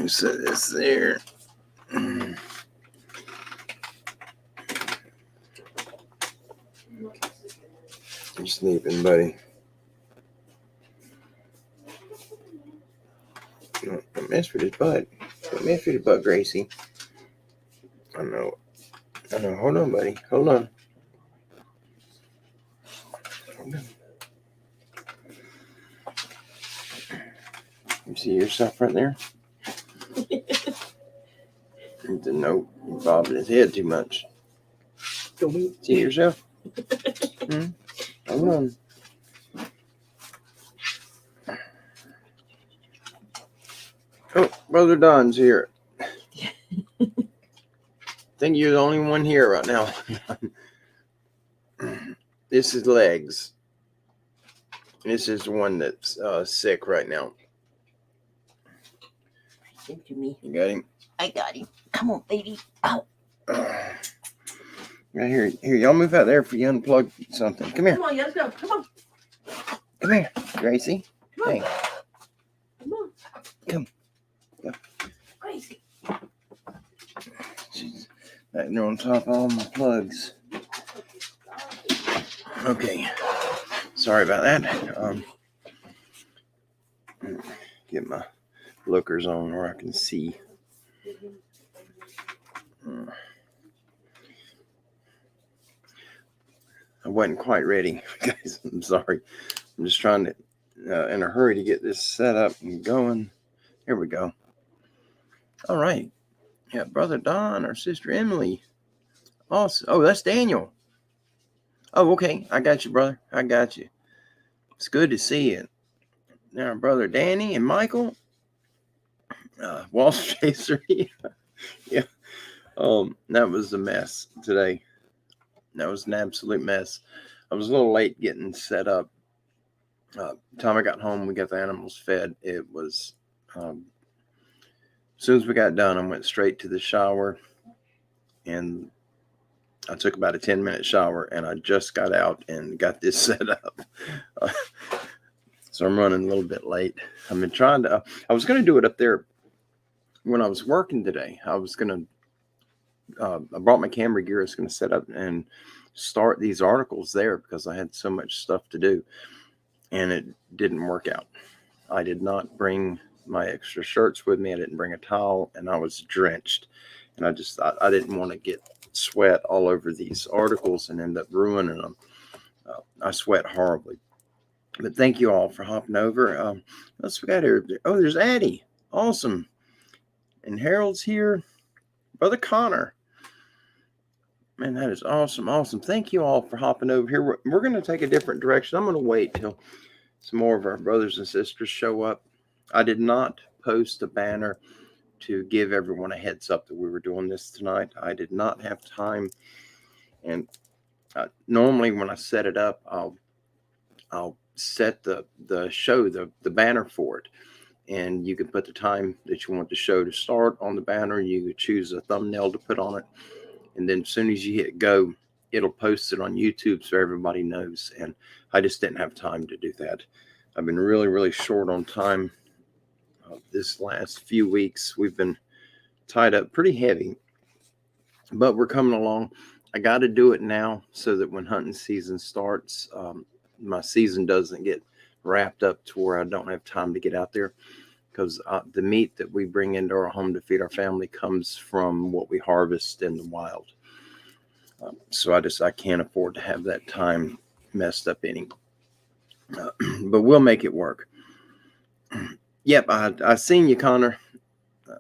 me set this there. You're sleeping, buddy. Don't mess with his butt. Don't mess with his butt, Gracie. I know. Hold on, buddy. Hold on. You see yourself right there? No, you're bobbing his head too much. See yourself? Hold on. Oh, Brother Don's here. I think you're the only one here right now. This is Legs. This is the one that's sick right now. Give to me. You got him? I got him. Come on, baby. Ow. Right here. Here, y'all move out there for you unplug something. Come here. Come on, let's go. Come on. Come here, Gracie. Come on. Hey. Come on. Come. Go. Gracie. She's back there on top of all my plugs. Okay. Sorry about that. Get my lookers on where I can see. I wasn't quite ready, guys. I'm sorry. I'm just trying to, in a hurry to get this set up and going. Here we go. All right. Yeah, Brother Don or Sister Emily. Awesome. Oh, that's Daniel. Oh, okay. I got you, brother. I got you. It's good to see you. Now, Brother Danny and Michael. Wall Chaser. Yeah. That was a mess today. That was an absolute mess. I was a little late getting set up. Time I got home, we got the animals fed. It was, as soon as we got done, I went straight to the shower, and I took about a 10-minute shower, and I just got out and got this set up. So I'm running a little bit late. I've been trying to, I was going to do it up there when I was working today. I was going to, I brought my camera gear. I was going to set up and start these articles there because I had so much stuff to do, and it didn't work out. I did not bring my extra shirts with me. I didn't bring a towel, and I was drenched, and I just thought I didn't want to get sweat all over these articles and end up ruining them. I sweat horribly. But thank you all for hopping over. Let's we got here. Oh, there's Addie. Awesome. And Harold's here. Brother Connor. Man, that is awesome. Awesome. Thank you all for hopping over here. We're going to take a different direction. I'm going to wait till some more of our brothers and sisters show up. I did not post a banner to give everyone a heads up that we were doing this tonight. I did not have time. And normally when I set it up, I'll set the show, the banner for it. And you can put the time that you want the show to start on the banner. You could choose a thumbnail to put on it. And then as soon as you hit go, it'll post it on YouTube so everybody knows. And I just didn't have time to do that. I've been really, really short on time. This last few weeks, we've been tied up pretty heavy. But we're coming along. I got to do it now so that when hunting season starts, my season doesn't get wrapped up to where I don't have time to get out there, because the meat that we bring into our home to feed our family comes from what we harvest in the wild. So I can't afford to have that time messed up any. But we'll make it work. Yep, I seen you, Connor.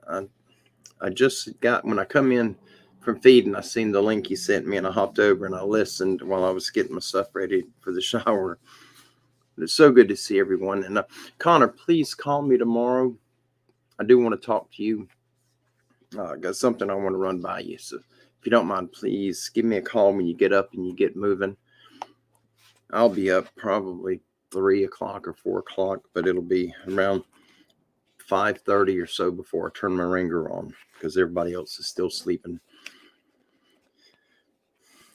I just got, when I come in from feeding, I seen the link you sent me, and I hopped over and I listened while I was getting my stuff ready for the shower. But it's so good to see everyone. And Connor, please call me tomorrow. I do want to talk to you. I got something I want to run by you. So if you don't mind, please give me a call when you get up and you get moving. I'll be up probably 3 o'clock or 4 o'clock, but it'll be around 5:30 or so before I turn my ringer on, because everybody else is still sleeping.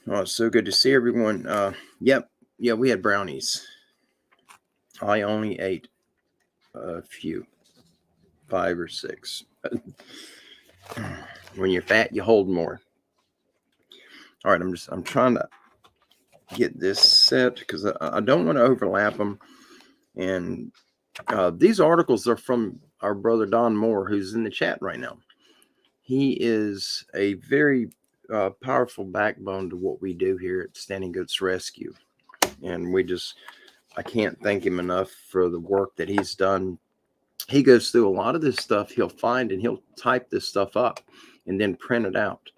Oh, it's so good to see everyone. Yep. Yeah, we had brownies. I only ate a few, 5 or 6. When you're fat, you hold more. All right, I'm trying to get this set because I don't want to overlap them. And these articles are from our brother Don Moore, who's in the chat right now. He is a very powerful backbone to what we do here at Standing Goats Rescue. And I can't thank him enough for the work that he's done. He goes through a lot of this stuff he'll find, and he'll type this stuff up and then print it out.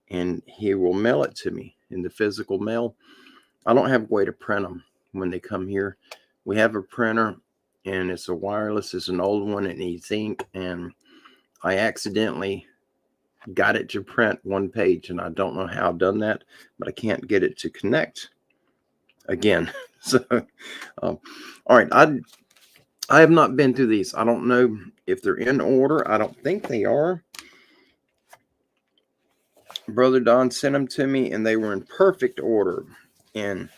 And he will mail it to me in the physical mail. I don't have a way to print them when they come here. We have a printer, and it's a wireless. It's an old one. It needs ink, and I accidentally got it to print one page, and I don't know how I've done that, but I can't get it to connect again. So, all right, I have not been through these. I don't know if they're in order. I don't think they are. Brother Don sent them to me, and they were in perfect order. And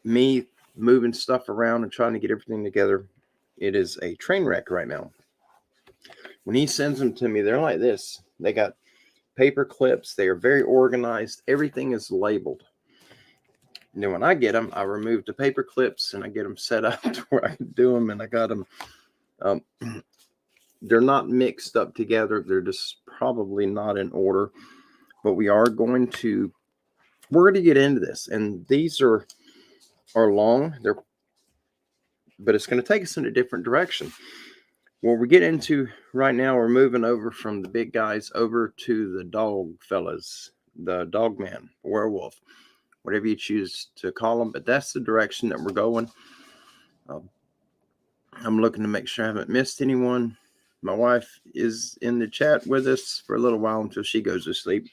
me moving stuff around and trying to get everything together, it is a train wreck right now. When he sends them to me, they're like this. They got paper clips. They are very organized. Everything is labeled. And then when I get them, I remove the paper clips and I get them set up to where I can do them. And I got them. They're not mixed up together. They're just probably not in order. But we're going to get into this. And these are long. But it's going to take us in a different direction. What we're getting into right now, we're moving over from the big guys over to the dog fellas, the Dogman, werewolf, whatever you choose to call them. But that's the direction that we're going. I'm looking to make sure I haven't missed anyone. My wife is in the chat with us for a little while until she goes to sleep.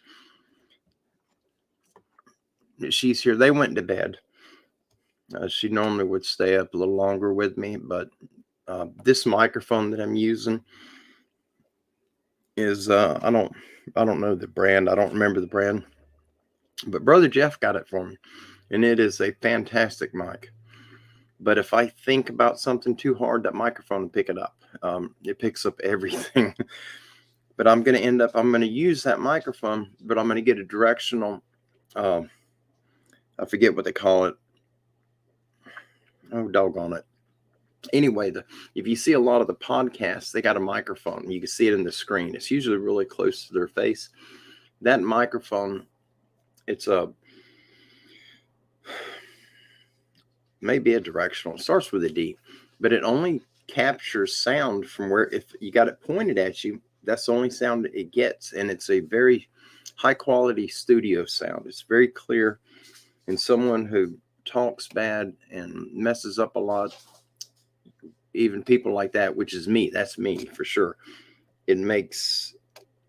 She's here. They went to bed. She normally would stay up a little longer with me, but this microphone that I'm using is I don't know the brand. I don't remember the brand, but Brother Jeff got it for me, and it is a fantastic mic. But if I think about something too hard, that microphone will pick it up. It picks up everything. But I'm going to use that microphone, but I'm going to get a directional, I forget what they call it. Oh, doggone it. Anyway, if you see a lot of the podcasts, they got a microphone. You can see it in the screen. It's usually really close to their face. That microphone, it's maybe a directional. It starts with a D, but it only captures sound from where, if you got it pointed at you, that's the only sound it gets. And it's a very high quality studio sound. It's very clear. And someone who talks bad and messes up a lot, even people like that, which is me, that's me for sure. It makes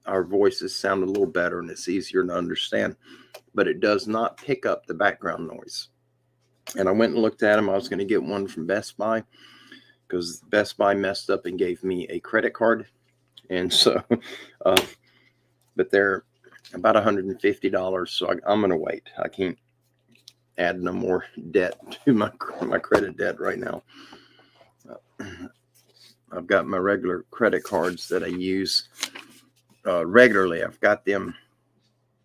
our voices sound a little better and it's easier to understand, but it does not pick up the background noise. And I went and looked at them. I was going to get one from Best Buy because Best Buy messed up and gave me a credit card. And so, but they're about $150. So I'm going to wait. I can't add no more debt to my credit debt right now. I've got my regular credit cards that I use regularly. I've got them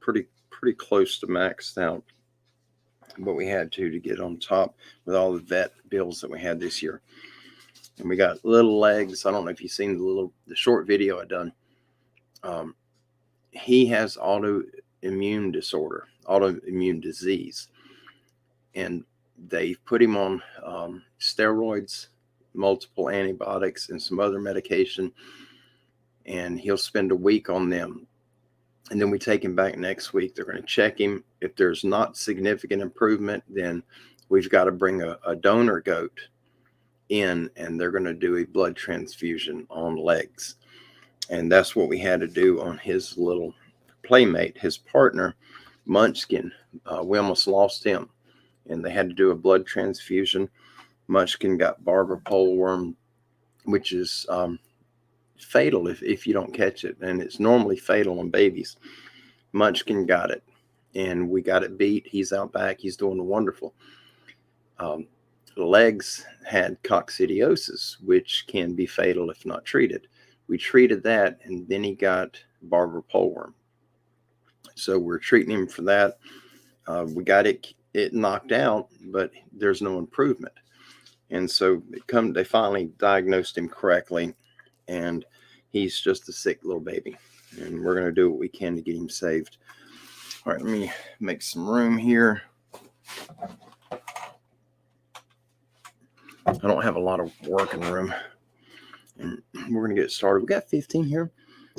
pretty close to maxed out, but we had to get on top with all the vet bills that we had this year. And we got little legs. I don't know if you've seen the short video I done. He has autoimmune disease, and they put him on steroids, multiple antibiotics, and some other medication, and he'll spend a week on them. And then we take him back next week. They're going to check him. If there's not significant improvement, then we've got to bring a donor goat in, and they're going to do a blood transfusion on legs. And that's what we had to do on his little playmate, his partner, Munchkin. We almost lost him, and they had to do a blood transfusion. Munchkin got Barber pole worm, which is fatal if you don't catch it, and it's normally fatal on babies. Munchkin got it, and we got it beat. He's out back. He's doing wonderful. Legs had coccidiosis, which can be fatal if not treated. we treated that, and then he got barber pole worm. So we're treating him for that. We got it knocked out, but there's no improvement. And so they finally diagnosed him correctly, and he's just a sick little baby. And we're going to do what we can to get him saved. All right, let me make some room here. I don't have a lot of working room. And we're going to get started. We got 15 here.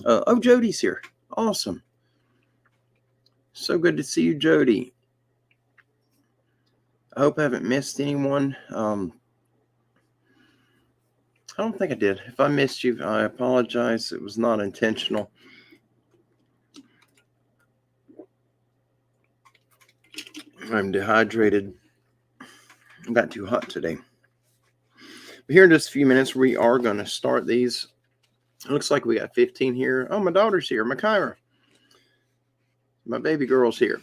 Oh, Jody's here. Awesome. So good to see you, Jody. I hope I haven't missed anyone. I don't think I did. If I missed you, I apologize. It was not intentional. I'm dehydrated. It got too hot today. But here in just a few minutes, we are going to start these. It looks like we got 15 here. Oh, my daughter's here, Myra. My baby girl's here.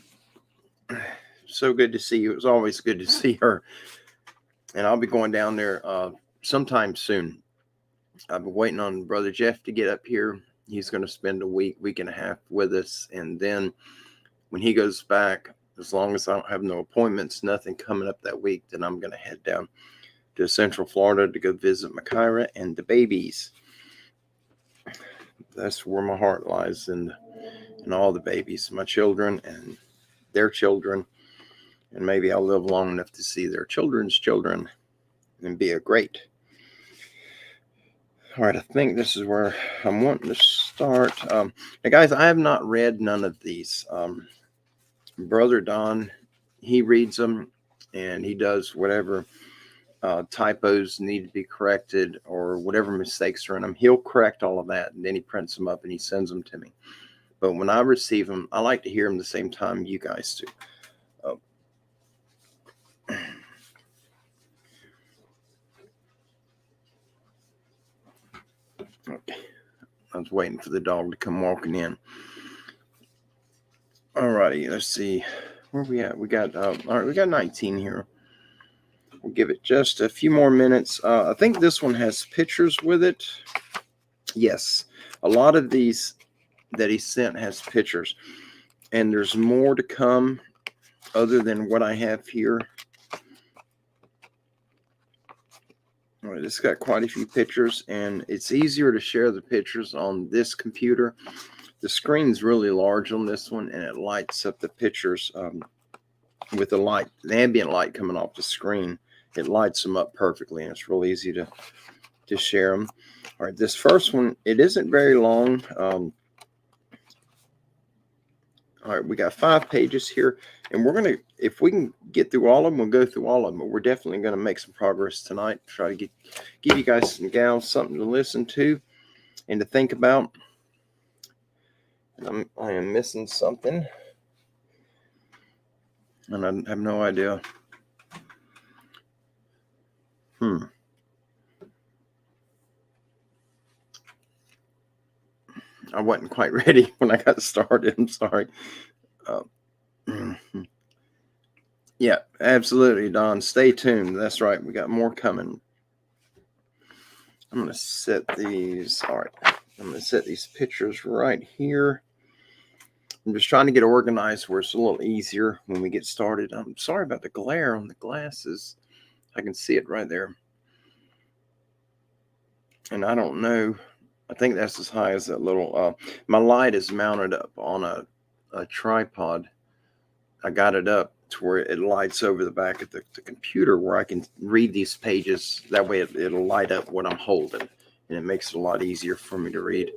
So good to see you. It was always good to see her. And I'll be going down there sometime soon. I've been waiting on Brother Jeff to get up here. He's going to spend a week and a half with us. And then when he goes back, as long as I don't have no appointments, nothing coming up that week, then I'm going to head down to Central Florida to go visit Myra and the babies. That's where my heart lies, and all the babies, my children and their children. And maybe I'll live long enough to see their children's children and be a great. All right, I think this is where I'm wanting to start. Now, guys, I have not read none of these. Brother Don, he reads them, and he does whatever typos need to be corrected or whatever mistakes are in them. He'll correct all of that, and then he prints them up and he sends them to me. But when I receive them, I like to hear them the same time you guys do. Okay. I was waiting for the dog to come walking in. All righty, let's see. Where are we at? We got all right, we got 19 here. We'll give it just a few more minutes. I think this one has pictures with it. Yes. A lot of these that he sent has pictures. And there's more to come other than what I have here. All right, it's got quite a few pictures, and it's easier to share the pictures on this computer. The screen's really large on this one, and it lights up the pictures with the ambient light coming off the screen. It lights them up perfectly, and it's real easy to share them. All right, this first one, it isn't very long. All right, we got 5 pages here, and we're going to, if we can get through all of them, we'll go through all of them, but we're definitely going to make some progress tonight. Try to give you guys and gals something to listen to and to think about. And I am missing something, and I have no idea. I wasn't quite ready when I got started. I'm sorry. Yeah, absolutely, Don. Stay tuned. That's right. We got more coming. I'm going to set these. All right. I'm going to set these pictures right here. I'm just trying to get organized where it's a little easier when we get started. I'm sorry about the glare on the glasses. I can see it right there. And I don't know. I think that's as high as that little. My light is mounted up on a tripod. I got it up to where it lights over the back of the computer where I can read these pages. That way it'll light up what I'm holding, and it makes it a lot easier for me to read.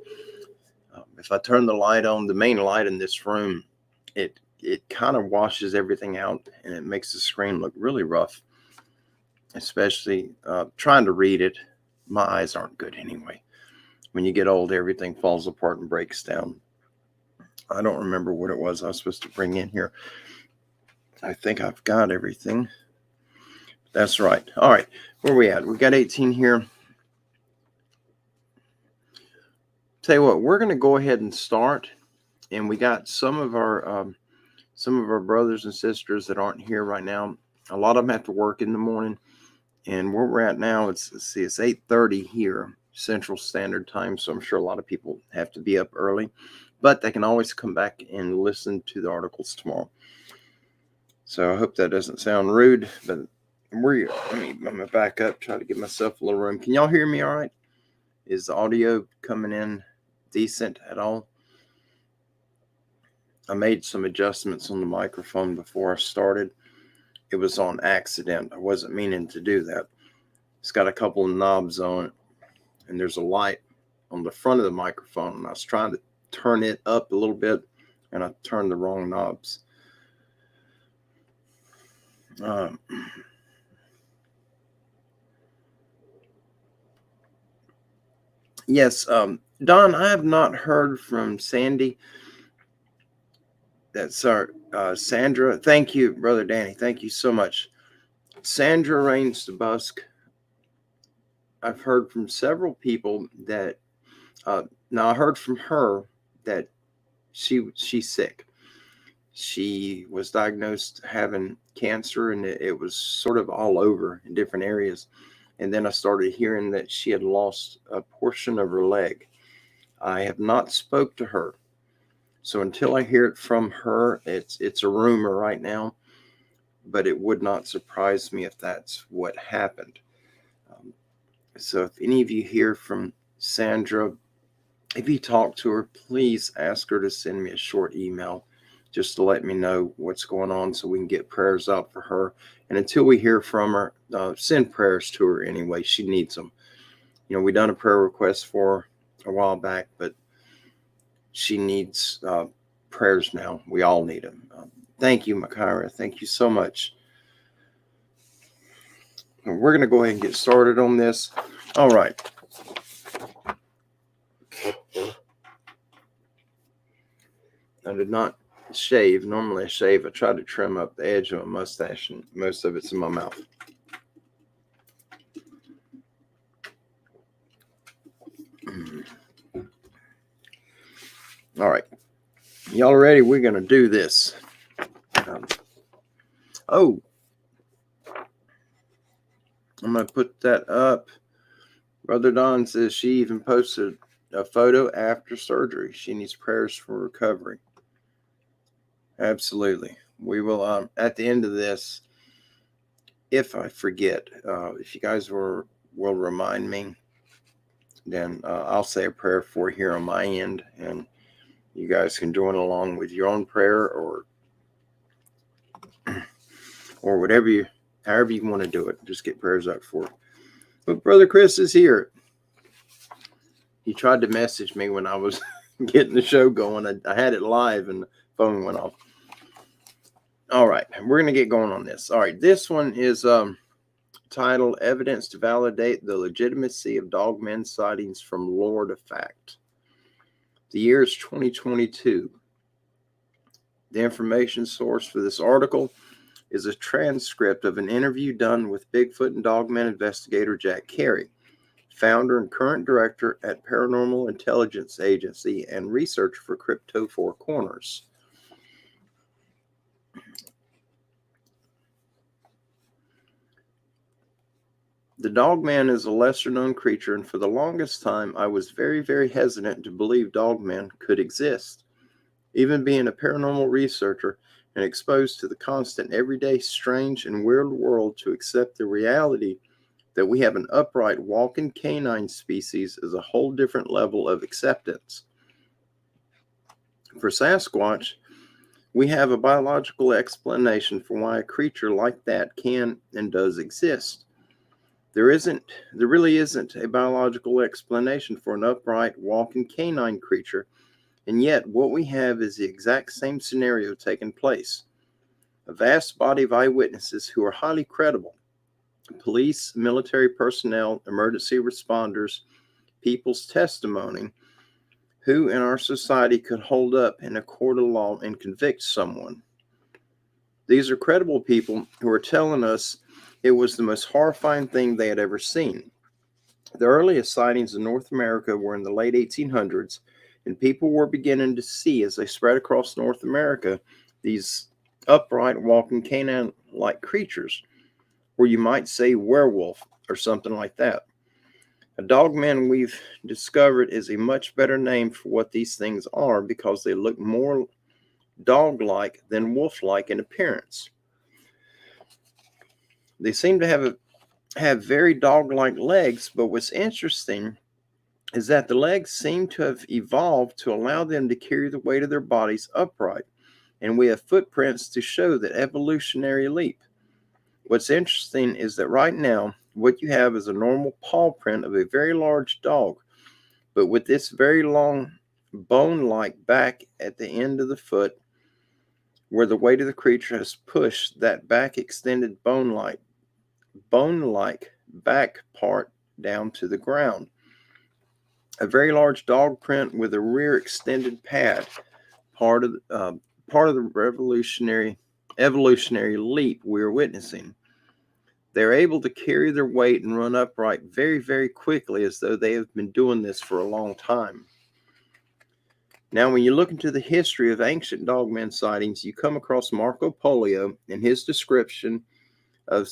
If I turn the light on, the main light in this room, it kind of washes everything out, and it makes the screen look really rough, especially trying to read it. My eyes aren't good anyway. When you get old, everything falls apart and breaks down. I don't remember what it was I was supposed to bring in here. I think I've got everything. That's right. All right. Where are we at? We got 18 here. Tell you what, we're going to go ahead and start. And we got some of our brothers and sisters that aren't here right now. A lot of them have to work in the morning. And where we're at now, it's 8:30 here. Central Standard Time, so I'm sure a lot of people have to be up early, but they can always come back and listen to the articles tomorrow. So I hope that doesn't sound rude, but I'm gonna back up, try to give myself a little room. Can y'all hear me all right? Is the audio coming in decent at all? I made some adjustments on the microphone before I started. It was on accident. I wasn't meaning to do that. It's got a couple of knobs on it, and there's a light on the front of the microphone, and I was trying to turn it up a little bit, and I turned the wrong knobs. Yes, Don, I have not heard from Sandy. That's our Sandra. Thank you, Brother Danny. Thank you so much. Sandra Rains to Busk. I've heard from several people that now I heard from her that she's sick. She was diagnosed having cancer, and it was sort of all over in different areas. And then I started hearing that she had lost a portion of her leg. I have not spoke to her. So until I hear it from her, it's a rumor right now, but it would not surprise me if that's what happened. So if any of you hear from Sandra, if you talk to her, please ask her to send me a short email just to let me know what's going on so we can get prayers out for her. And until we hear from her, send prayers to her anyway. She needs them. You know, we done a prayer request for her a while back, but she needs prayers now. We all need them. Thank you, Makira. Thank you so much. We're going to go ahead and get started on this. All right. I did not shave. Normally I shave. I try to trim up the edge of my mustache, and most of it's in my mouth. All right. Y'all ready? We're going to do this. I'm going to put that up. Brother Don says she even posted a photo after surgery. She needs prayers for recovery. Absolutely. We will, at the end of this, if I forget, if you guys will remind me, then I'll say a prayer for here on my end, and you guys can join along with your own prayer or whatever however you want to do it. Just get prayers out for it. But Brother Chris is here. He tried to message me when I was getting the show going. I had it live and the phone went off. All right, we're going to get going on this. All right, this one is titled Evidence to Validate the Legitimacy of Dogman Sightings from Lore to Fact. The year is 2022. The information source for this article is a transcript of an interview done with Bigfoot and Dogman investigator Jack Carey, founder and current director at Paranormal Intelligence Agency and researcher for Crypto Four Corners. The Dogman is a lesser-known creature, and for the longest time, I was very, very hesitant to believe Dogman could exist. Even being a paranormal researcher and exposed to the constant, everyday, strange, and weird world, to accept the reality that we have an upright, walking canine species is a whole different level of acceptance. For Sasquatch, we have a biological explanation for why a creature like that can and does exist. There really isn't a biological explanation for an upright, walking canine creature, and yet what we have is the exact same scenario taking place. A vast body of eyewitnesses who are highly credible. Police, military personnel, emergency responders, people's testimony, who in our society could hold up in a court of law and convict someone. These are credible people who are telling us it was the most horrifying thing they had ever seen. The earliest sightings in North America were in the late 1800s, and people were beginning to see, as they spread across North America, these upright, walking canine-like creatures, or you might say werewolf or something like that. A dogman, we've discovered, is a much better name for what these things are because they look more dog-like than wolf-like in appearance. They seem to have very dog-like legs, but what's interesting is that the legs seem to have evolved to allow them to carry the weight of their bodies upright, and we have footprints to show that evolutionary leap. What's interesting is that right now, what you have is a normal paw print of a very large dog, but with this very long bone-like back at the end of the foot, where the weight of the creature has pushed that back extended bone-like back part down to the ground. A very large dog print with a rear extended pad, part of the evolutionary leap we are witnessing. They're able to carry their weight and run upright very, very quickly, as though they have been doing this for a long time. Now, when you look into the history of ancient dogman sightings, you come across Marco Polo and his description of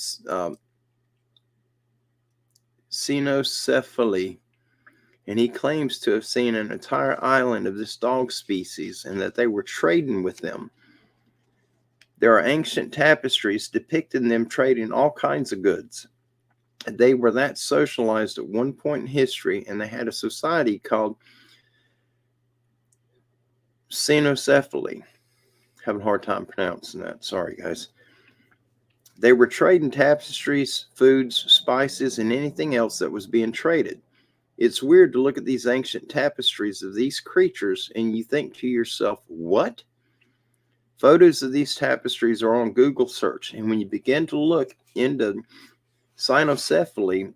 cynocephaly, and he claims to have seen an entire island of this dog species and that they were trading with them. There are ancient tapestries depicting them trading all kinds of goods. They were that socialized at one point in history, and they had a society called cynocephaly. Having a hard time pronouncing that. Sorry, guys. They were trading tapestries, foods, spices, and anything else that was being traded. It's weird to look at these ancient tapestries of these creatures and you think to yourself, what? Photos of these tapestries are on Google search, and when you begin to look into cynocephaly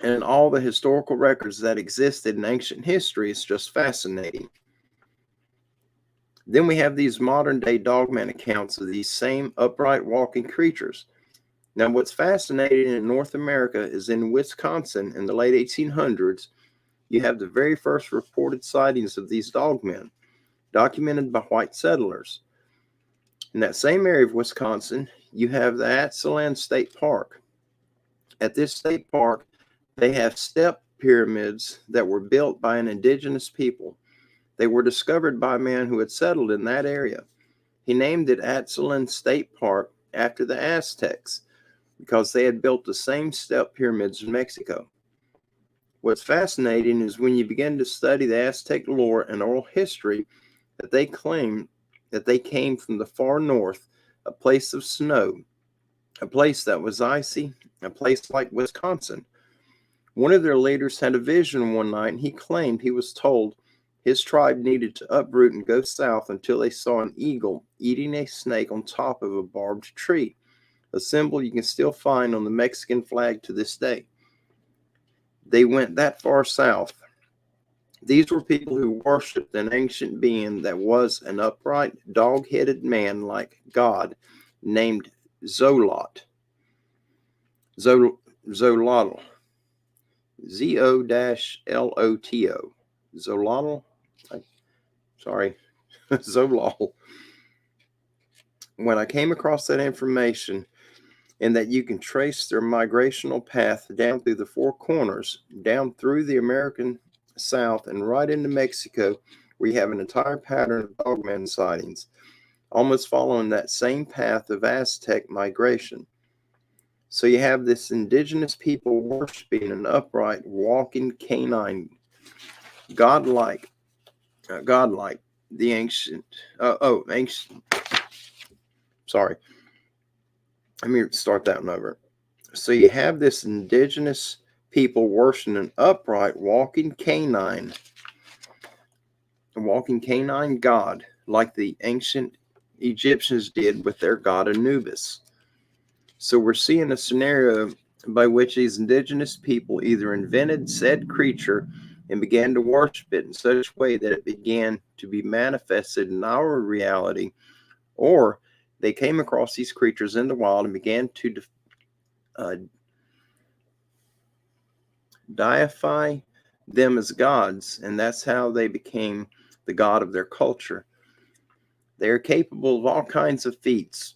and all the historical records that existed in ancient history, it's just fascinating. Then we have these modern day dogman accounts of these same upright walking creatures. Now, what's fascinating in North America is in Wisconsin in the late 1800s, you have the very first reported sightings of these dogmen, documented by white settlers. In that same area of Wisconsin, you have the Atziland State Park. At this state park, they have step pyramids that were built by an indigenous people. They were discovered by a man who had settled in that area. He named it Atziland State Park after the Aztecs because they had built the same step pyramids in Mexico. What's fascinating is when you begin to study the Aztec lore and oral history, that they claim that they came from the far north, a place of snow, a place that was icy, a place like Wisconsin. One of their leaders had a vision one night, and he claimed he was told his tribe needed to uproot and go south until they saw an eagle eating a snake on top of a barbed tree, a symbol you can still find on the Mexican flag to this day. They went that far south. These were people who worshipped an ancient being that was an upright, dog-headed man like God named Zolot. Zolotl. Z-O-L-O-T-O. Zolotl? Sorry. Zolotl. When I came across that information, and that you can trace their migrational path down through the four corners, down through the American South and right into Mexico, where you have an entire pattern of dogman sightings, almost following that same path of Aztec migration. So you have this indigenous people worshiping an upright, walking canine, godlike, the ancient, sorry. Let me start that one over. So you have this indigenous people worshiping an upright walking canine god, like the ancient Egyptians did with their god Anubis. So we're seeing a scenario by which these indigenous people either invented said creature and began to worship it in such a way that it began to be manifested in our reality, or they came across these creatures in the wild and began to deify them as gods, and that's how they became the god of their culture. They are capable of all kinds of feats.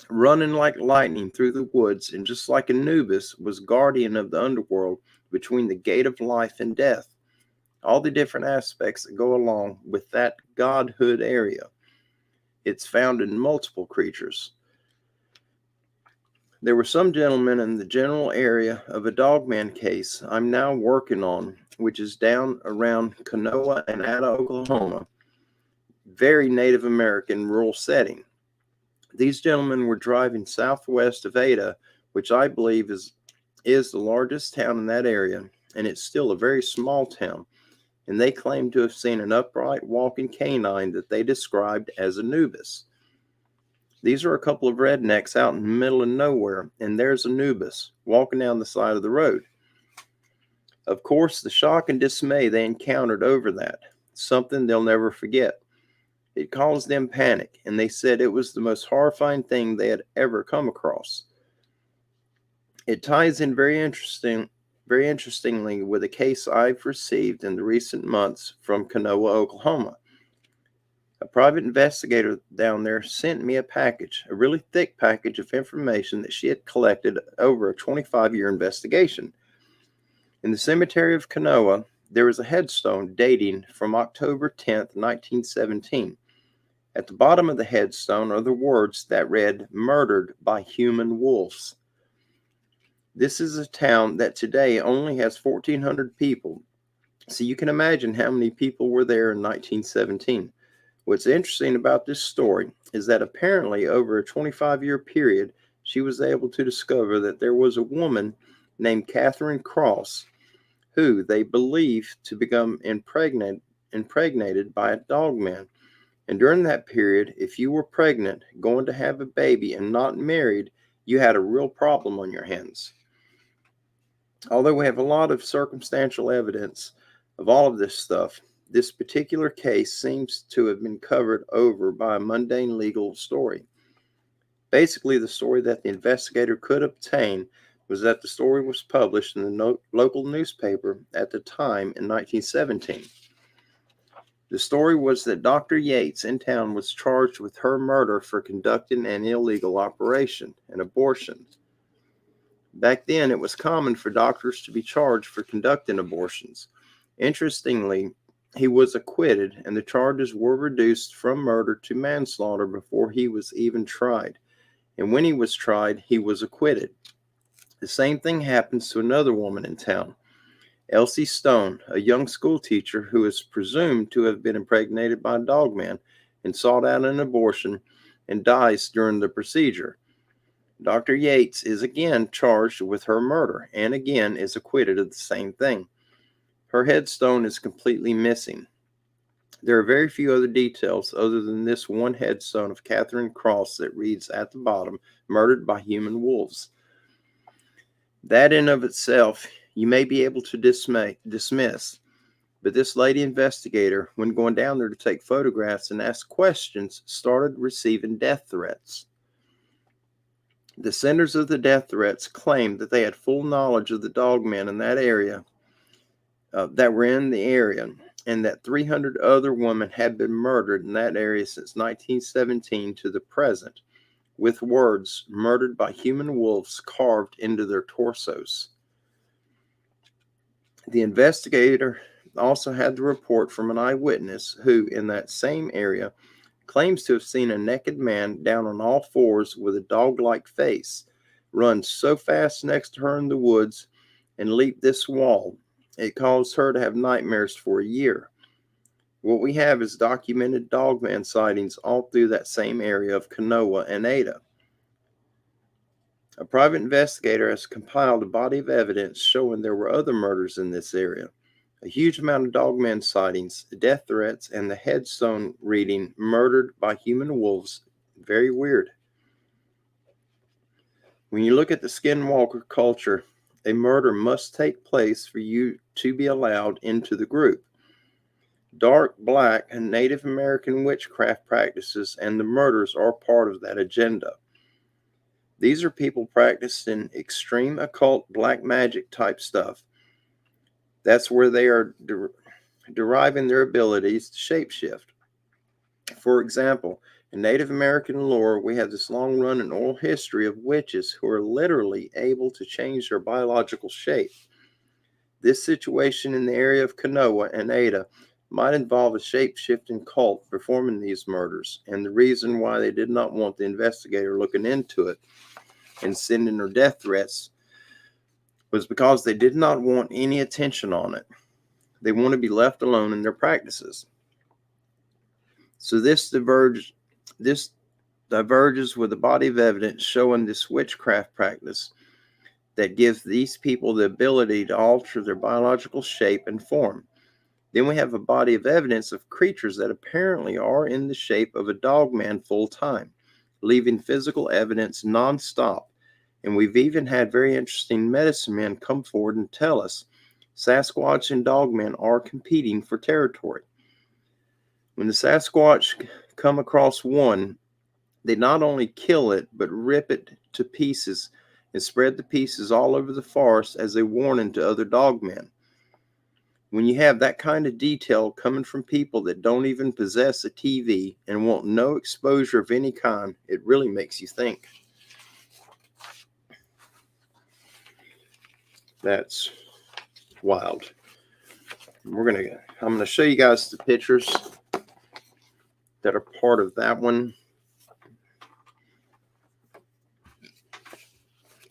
running like lightning through the woods, and just like Anubis was guardian of the underworld between the gate of life and death. All the different aspects that go along with that godhood area. It's found in multiple creatures. There were some gentlemen in the general area of a Dogman case I'm now working on, which is down around Kanoa and Ada, Oklahoma. Very Native American rural setting. These gentlemen were driving southwest of Ada, which I believe is the largest town in that area, and it's still a very small town. And they claimed to have seen an upright walking canine that they described as Anubis. These are a couple of rednecks out in the middle of nowhere, and there's Anubis walking down the side of the road. Of course, the shock and dismay they encountered over that, something they'll never forget. It caused them panic, and they said it was the most horrifying thing they had ever come across. It ties in very interestingly with a case I've received in the recent months from Kanoa, Oklahoma. A private investigator down there sent me a package, a really thick package of information that she had collected over a 25-year investigation. In the cemetery of Kanoa, there was a headstone dating from October 10th, 1917. At the bottom of the headstone are the words that read, "Murdered by human wolves." This is a town that today only has 1,400 people, so you can imagine how many people were there in 1917. What's interesting about this story is that apparently over a 25-year period, she was able to discover that there was a woman named Catherine Cross who they believed to become impregnated by a dogman. And during that period, if you were pregnant, going to have a baby, and not married, you had a real problem on your hands. Although we have a lot of circumstantial evidence of all of this stuff, this particular case seems to have been covered over by a mundane legal story. Basically, the story that the investigator could obtain was that the story was published in the local newspaper at the time in 1917. The story was that Dr. Yates in town was charged with her murder for conducting an illegal operation, an abortion. Back then, it was common for doctors to be charged for conducting abortions. Interestingly, he was acquitted, and the charges were reduced from murder to manslaughter before he was even tried. And when he was tried, he was acquitted. The same thing happens to another woman in town, Elsie Stone, a young school teacher who is presumed to have been impregnated by a dogman and sought out an abortion and dies during the procedure. Dr. Yates is again charged with her murder and again is acquitted of the same thing. Her headstone is completely missing. There are very few other details other than this one headstone of Catherine Cross that reads at the bottom, "Murdered by human wolves." That in of itself you may be able to dismiss, but this lady investigator, when going down there to take photographs and ask questions, started receiving death threats. The senders of the death threats claimed that they had full knowledge of the dogmen in that area, that were in the area, and that 300 other women had been murdered in that area since 1917 to the present, with words "murdered by human wolves" carved into their torsos. The investigator also had the report from an eyewitness who, in that same area, claims to have seen a naked man down on all fours with a dog-like face run so fast next to her in the woods and leap this wall. It caused her to have nightmares for a year. What we have is documented dogman sightings all through that same area of Kanoa and Ada. A private investigator has compiled a body of evidence showing there were other murders in this area. A huge amount of dogman sightings, death threats, and the headstone reading "Murdered by human wolves." Very weird. When you look at the skinwalker culture, a murder must take place for you to be allowed into the group. Dark, black, and Native American witchcraft practices and the murders are part of that agenda. These are people practicing extreme occult black magic type stuff. That's where they are deriving their abilities to shapeshift. For example, In Native American lore, we have this long-running oral history of witches who are literally able to change their biological shape. This situation in the area of Kanoa and Ada might involve a shape-shifting cult performing these murders, and the reason why they did not want the investigator looking into it and sending her death threats was because they did not want any attention on it. They want to be left alone in their practices. So this diverges with a body of evidence showing this witchcraft practice that gives these people the ability to alter their biological shape and form. Then we have a body of evidence of creatures that apparently are in the shape of a dogman full time, leaving physical evidence nonstop. And we've even had very interesting medicine men come forward and tell us Sasquatch and Dogman are competing for territory. When the Sasquatch come across one, they not only kill it, but rip it to pieces and spread the pieces all over the forest as a warning to other dogmen. When you have that kind of detail coming from people that don't even possess a TV and want no exposure of any kind, it really makes you think. That's wild. I'm gonna show you guys the pictures that are part of that one.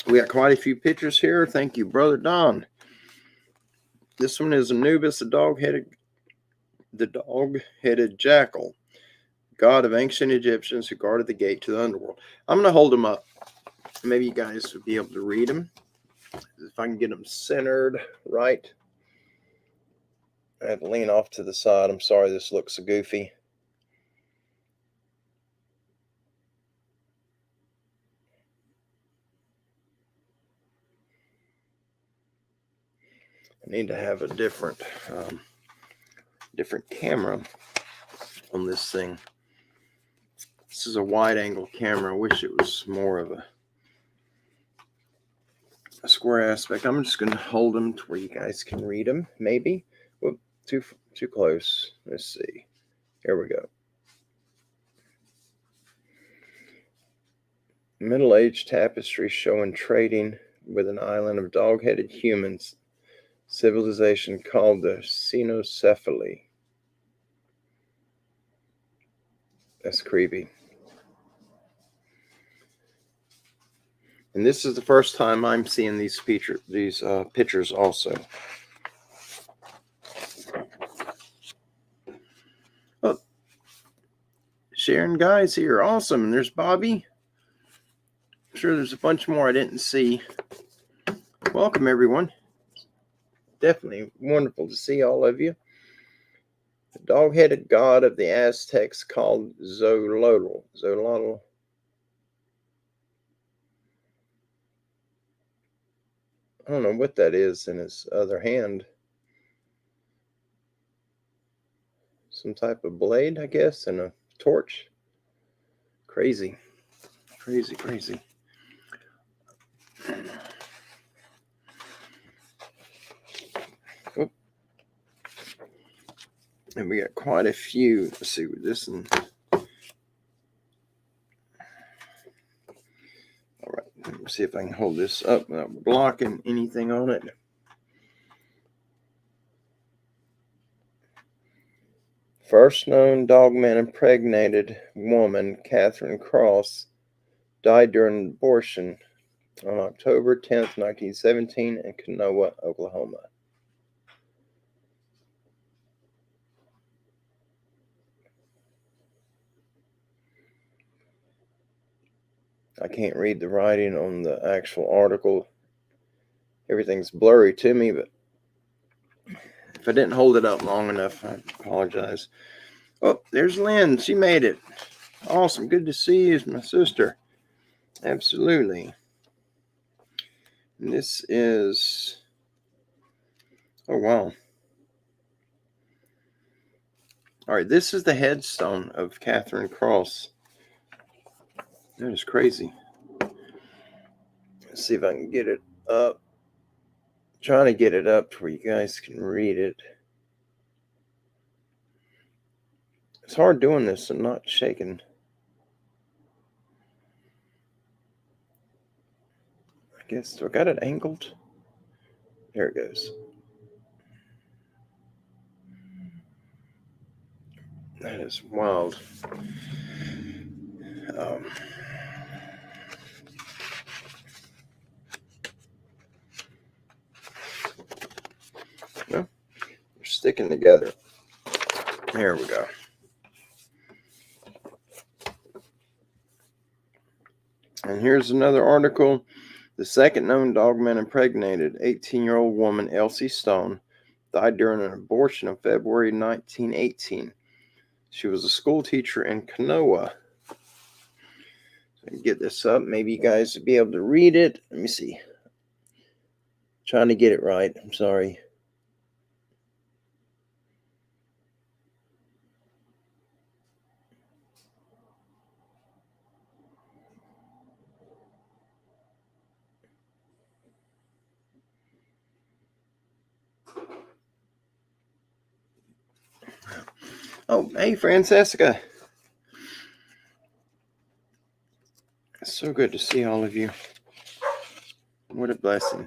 We got quite a few pictures here. Thank you, Brother Don. This one is Anubis, the dog-headed jackal, god of ancient Egyptians who guarded the gate to the underworld. I'm going to hold them up. Maybe you guys would be able to read them. If I can get them centered right. I have to lean off to the side. I'm sorry this looks so goofy. I need to have a different camera on this thing. This is a wide angle camera. I wish it was more of a square aspect. I'm just going to hold them to where you guys can read them. Maybe. Whoop, too close. Let's see. Here we go. Middle-aged tapestry showing trading with an island of dog-headed humans. Civilization called the Cynocephaly. That's creepy. And this is the first time I'm seeing these pictures also. Oh, Sharon Guy's here. Awesome. And there's Bobby. I'm sure there's a bunch more I didn't see. Welcome, everyone. Definitely wonderful to see all of you. The dog-headed god of the Aztecs called Xolotl. I don't know what that is in his other hand. Some type of blade, I guess, and a torch. Crazy. Crazy, crazy. Oop. And we got quite a few. Let's see with this one. All right, let me see if I can hold this up without blocking anything on it. First known Dogman impregnated woman, Catherine Cross, died during an abortion on October 10th, 1917 in Kanoa, Oklahoma. I can't read the writing on the actual article. Everything's blurry to me, but if I didn't hold it up long enough, I apologize. Oh, there's Lynn. She made it. Awesome. Good to see you, my sister. Absolutely. And this is... Oh, wow. All right, this is the headstone of Catherine Cross. That is crazy. Let's see if I can get it up. Trying to get it up to where you guys can read it. It's hard doing this and not shaking. guess, do I got it angled? There it goes. That is wild. Well, they're sticking together. There we go. And here's another article. The second known dogman impregnated 18-year-old woman, Elsie Stone, died during an abortion in February 1918. She was a school teacher in Kanoa. Get this up. Maybe you guys will be able to read it. Let me see. Trying to get it right. I'm sorry. Oh, hey, Francesca. It's so good to see all of you. What a blessing.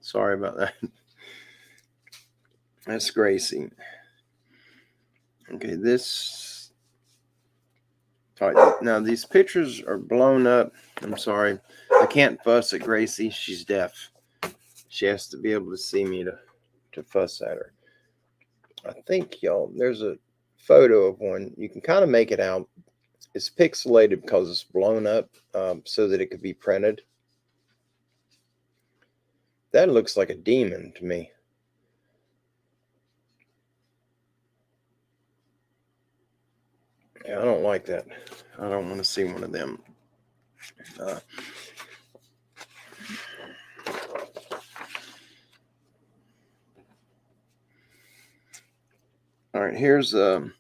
Sorry about that. That's Gracie. Okay, this. All right, now these pictures are blown up. I'm sorry. I can't fuss at Gracie. She's deaf. She has to be able to see me to fuss at her. I think, y'all, there's a photo of one. You can kind of make it out. It's pixelated because it's blown up so that it could be printed. That looks like a demon to me. Yeah, I don't like that. I don't want to see one of them. All right, here's oh,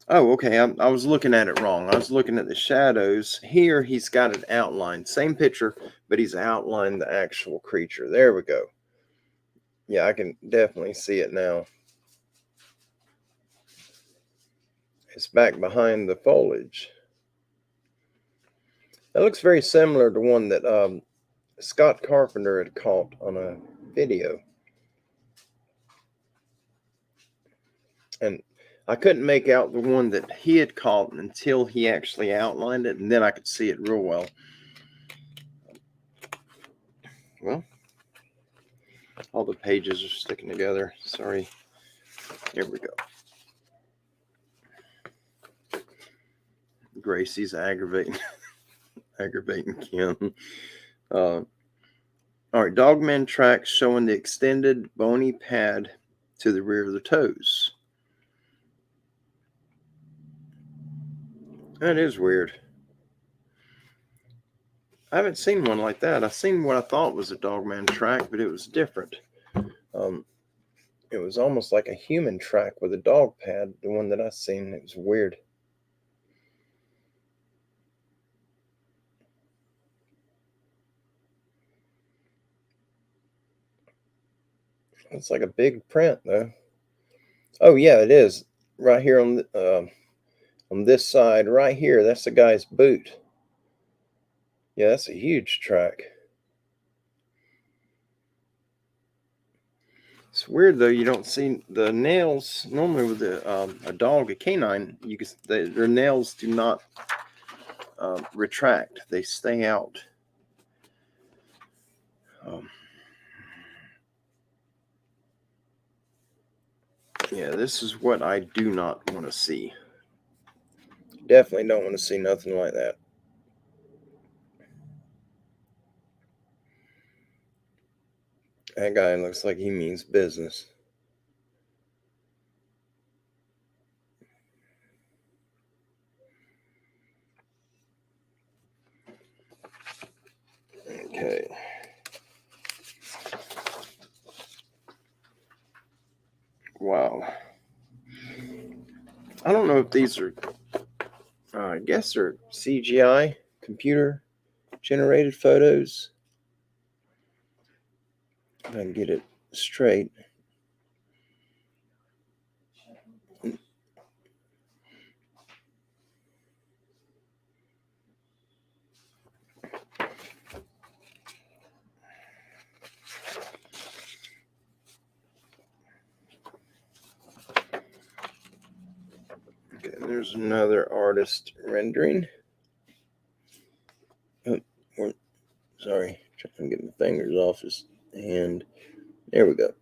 okay. I was looking at it wrong. I was looking at the shadows. Here, he's got it outlined. Same picture, but he's outlined the actual creature. There we go. Yeah, I can definitely see it now. It's back behind the foliage. That looks very similar to one that Scott Carpenter had caught on a video. And I couldn't make out the one that he had caught until he actually outlined it, and then I could see it real well. Well, all the pages are sticking together. Sorry. Here we go. Gracie's aggravating Kim. All right, Dogman tracks showing the extended bony pad to the rear of the toes. That is weird. I haven't seen one like that. I've seen what I thought was a Dogman track, but it was different. It was almost like a human track with a dog pad. The one that I seen, it was weird. It's like a big print, though. Oh yeah, it is right here on this side, right here. That's the guy's boot. Yeah, that's a huge track. It's weird though. You don't see the nails normally with a dog, a canine. You can their nails do not retract; they stay out. Yeah, this is what I do not want to see. Definitely don't want to see nothing like that. That guy looks like he means business. Okay. Wow. I don't know if these are, I guess they're CGI, computer generated photos. If I can get it straight. There's another artist rendering. Oh, sorry, trying to get my fingers off his hand. There we go.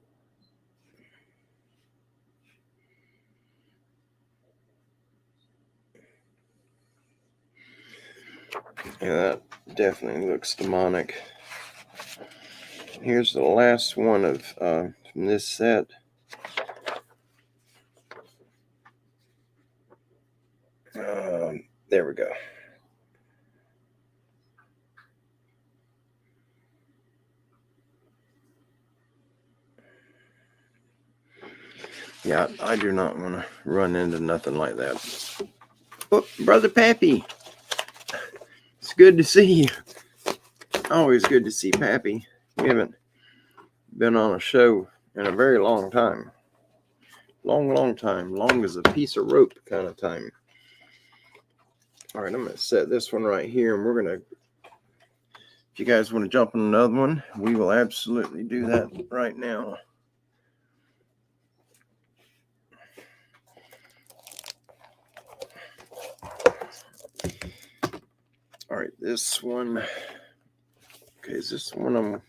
Yeah, that definitely looks demonic. Here's the last one of from this set. There we go. Yeah, I do not want to run into nothing like that. Oh, Brother Pappy. It's good to see you. Always good to see Pappy. We haven't been on a show in a very long time. Long time. Long as a piece of rope kind of time. All right, I'm going to set this one right here, and we're going to, if you guys want to jump on another one, we will absolutely do that right now. All right, this one. Okay, is this the one I'm...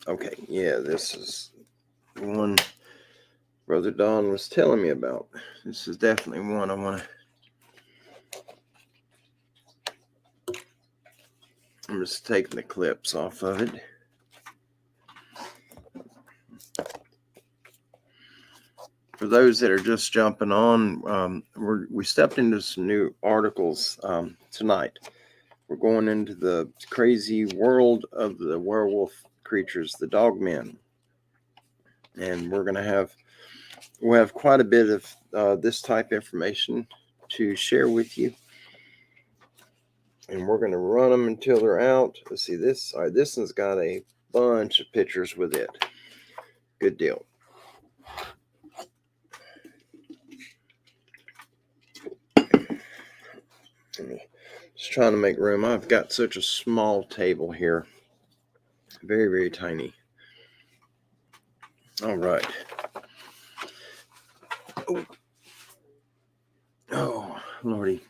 Okay, yeah, this is the one Brother Don was telling me about. This is definitely one I want to... I'm just taking the clips off of it. For those that are just jumping on, we stepped into some new articles tonight. We're going into the crazy world of the werewolf creatures, the Dogman. And we'll have quite a bit of this type information to share with you. And we're going to run them until they're out. Let's see this. All right, this one's got a bunch of pictures with it. Good deal. Just trying to make room. I've got such a small table here. Very, very tiny. All right. Oh, Lordy.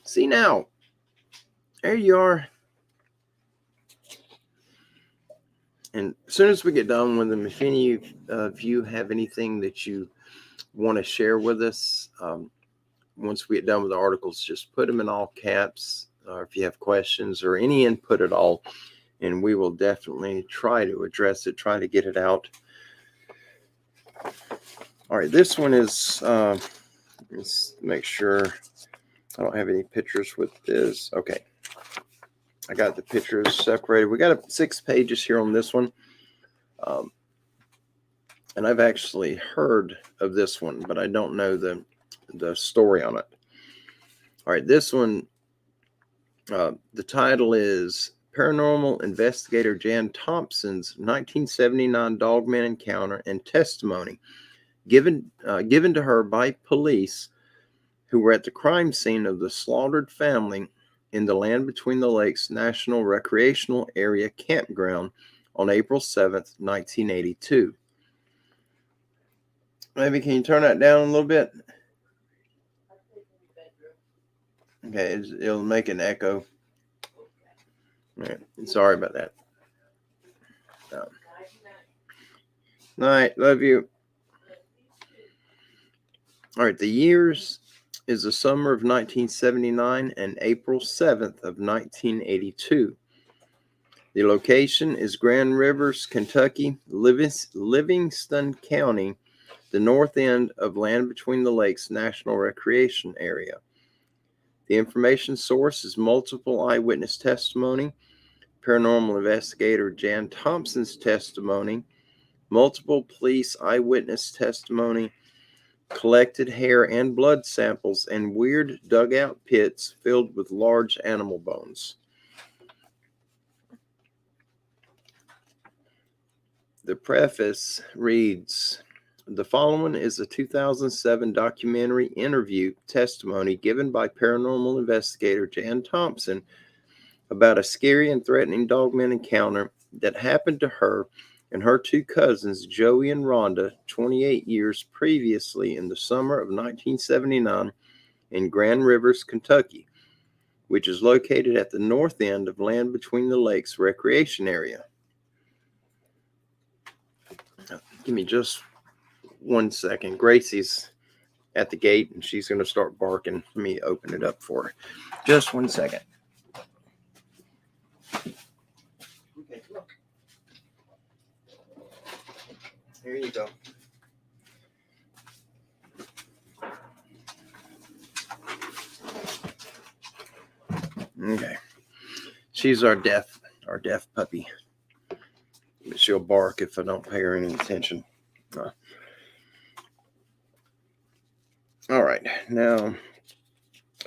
See now. There you are. And as soon as we get done with them, if any of you have anything that you want to share with us, once we get done with the articles, just put them in all caps. If you have questions or any input at all, and we will definitely try to address it, try to get it out. All right, this one is, let's make sure I don't have any pictures with this. Okay, I got the pictures separated. We got 6 pages here on this one. And I've actually heard of this one, but I don't know the story on it. All right, this one, the title is Paranormal Investigator Jan Thompson's 1979 Dogman Encounter and Testimony given to her by police who were at the crime scene of the slaughtered family in the Land Between the Lakes National Recreational Area Campground on April 7th, 1982. Maybe can you turn that down a little bit? Okay, it'll make an echo. All right, sorry about that. Night, love you. All right, the years is the summer of 1979 and April 7th of 1982. The location is Grand Rivers, Kentucky, Livingston County, the north end of Land Between the Lakes National Recreation Area. The information source is multiple eyewitness testimony, paranormal investigator Jan Thompson's testimony, multiple police eyewitness testimony, collected hair and blood samples, and weird dugout pits filled with large animal bones. The preface reads, the following is a 2007 documentary interview testimony given by paranormal investigator Jan Thompson about a scary and threatening Dogman encounter that happened to her and her two cousins, Joey and Rhonda, 28 years previously in the summer of 1979 in Grand Rivers, Kentucky, which is located at the north end of Land Between the Lakes recreation area. Give me just 1 second. Gracie's at the gate and she's going to start barking. Let me open it up for her. Just 1 second. Okay, look. Here you go. Okay. She's our deaf puppy. But she'll bark if I don't pay her any attention. All right. Now,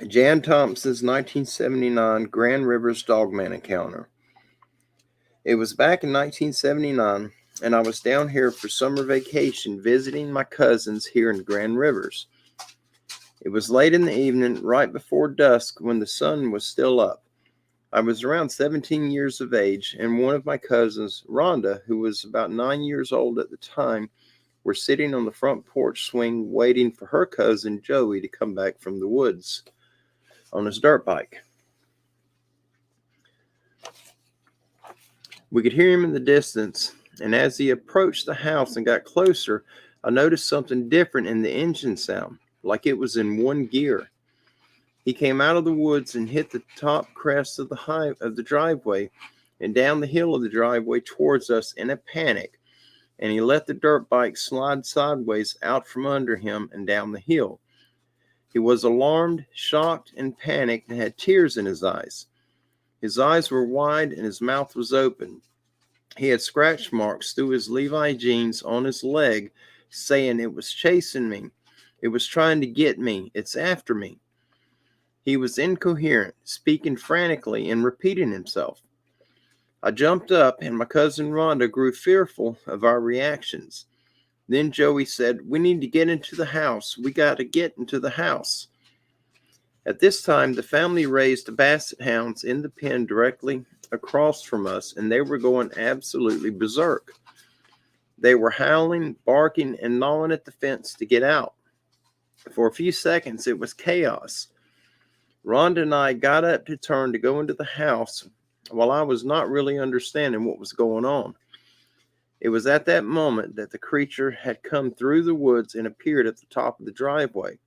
Jan Thompson's 1979 Grand Rivers Dogman encounter. It was back in 1979, and I was down here for summer vacation visiting my cousins here in Grand Rivers. It was late in the evening, right before dusk, when the sun was still up. I was around 17 years of age, and one of my cousins, Rhonda, who was about 9 years old at the time, were sitting on the front porch swing waiting for her cousin, Joey, to come back from the woods on his dirt bike. We could hear him in the distance, and as he approached the house and got closer, I noticed something different in the engine sound, like it was in one gear. He came out of the woods and hit the top crest of the driveway and down the hill of the driveway towards us in a panic, and he let the dirt bike slide sideways out from under him and down the hill. He was alarmed, shocked, and panicked and had tears in his eyes. His eyes were wide and his mouth was open. He had scratch marks through his Levi jeans on his leg, saying, "It was chasing me. It was trying to get me. It's after me." He was incoherent, speaking frantically and repeating himself. I jumped up, and my cousin Rhonda grew fearful of our reactions. Then Joey said, "We need to get into the house. We got to get into the house." At this time, the family raised basset hounds in the pen directly across from us, and they were going absolutely berserk. They were howling, barking, and gnawing at the fence to get out. For a few seconds, it was chaos. Rhonda and I got up to turn to go into the house while I was not really understanding what was going on. It was at that moment that the creature had come through the woods and appeared at the top of the driveway.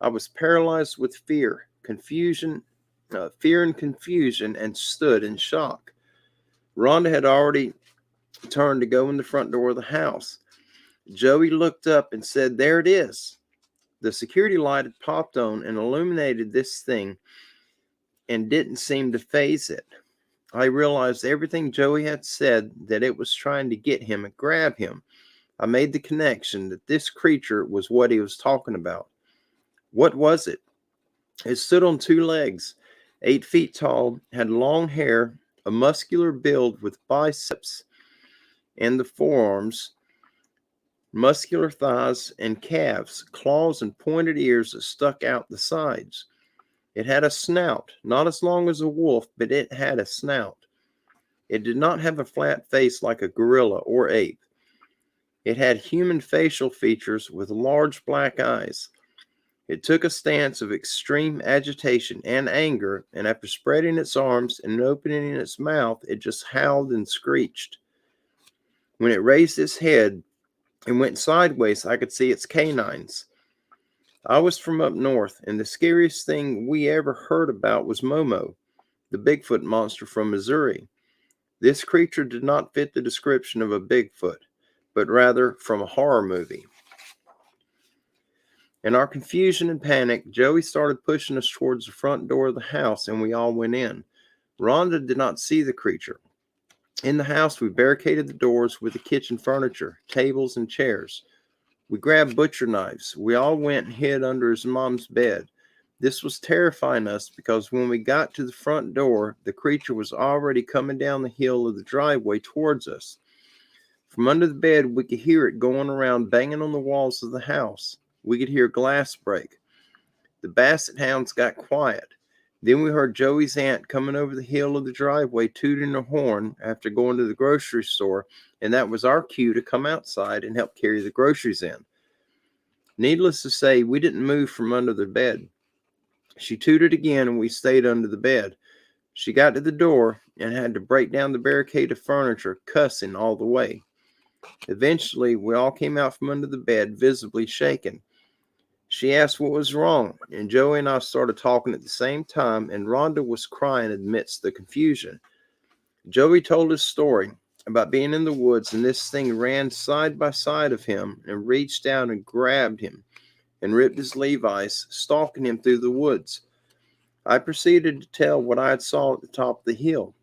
I was paralyzed with fear and confusion, and stood in shock. Rhonda had already turned to go in the front door of the house. Joey looked up and said, "There it is." The security light had popped on and illuminated this thing and didn't seem to faze it. I realized everything Joey had said, that it was trying to get him and grab him. I made the connection that this creature was what he was talking about. What was it? It stood on two legs, 8 feet tall, had long hair, a muscular build with biceps and the forearms, muscular thighs and calves, claws and pointed ears that stuck out the sides. It had a snout, not as long as a wolf, but it had a snout. It did not have a flat face like a gorilla or ape. It had human facial features with large black eyes. It took a stance of extreme agitation and anger, and after spreading its arms and opening its mouth, it just howled and screeched. When it raised its head and went sideways, I could see its canines. I was from up north, and the scariest thing we ever heard about was Momo, the Bigfoot monster from Missouri. This creature did not fit the description of a Bigfoot, but rather from a horror movie. In our confusion and panic, Joey started pushing us towards the front door of the house, and we all went in. Rhonda did not see the creature. In the house, we barricaded the doors with the kitchen furniture, tables, and chairs. We grabbed butcher knives. We all went and hid under his mom's bed. This was terrifying us because when we got to the front door, the creature was already coming down the hill of the driveway towards us. From under the bed, we could hear it going around, banging on the walls of the house. We could hear glass break. The basset hounds got quiet. Then we heard Joey's aunt coming over the hill of the driveway tooting her horn after going to the grocery store, and that was our cue to come outside and help carry the groceries in. Needless to say, we didn't move from under the bed. She tooted again, and we stayed under the bed. She got to the door and had to break down the barricade of furniture, cussing all the way. Eventually, we all came out from under the bed, visibly shaken. She asked what was wrong, and Joey and I started talking at the same time, and Rhonda was crying amidst the confusion. Joey told his story about being in the woods, and this thing ran side by side of him and reached down and grabbed him and ripped his Levi's, stalking him through the woods. I proceeded to tell what I had saw at the top of the hill.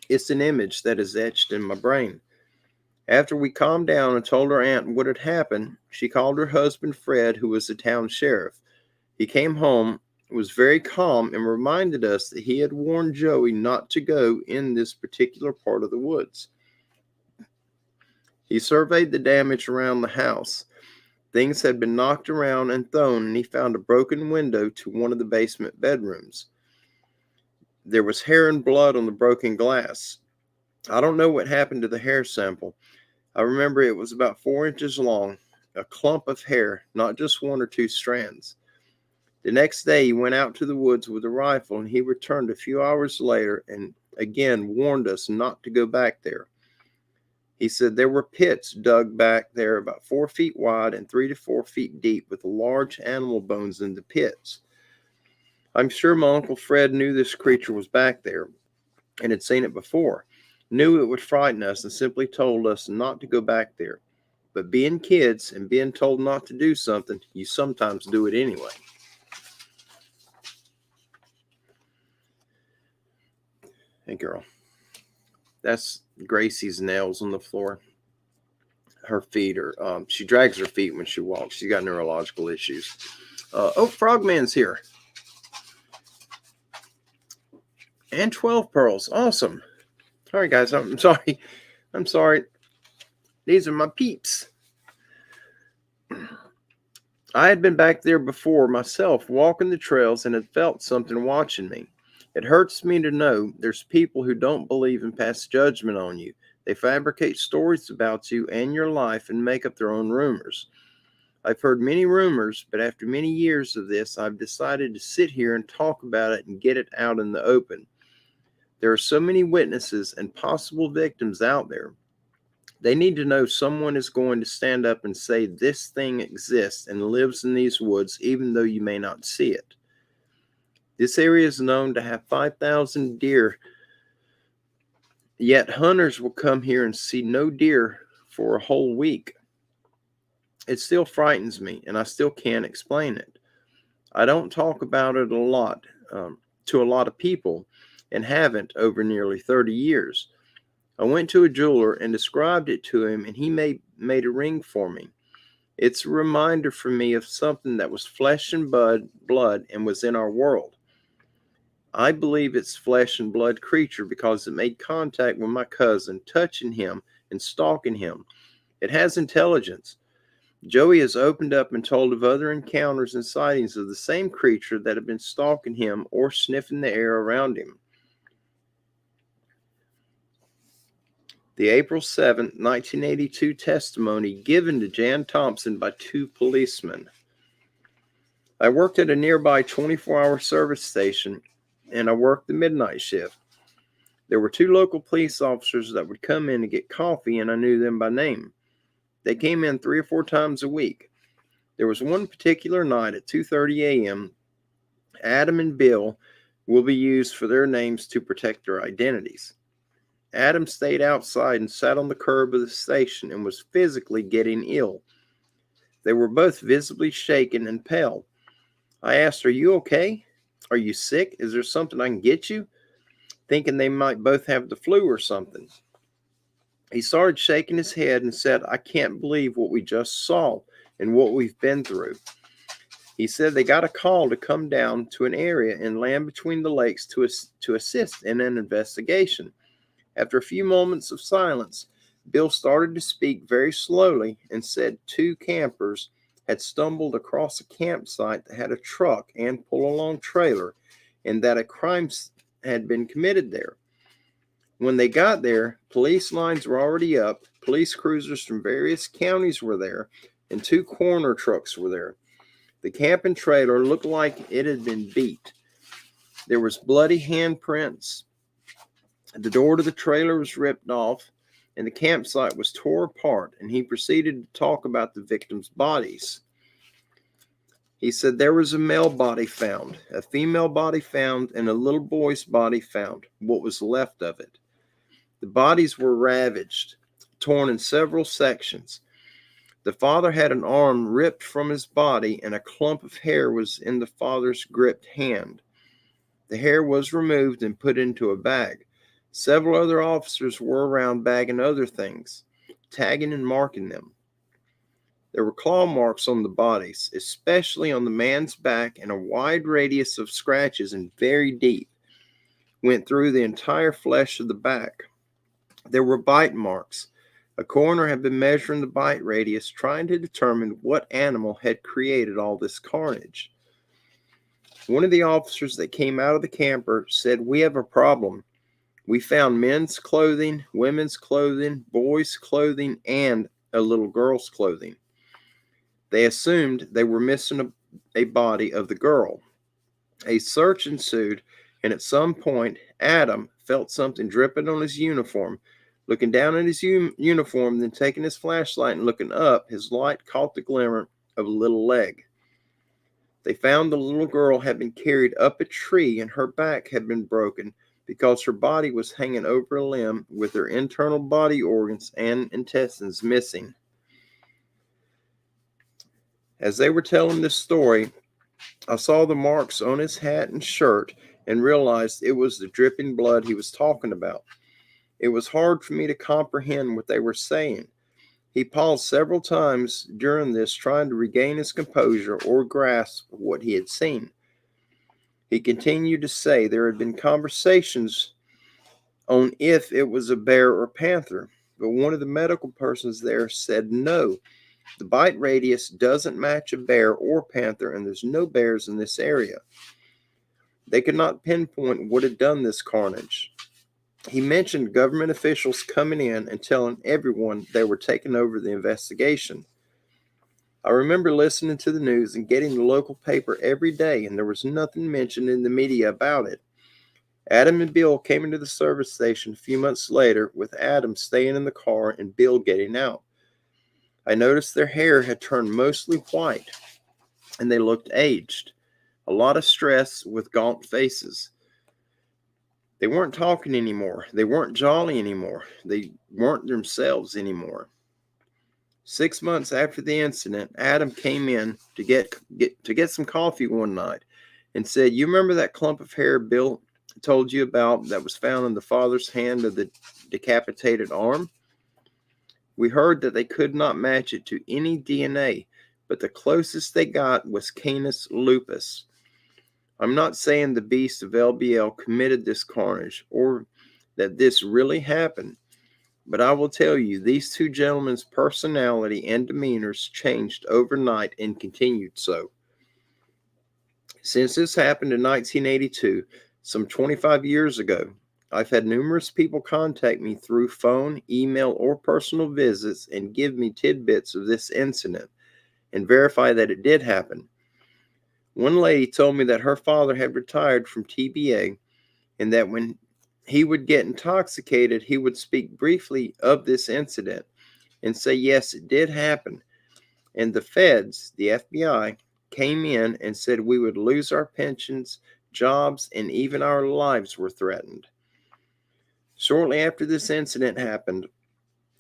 It's an image that is etched in my brain. After we calmed down and told our aunt what had happened, she called her husband Fred, who was the town sheriff. He came home, was very calm, and reminded us that he had warned Joey not to go in this particular part of the woods. He surveyed the damage around the house. Things had been knocked around and thrown, and he found a broken window to one of the basement bedrooms. There was hair and blood on the broken glass. I don't know what happened to the hair sample. I remember it was about 4 inches long, a clump of hair, not just one or two strands. The next day, he went out to the woods with a rifle, and he returned a few hours later and again warned us not to go back there. He said there were pits dug back there about 4 feet wide and 3 to 4 feet deep with large animal bones in the pits. I'm sure my Uncle Fred knew this creature was back there and had seen it before. Knew it would frighten us and simply told us not to go back there. But being kids and being told not to do something, you sometimes do it anyway. Hey, girl. That's Gracie's nails on the floor. Her feet are, she drags her feet when she walks. She's got neurological issues. Frogman's here. And 12 pearls. Awesome. All right, guys. I'm sorry. I'm sorry. These are my peeps. I had been back there before myself, walking the trails, and had felt something watching me. It hurts me to know there's people who don't believe and pass judgment on you. They fabricate stories about you and your life and make up their own rumors. I've heard many rumors, but after many years of this, I've decided to sit here and talk about it and get it out in the open. There are so many witnesses and possible victims out there. They need to know someone is going to stand up and say this thing exists and lives in these woods, even though you may not see it. This area is known to have 5,000 deer, yet hunters will come here and see no deer for a whole week. It still frightens me, and I still can't explain it. I don't talk about it a lot to a lot of people, and haven't over nearly 30 years. I went to a jeweler and described it to him, and he made a ring for me. It's a reminder for me of something that was flesh and blood and was in our world. I believe it's flesh and blood creature because it made contact with my cousin, touching him and stalking him. It has intelligence. Joey has opened up and told of other encounters and sightings of the same creature that have been stalking him or sniffing the air around him. The April 7, 1982 testimony given to Jan Thompson by 2 policemen. I worked at a nearby 24-hour service station, and I worked the midnight shift. There were 2 local police officers that would come in to get coffee, and I knew them by name. They came in 3 or 4 times a week. There was one particular night at 2:30 a.m. Adam and Bill will be used for their names to protect their identities. Adam stayed outside and sat on the curb of the station and was physically getting ill. They were both visibly shaken and pale. I asked, "Are you okay? Are you sick? Is there something I can get you?" Thinking they might both have the flu or something. He started shaking his head and said, "I can't believe what we just saw and what we've been through." He said they got a call to come down to an area and land between the lakes to assist in an investigation. After a few moments of silence, Bill started to speak very slowly and said 2 campers had stumbled across a campsite that had a truck and pull-along trailer, and that a crime had been committed there. When they got there, police lines were already up, police cruisers from various counties were there, and 2 coroner trucks were there. The camping trailer looked like it had been beat. There was bloody handprints. The door to the trailer was ripped off, and the campsite was tore apart, and he proceeded to talk about the victims' bodies. He said there was a male body found, a female body found, and a little boy's body found, what was left of it. The bodies were ravaged, torn in several sections. The father had an arm ripped from his body, and a clump of hair was in the father's gripped hand. The hair was removed and put into a bag. Several other officers were around bagging other things, tagging and marking them. There were claw marks on the bodies, especially on the man's back, and a wide radius of scratches and very deep went through the entire flesh of the back. There were bite marks. A coroner had been measuring the bite radius, trying to determine what animal had created all this carnage. One of the officers that came out of the camper said, "We have a problem. We found men's clothing, women's clothing, boys' clothing, and a little girl's clothing." They assumed they were missing a body of the girl. A search ensued, and at some point, Adam felt something dripping on his uniform. Looking down at his uniform, then taking his flashlight and looking up, his light caught the glimmer of a little leg. They found the little girl had been carried up a tree, and her back had been broken because her body was hanging over a limb with her internal body organs and intestines missing. As they were telling this story, I saw the marks on his hat and shirt and realized it was the dripping blood he was talking about. It was hard for me to comprehend what they were saying. He paused several times during this, trying to regain his composure or grasp what he had seen. He continued to say there had been conversations on if it was a bear or panther, but one of the medical persons there said no. The bite radius doesn't match a bear or panther, and there's no bears in this area. They could not pinpoint what had done this carnage. He mentioned government officials coming in and telling everyone they were taking over the investigation. I remember listening to the news and getting the local paper every day, and there was nothing mentioned in the media about it. Adam and Bill came into the service station a few months later, with Adam staying in the car and Bill getting out. I noticed their hair had turned mostly white, and they looked aged. A lot of stress with gaunt faces. They weren't talking anymore. They weren't jolly anymore. They weren't themselves anymore. 6 months after the incident, Adam came in to get some coffee one night and said, "You remember that clump of hair Bill told you about that was found in the father's hand of the decapitated arm? We heard that they could not match it to any DNA, but the closest they got was Canis lupus. I'm not saying the beast of LBL committed this carnage or that this really happened, but I will tell you, these 2 gentlemen's personality and demeanors changed overnight and continued so. Since this happened in 1982, some 25 years ago, I've had numerous people contact me through phone, email, or personal visits and give me tidbits of this incident and verify that it did happen. One lady told me that her father had retired from TBA and that when he would get intoxicated, he would speak briefly of this incident and say, yes, it did happen. And the feds, the FBI, came in and said we would lose our pensions, jobs, and even our lives were threatened. Shortly after this incident happened,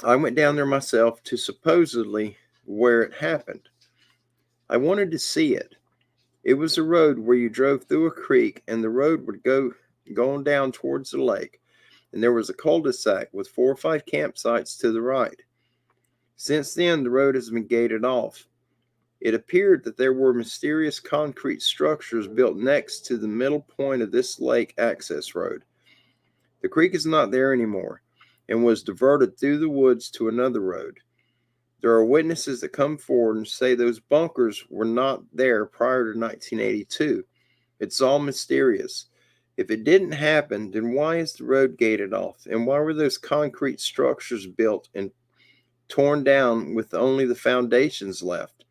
I went down there myself to supposedly where it happened. I wanted to see it. It was a road where you drove through a creek and the road would go going down towards the lake, and there was a cul-de-sac with 4 or 5 campsites to the right. Since then, the road has been gated off. It appeared that there were mysterious concrete structures built next to the middle point of this lake access road. The creek is not there anymore and was diverted through the woods to another road. There are witnesses that come forward and say those bunkers were not there prior to 1982. It's all mysterious. If it didn't happen, then why is the road gated off? And why were those concrete structures built and torn down with only the foundations left?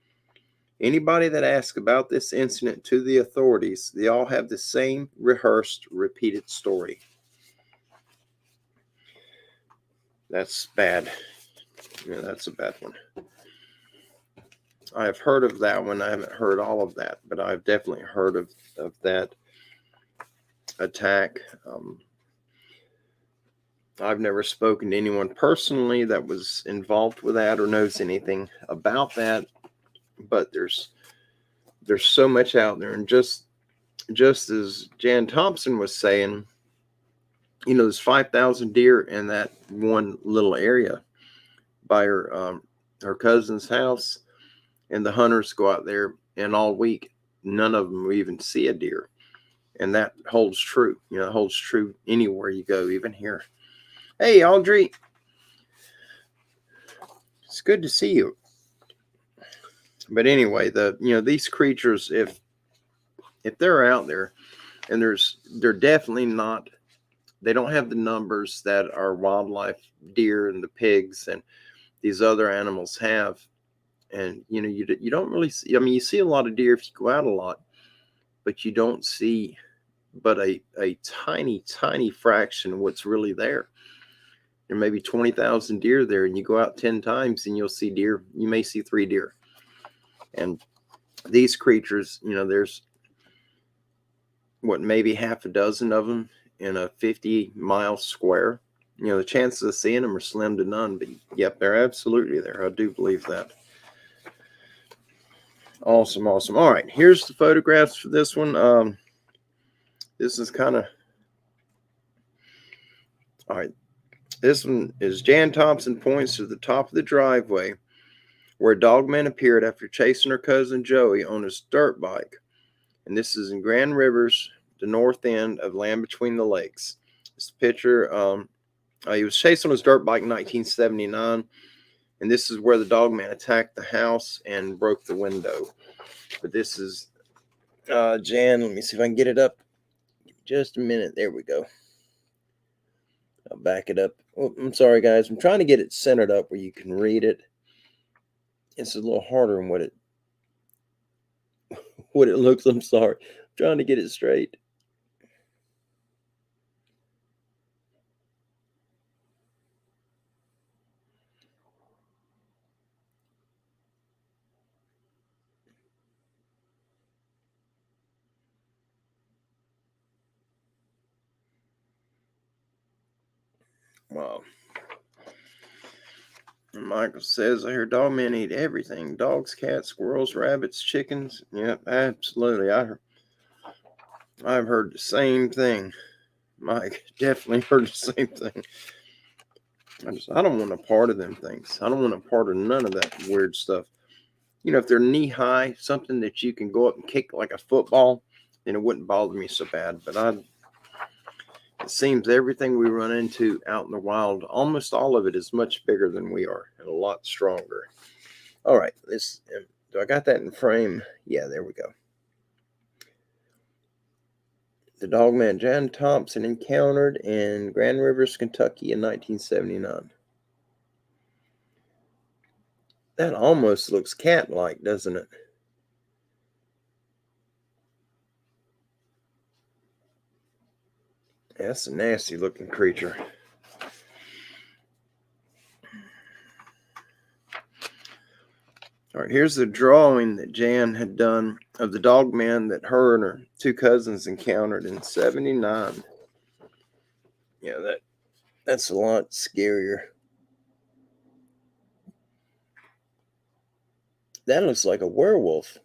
Anybody that asks about this incident to the authorities, they all have the same rehearsed, repeated story. That's bad. Yeah, that's a bad one. I've heard of that one. I haven't heard all of that, but I've definitely heard of that attack. I've never spoken to anyone personally that was involved with that or knows anything about that, but there's so much out there. And just as Jan Thompson was saying, there's 5,000 deer in that one little area by her cousin's house, and the hunters go out there, and all week none of them will even see a deer. And that holds true. It holds true anywhere you go, even here. Hey, Audrey. It's good to see you. But anyway, these creatures, if they're out there, and they're definitely not, they don't have the numbers that our wildlife deer and the pigs and these other animals have. And you don't really see, you see a lot of deer if you go out a lot, but you don't see but a tiny fraction of what's really there. There may be 20,000 deer there, and you go out 10 times and you'll see deer. You may see 3 deer. And these creatures, there's maybe half a dozen of them in a 50-mile square. The chances of seeing them are slim to none, but yep, they're absolutely there. I do believe that. Awesome. All right, here's the photographs for this one. This is kind of, all right. This one is Jan Thompson points to the top of the driveway where Dogman appeared after chasing her cousin Joey on his dirt bike. And this is in Grand Rivers, the north end of Land Between the Lakes. This picture, he was chasing on his dirt bike in 1979. And this is where the Dogman attacked the house and broke the window. But this is Jan. Let me see if I can get it up. Just a minute. There we go. I'll back it up. Oh, I'm sorry, guys. I'm trying to get it centered up where you can read it. It's a little harder than what it looks. I'm sorry. I'm trying to get it straight. Wow. Michael says, I hear Dogman eat everything. Dogs, cats, squirrels, rabbits, chickens. Yep, absolutely. I've heard the same thing. Mike definitely heard the same thing. I don't want a part of them things. I don't want a part of none of that weird stuff. If they're knee high, something that you can go up and kick like a football, then it wouldn't bother me so bad. But it seems everything we run into out in the wild, almost all of it is much bigger than we are and a lot stronger. All right, do I got that in frame? Yeah, there we go. The Dogman Jan Thompson encountered in Grand Rivers, Kentucky in 1979. That almost looks cat-like, doesn't it? That's a nasty looking creature. All right, here's the drawing that Jan had done of the Dogman that her and her 2 cousins encountered in 79. Yeah, that's a lot scarier. That looks like a werewolf.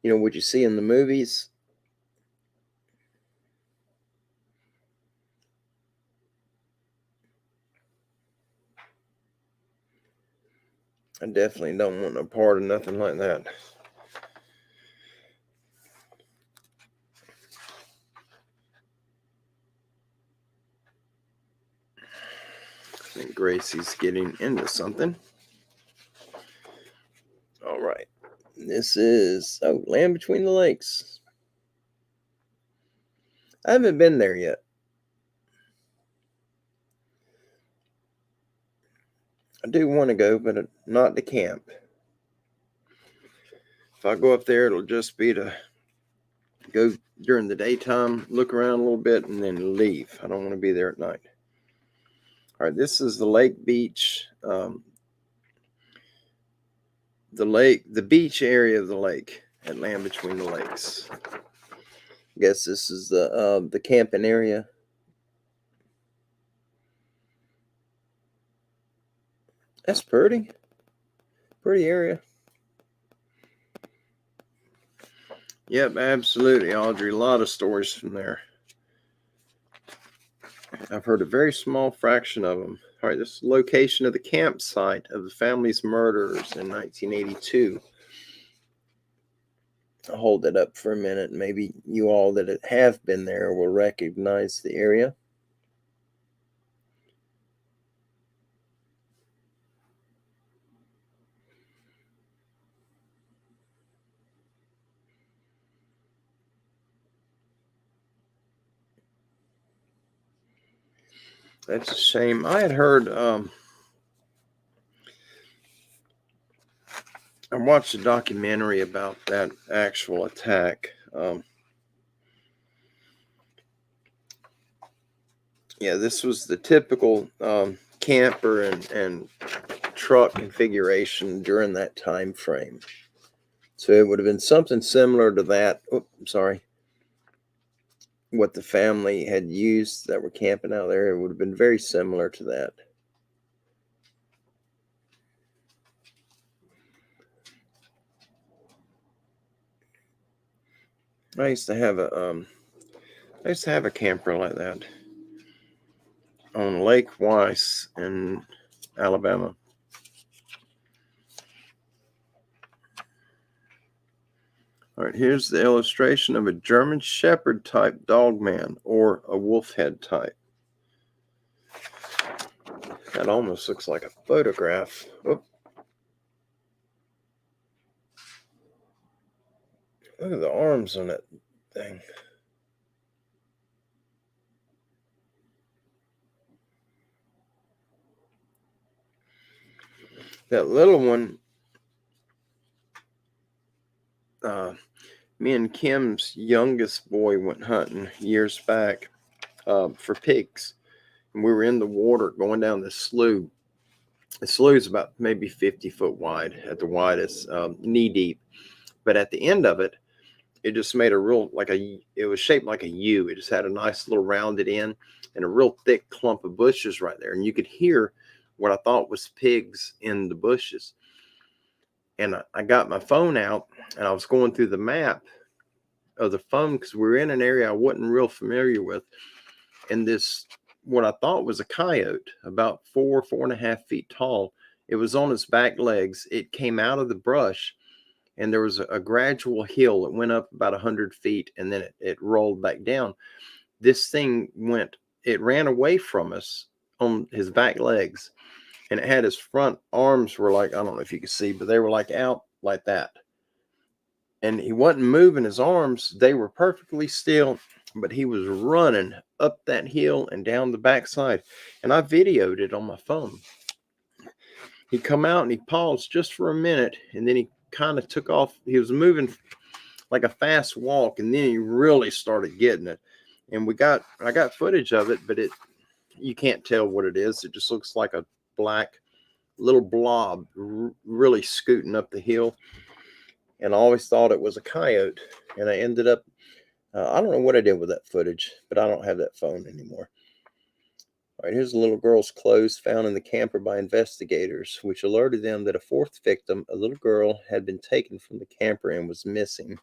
What you see in the movies. I definitely don't want no part of nothing like that. I think Gracie's getting into something. All right. This is Land Between the Lakes. I haven't been there yet. I do want to go, but not to camp. If I go up there, it'll just be to go during the daytime, look around a little bit, and then leave. I don't want to be there at night. All right, this is the lake beach. The beach area of the lake at Land Between the Lakes. I guess this is the camping area. That's pretty area. Yep, absolutely, Audrey. A lot of stories from there. I've heard a very small fraction of them. All right, this is the location of the campsite of the family's murderers in 1982. I'll hold it up for a minute. Maybe you all that have been there will recognize the area. That's a shame. I had heard, I watched a documentary about that actual attack. Yeah, this was the typical camper and truck configuration during that time frame. So it would have been something similar to that. Oh, I'm sorry. What the family had used that were camping out there, it would have been very similar to that. I used to have a camper like that on Lake Weiss in Alabama. All right, here's the illustration of a German Shepherd type Dogman or a wolf head type. That almost looks like a photograph. Oh. Look at the arms on that thing. That little one, me and Kim's youngest boy went hunting years back for pigs. And we were in the water going down the slough. The slough is about maybe 50 foot wide at the widest, knee deep. But at the end of it, it just made a real, it was shaped like a U. It just had a nice little rounded end and a real thick clump of bushes right there. And you could hear what I thought was pigs in the bushes. And I got my phone out and I was going through the map of the phone because we were in an area I wasn't real familiar with. And this, what I thought was a coyote, about 4.5 feet tall. It was on its back legs. It came out of the brush. And there was a gradual hill. It went up about 100 feet and then it rolled back down. This thing it ran away from us on his back legs. And it had his front arms were like, I don't know if you can see, but they were like out like that. And he wasn't moving his arms. They were perfectly still, but he was running up that hill and down the backside. And I videoed it on my phone. He come out and he paused just for a minute and then he kind of took off. He was moving like a fast walk and then he really started getting it. And I got footage of it, but you can't tell what it is. It just looks like a black little blob really scooting up the hill. And I always thought it was a coyote. And I ended up, I don't know what I did with that footage, but I don't have that phone anymore. All right, here's a little girl's clothes found in the camper by investigators, which alerted them that a fourth victim, a little girl, had been taken from the camper and was missing.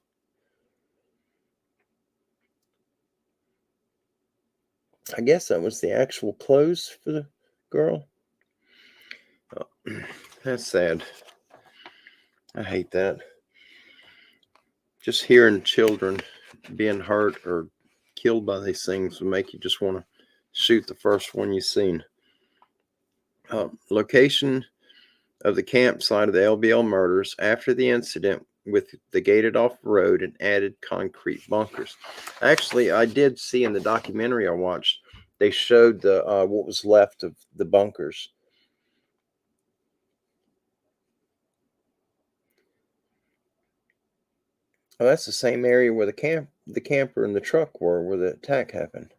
I guess that was the actual clothes for the girl. Oh, that's sad. I hate that. Just hearing children being hurt or killed by these things would make you just want to shoot the first one you've seen. Location of the campsite of the LBL murders. After the incident, with the gated off road and added concrete bunkers. Actually, I did see in the documentary I watched, they showed the what was left of the bunkers. Oh, that's the same area where the camper and the truck were, where the attack happened.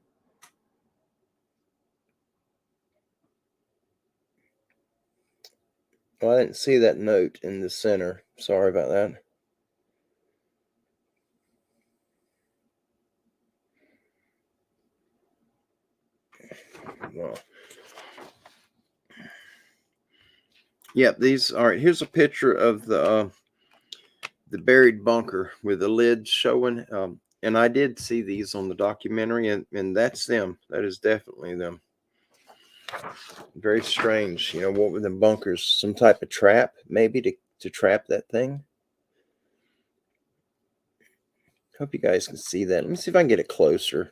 Well, I didn't see that note in the center. Sorry about that. Well, yep, these all right. Here's a picture of the buried bunker with the lid showing. And I did see these on the documentary, and that's them. That is definitely them. Very strange. You know, what were the bunkers? Some type of trap, maybe to trap that thing. Hope you guys can see that. Let me see if I can get it closer.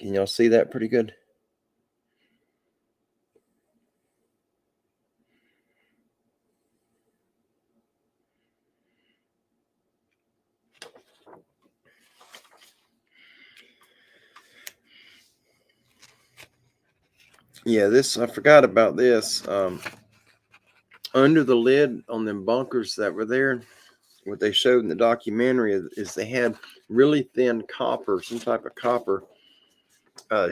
Can y'all see that pretty good? Yeah, this, I forgot about this. Under the lid on them bunkers that were there, what they showed in the documentary is they had really thin copper, some type of copper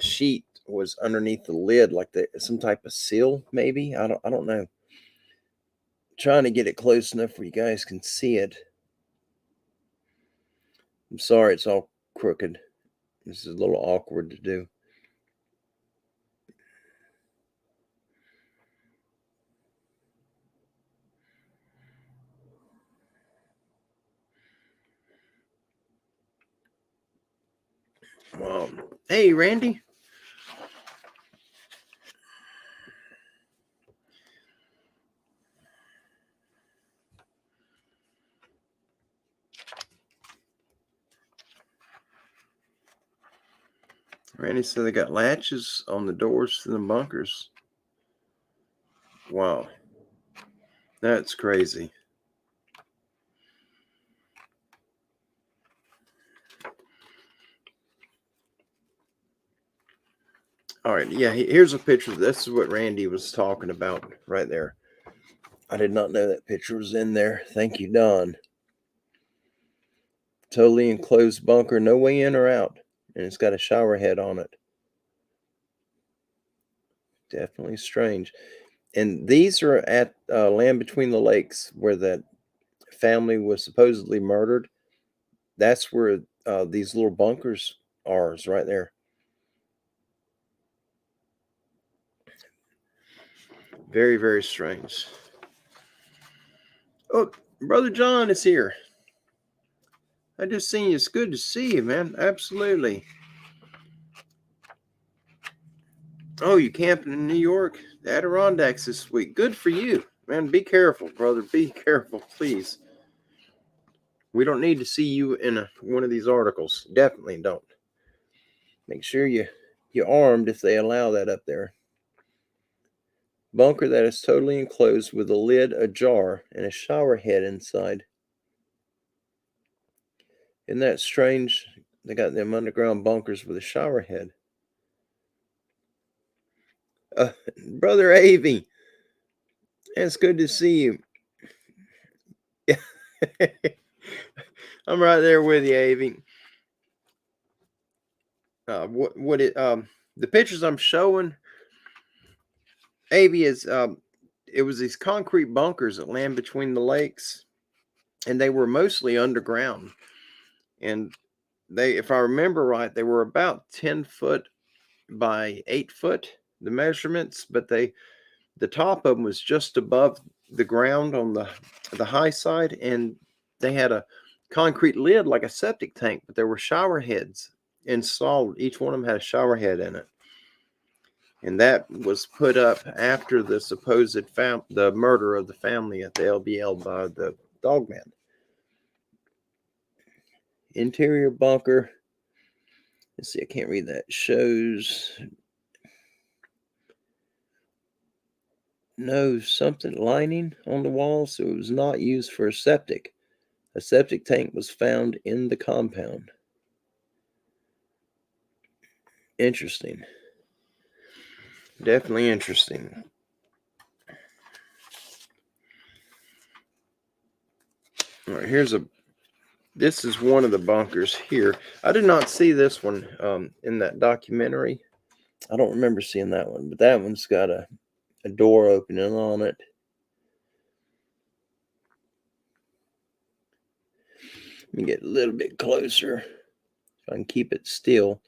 sheet was underneath the lid, like some type of seal, maybe. I don't know. Trying to get it close enough where you guys can see it. I'm sorry, it's all crooked. This is a little awkward to do. Wow. Hey, Randy. Randy said they got latches on the doors to the bunkers. Wow. That's crazy. All right. Yeah, here's a picture. This is what Randy was talking about right there. I did not know that picture was in there. Thank you, Don. Totally enclosed bunker, no way in or out. And it's got a shower head on it. Definitely strange. And these are at Land Between the Lakes, where that family was supposedly murdered. That's where these little bunkers are, is right there. Very, very strange. Oh, Brother John is here. I just seen you. It's good to see you, man. Absolutely. Oh, you camping in New York? The Adirondacks this week. Good for you. Man, be careful, brother. Be careful, please. We don't need to see you in one of these articles. Definitely don't. Make sure you're armed if they allow that up there. Bunker that is totally enclosed with the lid ajar and a shower head inside. Isn't that strange? They got them underground bunkers with a shower head. Brother Avy, it's good to see you. I'm right there with you, Avy. The pictures I'm showing, Avy, is it was these concrete bunkers that Land Between the Lakes, and they were mostly underground. And they, if I remember right, they were about 10 foot by 8 foot, the measurements, but the top of them was just above the ground on the high side, and they had a concrete lid like a septic tank, but there were shower heads installed. Each one of them had a shower head in it. And that was put up after the supposed the murder of the family at the LBL by the Dogman. Interior bunker. Let's see, I can't read that. Shows no something lining on the wall, so it was not used for a septic. A septic tank was found in the compound. Interesting. Definitely interesting. All right, this is one of the bunkers here. I did not see this one in that documentary. I don't remember seeing that one, but that one's got a door opening on it. Let me get a little bit closer so I can keep it still.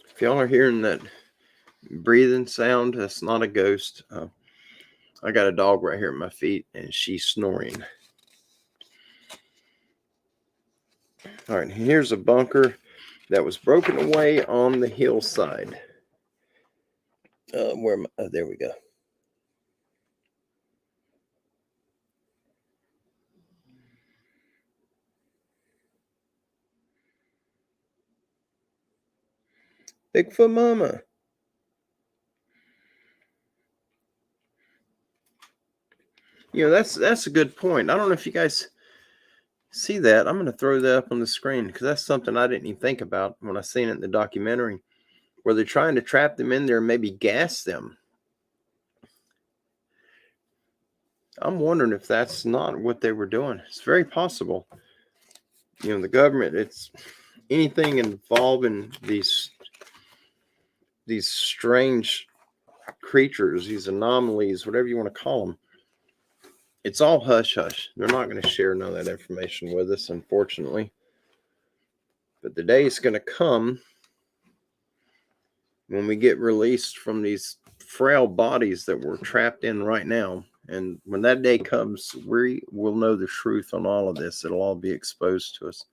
If y'all are hearing that breathing sound, that's not a ghost. I got a dog right here at my feet, and she's snoring. All right, here's a bunker that was broken away on the hillside. Where am I? Oh, there we go. Bigfoot Mama. You know, that's a good point. I don't know if you guys see that. I'm going to throw that up on the screen because that's something I didn't even think about when I seen it in the documentary, where they're trying to trap them in there and maybe gas them. I'm wondering if that's not what they were doing. It's very possible. You know, the government, it's anything involving these strange creatures, these anomalies, whatever you want to call them. It's all hush hush. They're not going to share none of that information with us, unfortunately. But the day is going to come when we get released from these frail bodies that we're trapped in right now. And when that day comes, we will know the truth on all of this. It'll all be exposed to us.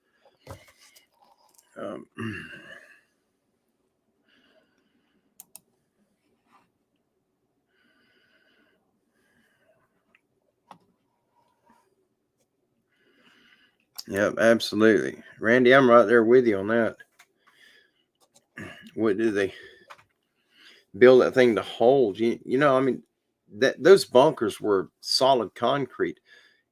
Yep, absolutely. Randy, I'm right there with you on that. What do they build that thing to hold? You know, I mean, those bunkers were solid concrete.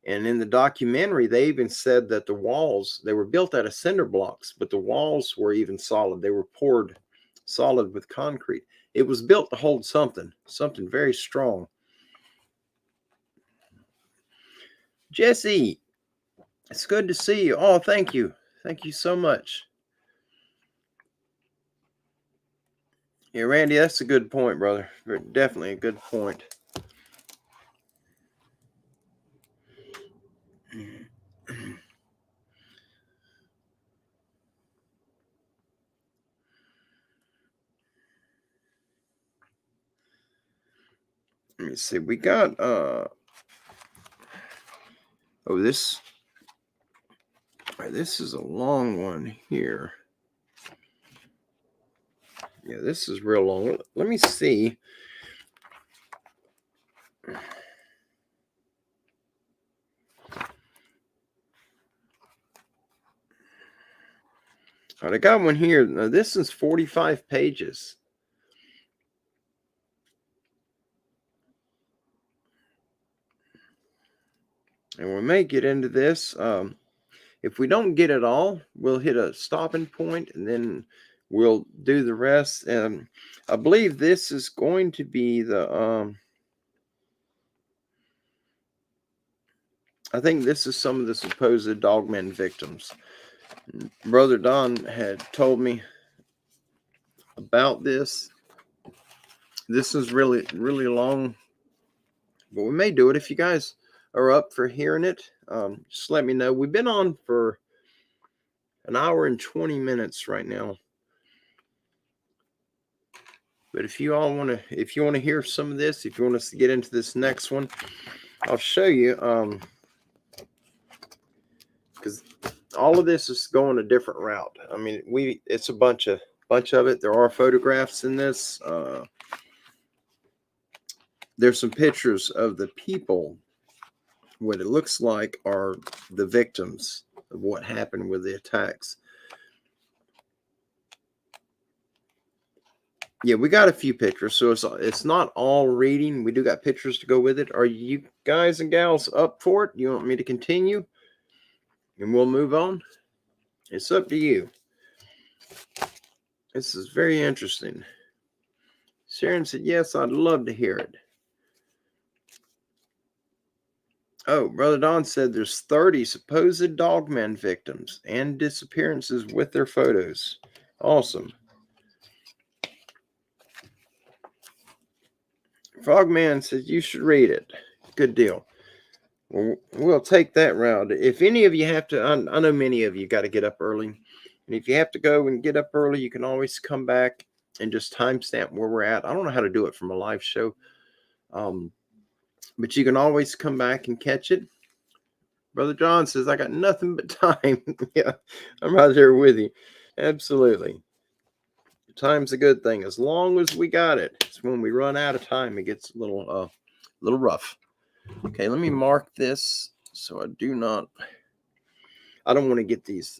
And in the documentary, they even said that the walls, they were built out of cinder blocks, but the walls were even solid. They were poured solid with concrete. It was built to hold something very strong. Jesse, it's good to see you. Oh, thank you. Thank you so much. Yeah, Randy, that's a good point, brother. Definitely a good point. Let me see. We got this is a long one here. Yeah, this is real long. Let me see. All right, I got one here. Now, this is 45 pages. And we may get into this. If we don't get it all, we'll hit a stopping point and then we'll do the rest. I believe this is going to be the I think this is some of the supposed Dogman victims. Brother Don had told me about this. This is really, really long, but we may do it. If you guys are up for hearing it, just let me know. We've been on for an hour and 20 minutes right now. But if you all want to hear some of this, if you want us to get into this next one, I'll show you. Because all of this is going a different route. I mean, it's a bunch of it. There are photographs in this. There's some pictures of the people. What it looks like are the victims of what happened with the attacks. Yeah, we got a few pictures, so it's not all reading. We do got pictures to go with it. Are you guys and gals up for it? You want me to continue? And we'll move on? It's up to you. This is very interesting. Sharon said, yes, I'd love to hear it. Oh, Brother Don said there's 30 supposed Dogman victims and disappearances with their photos. Awesome. Frogman says you should read it. Good deal. Well, we'll take that route. If any of you have to, I know many of you got to get up early. And if you have to go and get up early, you can always come back and just timestamp where we're at. I don't know how to do it from a live show. But you can always come back and catch it. Brother John says, I got nothing but time. Yeah, I'm right there with you. Absolutely. Time's a good thing. As long as we got it. It's when we run out of time, it gets a little rough. Okay, let me mark this so I don't want to get these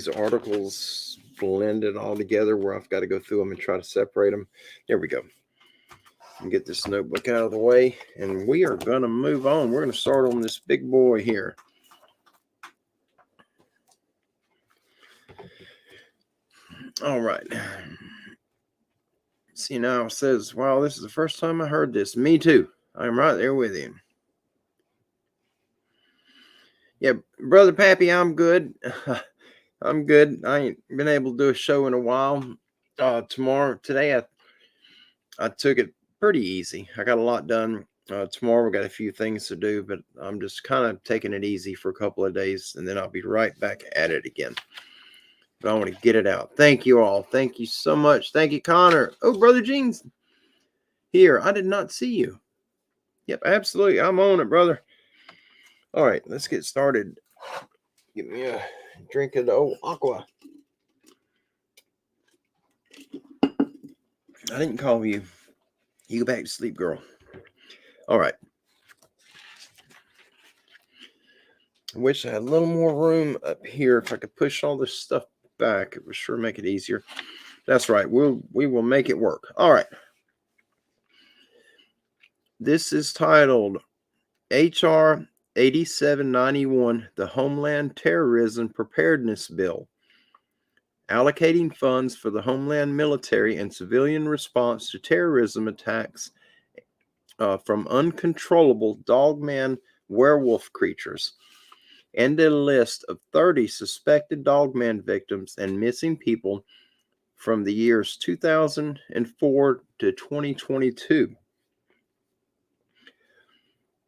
articles blended all together where I've got to go through them and try to separate them. There we go. And get this notebook out of the way, and we are going to move on. We're going to start on this big boy here. All right. See, now it says, wow, this is the first time I heard this. Me too. I'm right there with you. Yeah, Brother Pappy, I'm good. I'm good. I ain't been able to do a show in a while. Today, I took it pretty easy. I got a lot done. Tomorrow, we got a few things to do, but I'm just kind of taking it easy for a couple of days, and then I'll be right back at it again. But I want to get it out. Thank you all. Thank you so much. Thank you, Connor. Oh, Brother Jean's here. I did not see you. Yep, absolutely. I'm on it, brother. All right, let's get started. Give me a drink of the old aqua. I didn't call you. You go back to sleep, girl. All right. I wish I had a little more room up here. If I could push all this stuff back, it would sure make it easier. That's right. We will make it work. All right. This is titled H.R. 8791, the Homeland Terrorism Preparedness Bill, allocating funds for the Homeland military and civilian response to terrorism attacks from uncontrollable Dogman werewolf creatures, and a list of 30 suspected Dogman victims and missing people from the years 2004 to 2022.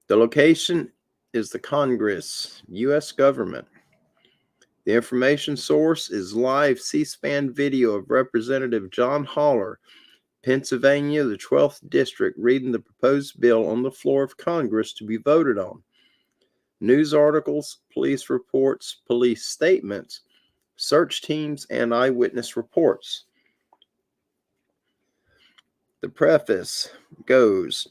The location is the Congress, U.S. government. The information source is live C-SPAN video of Representative John Haller, Pennsylvania, the 12th District, reading the proposed bill on the floor of Congress to be voted on. News articles, police reports, police statements, search teams, and eyewitness reports. The preface goes,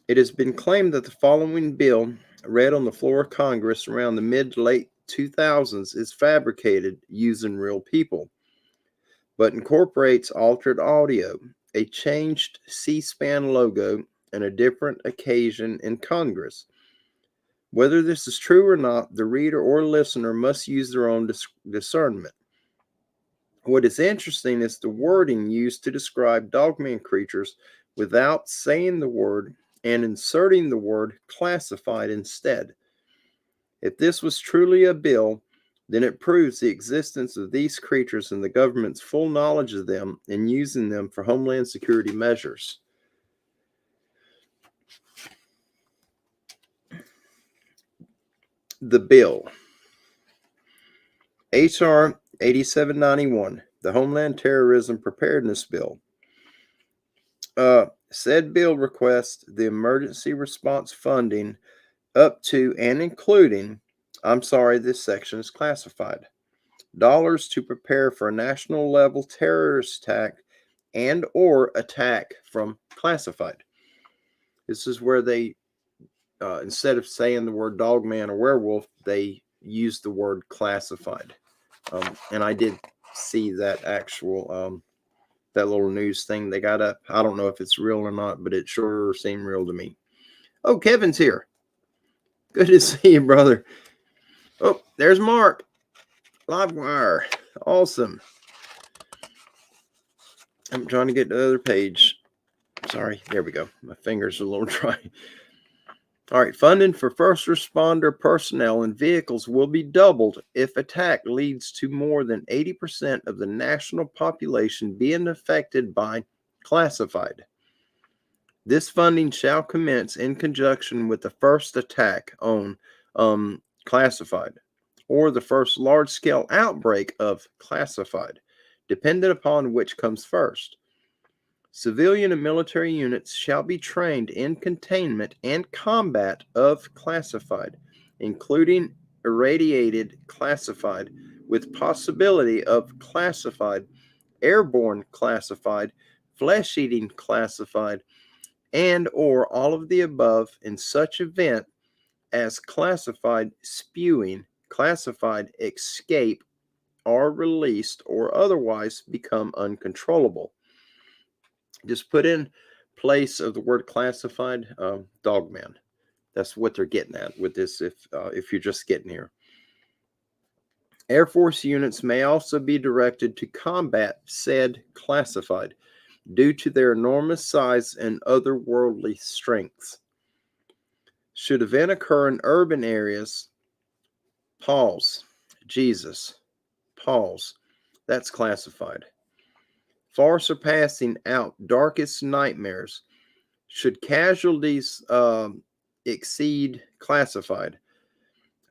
it has been claimed that the following bill, read on the floor of Congress around the mid to late 2000s, is fabricated using real people, but incorporates altered audio, a changed C-SPAN logo, and a different occasion in Congress. Whether this is true or not, the reader or listener must use their own discernment. What is interesting is the wording used to describe Dogman creatures without saying the word and inserting the word classified instead. If this was truly a bill, then it proves the existence of these creatures and the government's full knowledge of them and using them for homeland security measures. The bill. H.R. 8791, the Homeland Terrorism Preparedness Bill. Said bill requests the emergency response funding up to and including, this section is classified, dollars to prepare for a national level terrorist attack and or attack from classified. This is where they, instead of saying the word Dogman or werewolf, they use the word classified. And I did see that actual that little news thing they got up. I don't know if it's real or not, but it sure seemed real to me. Oh, Kevin's here. Good to see you, brother. Oh, there's Mark. Live wire. Awesome. I'm trying to get to the other page. Sorry. There we go. My fingers are a little dry. All right. Funding for first responder personnel and vehicles will be doubled if attack leads to more than 80% of the national population being affected by classified. This funding shall commence in conjunction with the first attack on classified, or the first large-scale outbreak of classified, dependent upon which comes first. Civilian and military units shall be trained in containment and combat of classified, including irradiated classified, with possibility of classified, airborne classified, flesh-eating classified, and or all of the above in such event as classified spewing, classified escape, are released or otherwise become uncontrollable. Just put in place of the word classified, Dogman. That's what they're getting at with this if you're just getting here. Air Force units may also be directed to combat said classified due to their enormous size and otherworldly strengths. Should event occur in urban areas, pause, Jesus, pause, that's classified. Far surpassing out darkest nightmares, should casualties exceed classified,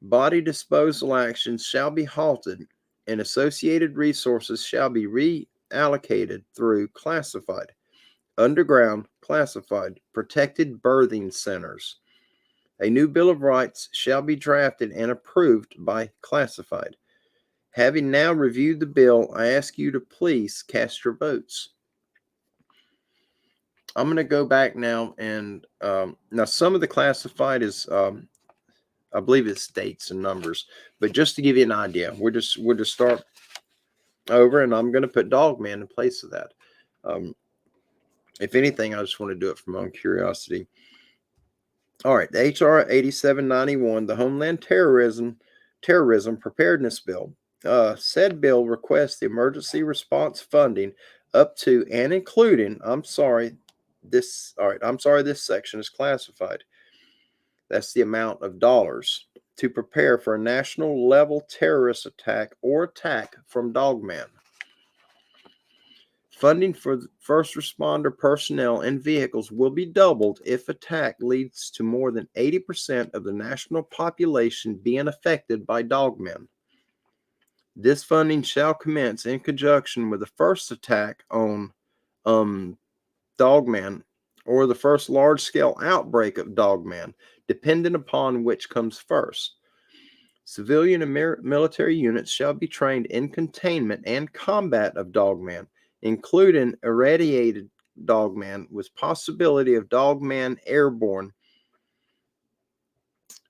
body disposal actions shall be halted and associated resources shall be reallocated through classified, underground classified, protected birthing centers. A new Bill of Rights shall be drafted and approved by classified. Having now reviewed the bill, I ask you to please cast your votes. I'm going to go back now and now some of the classified is I believe it's dates and numbers, but just to give you an idea, we'll just start over, and I'm going to put Dogman in place of that. If anything, I just want to do it from my own curiosity. All right, the HR 8791, the Homeland Terrorism Preparedness Bill. Said bill requests the emergency response funding up to and including, this section is classified. That's the amount of dollars to prepare for a national level terrorist attack or attack from Dogman. Funding for first responder personnel and vehicles will be doubled if attack leads to more than 80% of the national population being affected by Dogman. This funding shall commence in conjunction with the first attack on Dogman, or the first large-scale outbreak of Dogman, dependent upon which comes first. Civilian and military units shall be trained in containment and combat of Dogman, including irradiated Dogman with possibility of Dogman airborne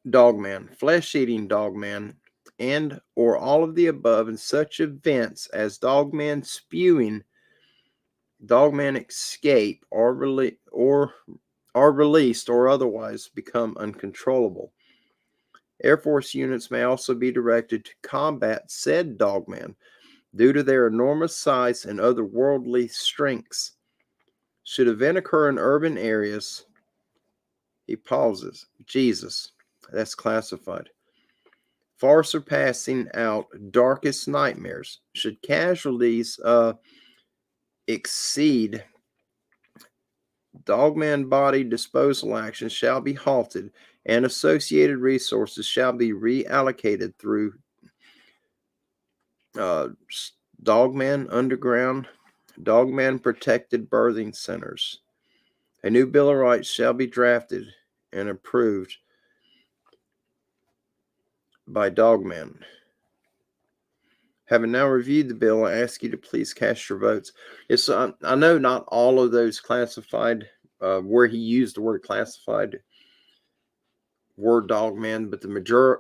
Dogman, flesh-eating Dogman, and or all of the above in such events as Dogman spewing, Dogman escape, are released or otherwise become uncontrollable. Air Force units may also be directed to combat said Dogman due to their enormous size and otherworldly strengths. Should event occur in urban areas, he pauses, Jesus, that's classified. Far surpassing out darkest nightmares. Should casualties exceed, Dogman body disposal actions shall be halted and associated resources shall be reallocated through Dogman underground, Dogman protected birthing centers. A new Bill of Rights shall be drafted and approved by Dogman. Having now reviewed the bill, I ask you to please cast your votes. I know not all of those classified, where he used the word classified, word Dogman, but the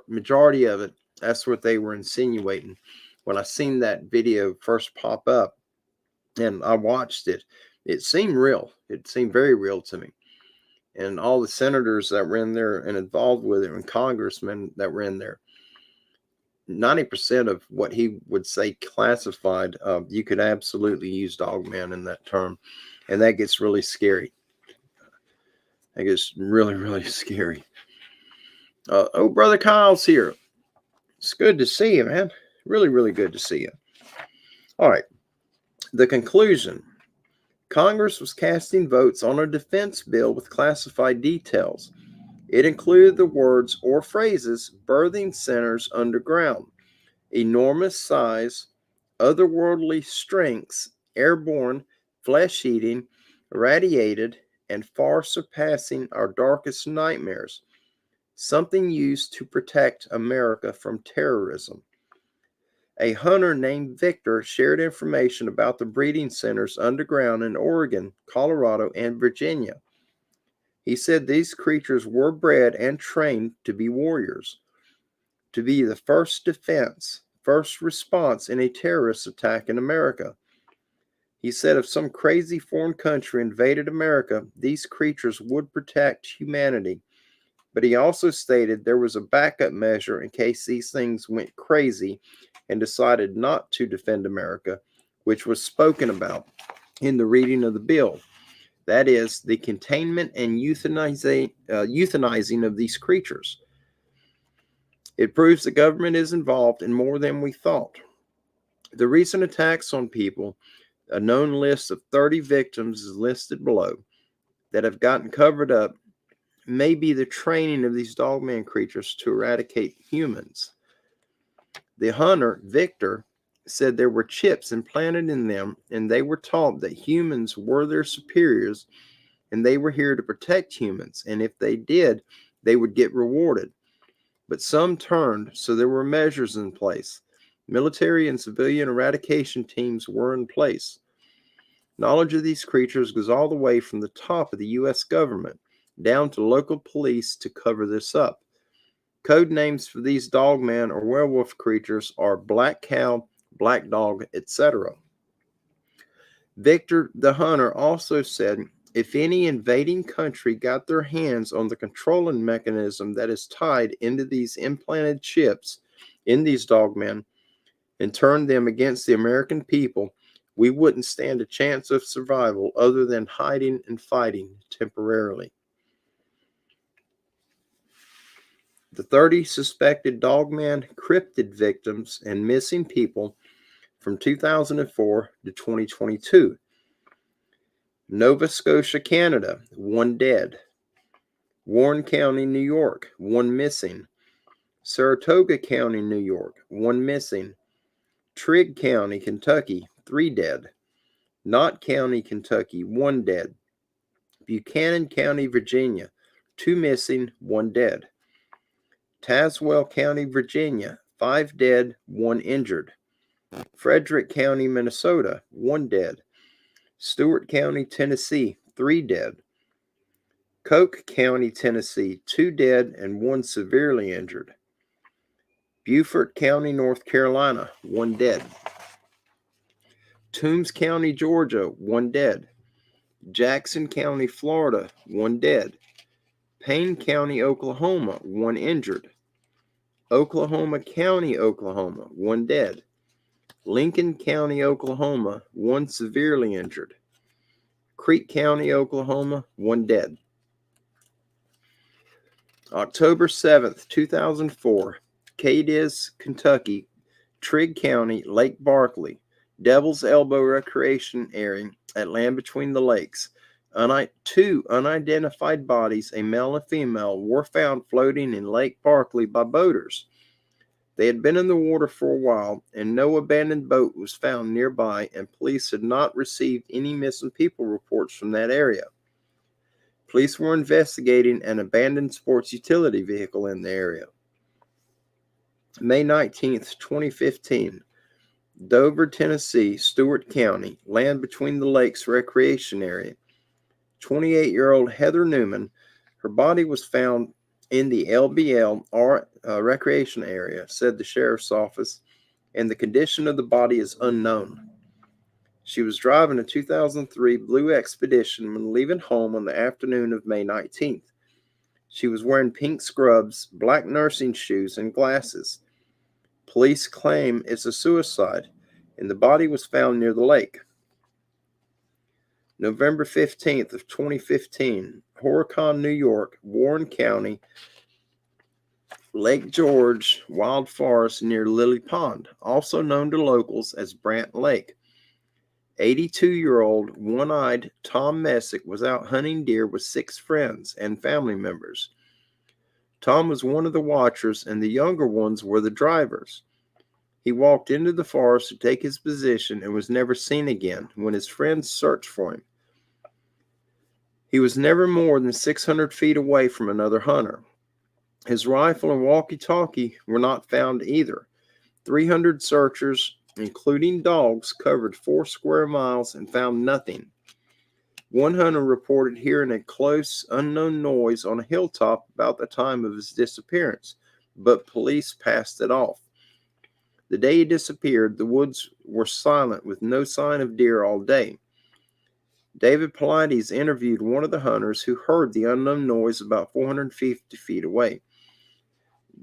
majority of it, that's what they were insinuating. When I seen that video first pop up, And I watched it. It seemed real. It seemed very real to me. And all the senators that were in there and involved with it, and congressmen that were in there, 90% of what he would say classified, you could absolutely use Dogman in that term. And that gets really scary. That gets really, really scary. Oh, Brother Kyle's here. It's good to see you, man. Really, really good to see you. All right. The conclusion. Congress was casting votes on a defense bill with classified details. It included the words or phrases birthing centers underground, enormous size, otherworldly strengths, airborne, flesh-eating, irradiated, and far surpassing our darkest nightmares, something used to protect America from terrorism. A hunter named Victor shared information about the breeding centers underground in Oregon, Colorado, and Virginia. He said these creatures were bred and trained to be warriors, to be the first defense, first response in a terrorist attack in America. He said if some crazy foreign country invaded America, these creatures would protect humanity. But he also stated there was a backup measure in case these things went crazy and decided not to defend America, which was spoken about in the reading of the bill. That is, the containment and euthanizing of these creatures. It proves the government is involved in more than we thought. The recent attacks on people, a known list of 30 victims is listed below, that have gotten covered up, may be the training of these Dogman creatures to eradicate humans. The hunter, Victor, said there were chips implanted in them, and they were taught that humans were their superiors, and they were here to protect humans, and if they did, they would get rewarded. But some turned, so there were measures in place. Military and civilian eradication teams were in place. Knowledge of these creatures goes all the way from the top of the U.S. government down to local police to cover this up. Code names for these dogman or werewolf creatures are black cow, black dog, etc. Victor the hunter also said if any invading country got their hands on the controlling mechanism that is tied into these implanted chips in these dogmen and turned them against the American people, we wouldn't stand a chance of survival other than hiding and fighting temporarily. The 30 suspected Dogman cryptid victims and missing people from 2004 to 2022. Nova Scotia, Canada, 1 dead. Warren County, New York, 1 missing. Saratoga County, New York, 1 missing. Trigg County, Kentucky, 3 dead. Knott County, Kentucky, 1 dead. Buchanan County, Virginia, 2 missing, 1 dead. Tazewell County, Virginia, 5 dead, 1 injured. Frederick County, Minnesota, 1 dead. Stewart County, Tennessee, 3 dead. Coke County, Tennessee, 2 dead and 1 severely injured. Beaufort County, North Carolina, 1 dead. Toombs County, Georgia, 1 dead. Jackson County, Florida, 1 dead. Payne County, Oklahoma, 1 injured. Oklahoma County, Oklahoma, 1 dead. Lincoln County, Oklahoma, 1 severely injured. Creek County, Oklahoma, 1 dead. October 7th, 2004, Cadiz, Kentucky, Trigg County, Lake Barkley, Devil's Elbow Recreation Area at Land Between the Lakes. 2 unidentified bodies, a male and female, were found floating in Lake Barkley by boaters. They had been in the water for a while, and no abandoned boat was found nearby, and police had not received any missing people reports from that area. Police were investigating an abandoned sports utility vehicle in the area. May 19th, 2015, Dover, Tennessee, Stewart County, Land Between the Lakes Recreation Area. 28-year-old Heather Newman, her body was found in the LBL recreation area, said the sheriff's office, and the condition of the body is unknown. She was driving a 2003 Blue Expedition when leaving home on the afternoon of May 19th. She was wearing pink scrubs, black nursing shoes, and glasses. Police claim it's a suicide, and the body was found near the lake. November 15th of 2015, Horicon, New York, Warren County, Lake George Wild Forest near Lily Pond, also known to locals as Brant Lake. 82-year-old, one-eyed Tom Messick was out hunting deer with 6 friends and family members. Tom was one of the watchers, and the younger ones were the drivers. He walked into the forest to take his position and was never seen again when his friends searched for him. He was never more than 600 feet away from another hunter. His rifle and walkie-talkie were not found either. 300 searchers, including dogs, covered 4 square miles and found nothing. One hunter reported hearing a close, unknown noise on a hilltop about the time of his disappearance, but police passed it off. The day he disappeared, the woods were silent with no sign of deer all day. David Pilates interviewed one of the hunters who heard the unknown noise about 450 feet away.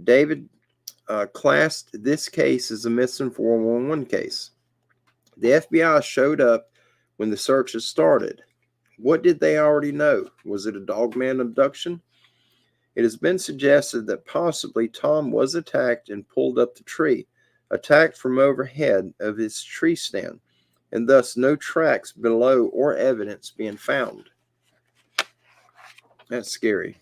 David classed this case as a missing 411 case. The FBI showed up when the searches started. What did they already know? Was it a Dogman abduction? It has been suggested that possibly Tom was attacked and pulled up the tree, attacked from overhead of his tree stand, and thus no tracks below or evidence being found. That's scary.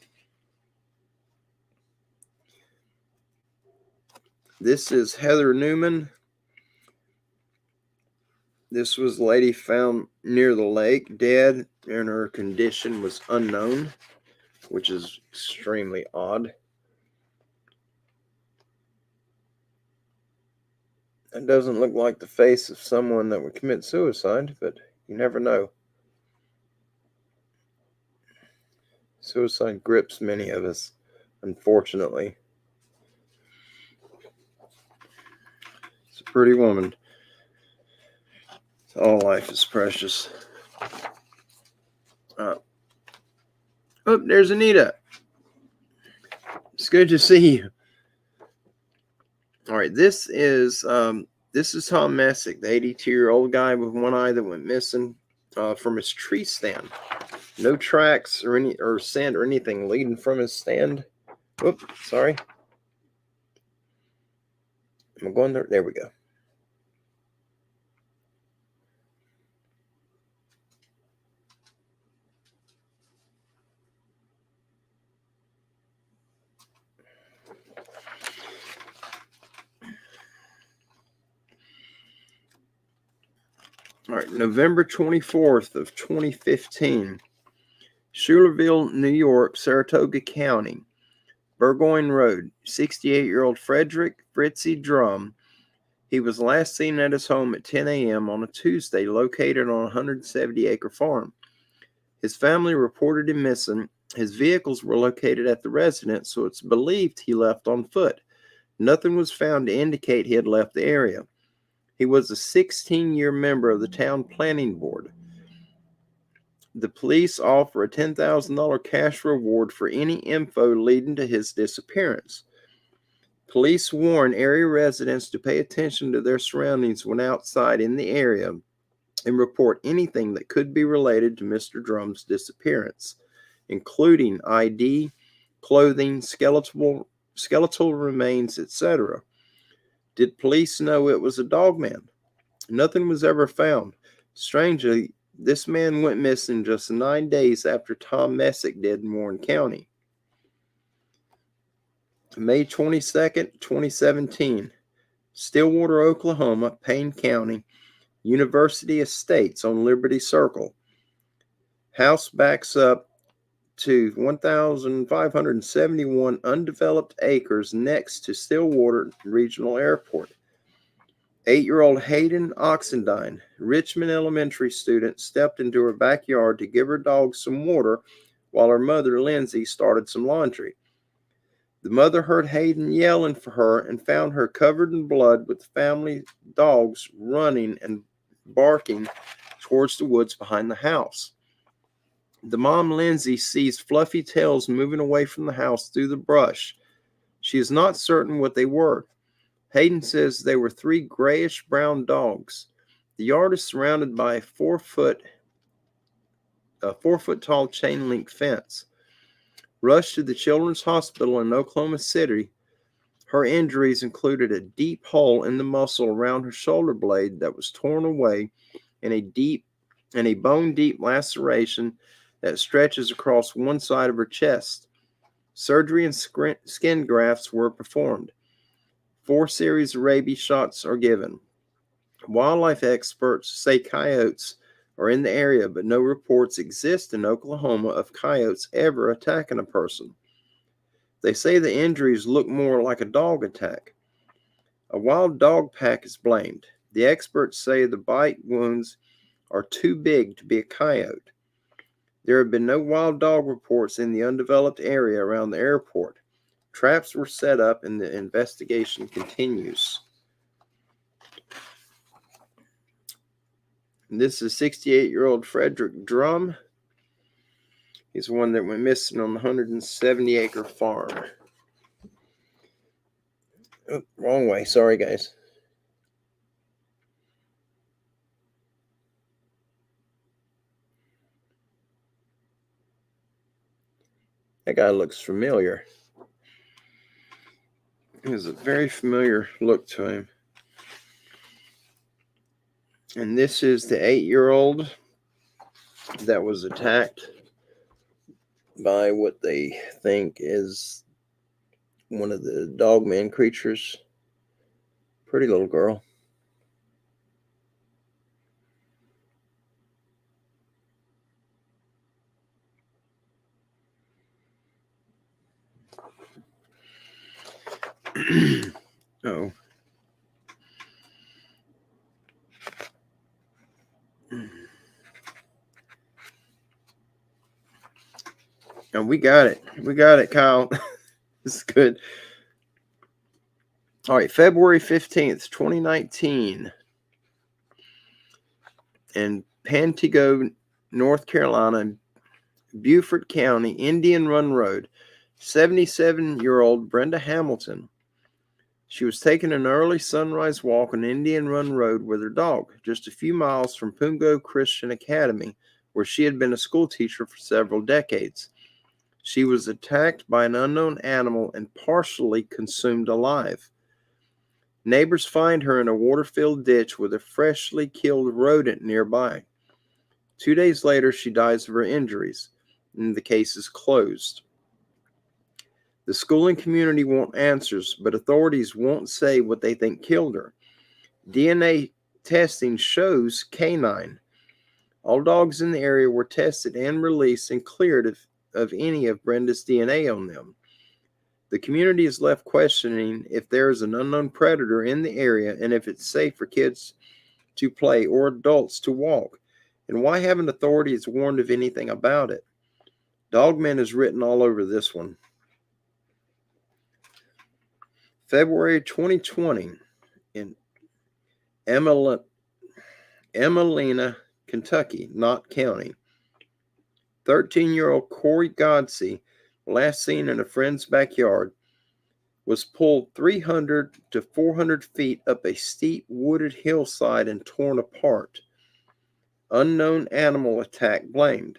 This is Heather Newman. This was a lady found near the lake, dead, and her condition was unknown, which is extremely odd. It doesn't look like the face of someone that would commit suicide, but you never know. Suicide grips many of us, unfortunately. It's a pretty woman. All life is precious. Oh, there's Anita. It's good to see you. All right, this is Tom Messick, the 82-year-old guy with one eye that went missing from his tree stand. No tracks or scent or anything leading from his stand. Oops, sorry. Am I going there? There we go. All right, November 24th of 2015, Schuylerville, New York, Saratoga County, Burgoyne Road, 68-year-old Frederick Fritzy Drum. He was last seen at his home at 10 a.m. on a Tuesday, located on a 170-acre farm. His family reported him missing. His vehicles were located at the residence, so it's believed he left on foot. Nothing was found to indicate he had left the area. He was a 16-year member of the town planning board. The police offer a $10,000 cash reward for any info leading to his disappearance. Police warn area residents to pay attention to their surroundings when outside in the area and report anything that could be related to Mr. Drum's disappearance, including ID, clothing, skeletal remains, etc. Did police know it was a Dogman? Nothing was ever found. Strangely, this man went missing just 9 days after Tom Messick did in Warren County. May 22nd, 2017, Stillwater, Oklahoma, Payne County, University Estates on Liberty Circle. House backs up to 1,571 undeveloped acres next to Stillwater Regional Airport. 8-year-old Hayden Oxendine, Richmond Elementary student, stepped into her backyard to give her dog some water while her mother, Lindsay, started some laundry. The mother heard Hayden yelling for her and found her covered in blood with the family dogs running and barking towards the woods behind the house. The mom, Lindsay, sees fluffy tails moving away from the house through the brush. She is not certain what they were. Hayden says they were 3 grayish-brown dogs. The yard is surrounded by a 4-foot tall chain-link fence. Rushed to the Children's Hospital in Oklahoma City, her injuries included a deep hole in the muscle around her shoulder blade that was torn away, and a bone-deep laceration that stretches across one side of her chest. Surgery and skin grafts were performed. 4 series of rabies shots are given. Wildlife experts say coyotes are in the area, but no reports exist in Oklahoma of coyotes ever attacking a person. They say the injuries look more like a dog attack. A wild dog pack is blamed. The experts say the bite wounds are too big to be a coyote. There have been no wild dog reports in the undeveloped area around the airport. Traps were set up and the investigation continues. And this is 68-year-old Frederick Drum. He's the one that went missing on the 170-acre farm. Oh, wrong way. Sorry, guys. That guy looks familiar. He has a very familiar look to him. And this is the 8-year-old that was attacked by what they think is one of the Dogman creatures. Pretty little girl. Oh. And we got it. We got it, Kyle. This is good. All right, February 15th, 2019. In Pantego, North Carolina, Beaufort County, Indian Run Road, 77-year-old Brenda Hamilton. She was taking an early sunrise walk on Indian Run Road with her dog, just a few miles from Pungo Christian Academy, where she had been a school teacher for several decades. She was attacked by an unknown animal and partially consumed alive. Neighbors find her in a water-filled ditch with a freshly killed rodent nearby. 2 days later, she dies of her injuries, and the case is closed. The school and community want answers, but authorities won't say what they think killed her. DNA testing shows canine. All dogs in the area were tested and released and cleared of any of Brenda's DNA on them. The community is left questioning if there is an unknown predator in the area and if it's safe for kids to play or adults to walk. And why haven't authorities warned of anything about it? Dogman is written all over this one. February 2020 in Emelina, Kentucky, Knott County. 13-year-old Corey Godsey, last seen in a friend's backyard, was pulled 300 to 400 feet up a steep wooded hillside and torn apart. Unknown animal attack blamed.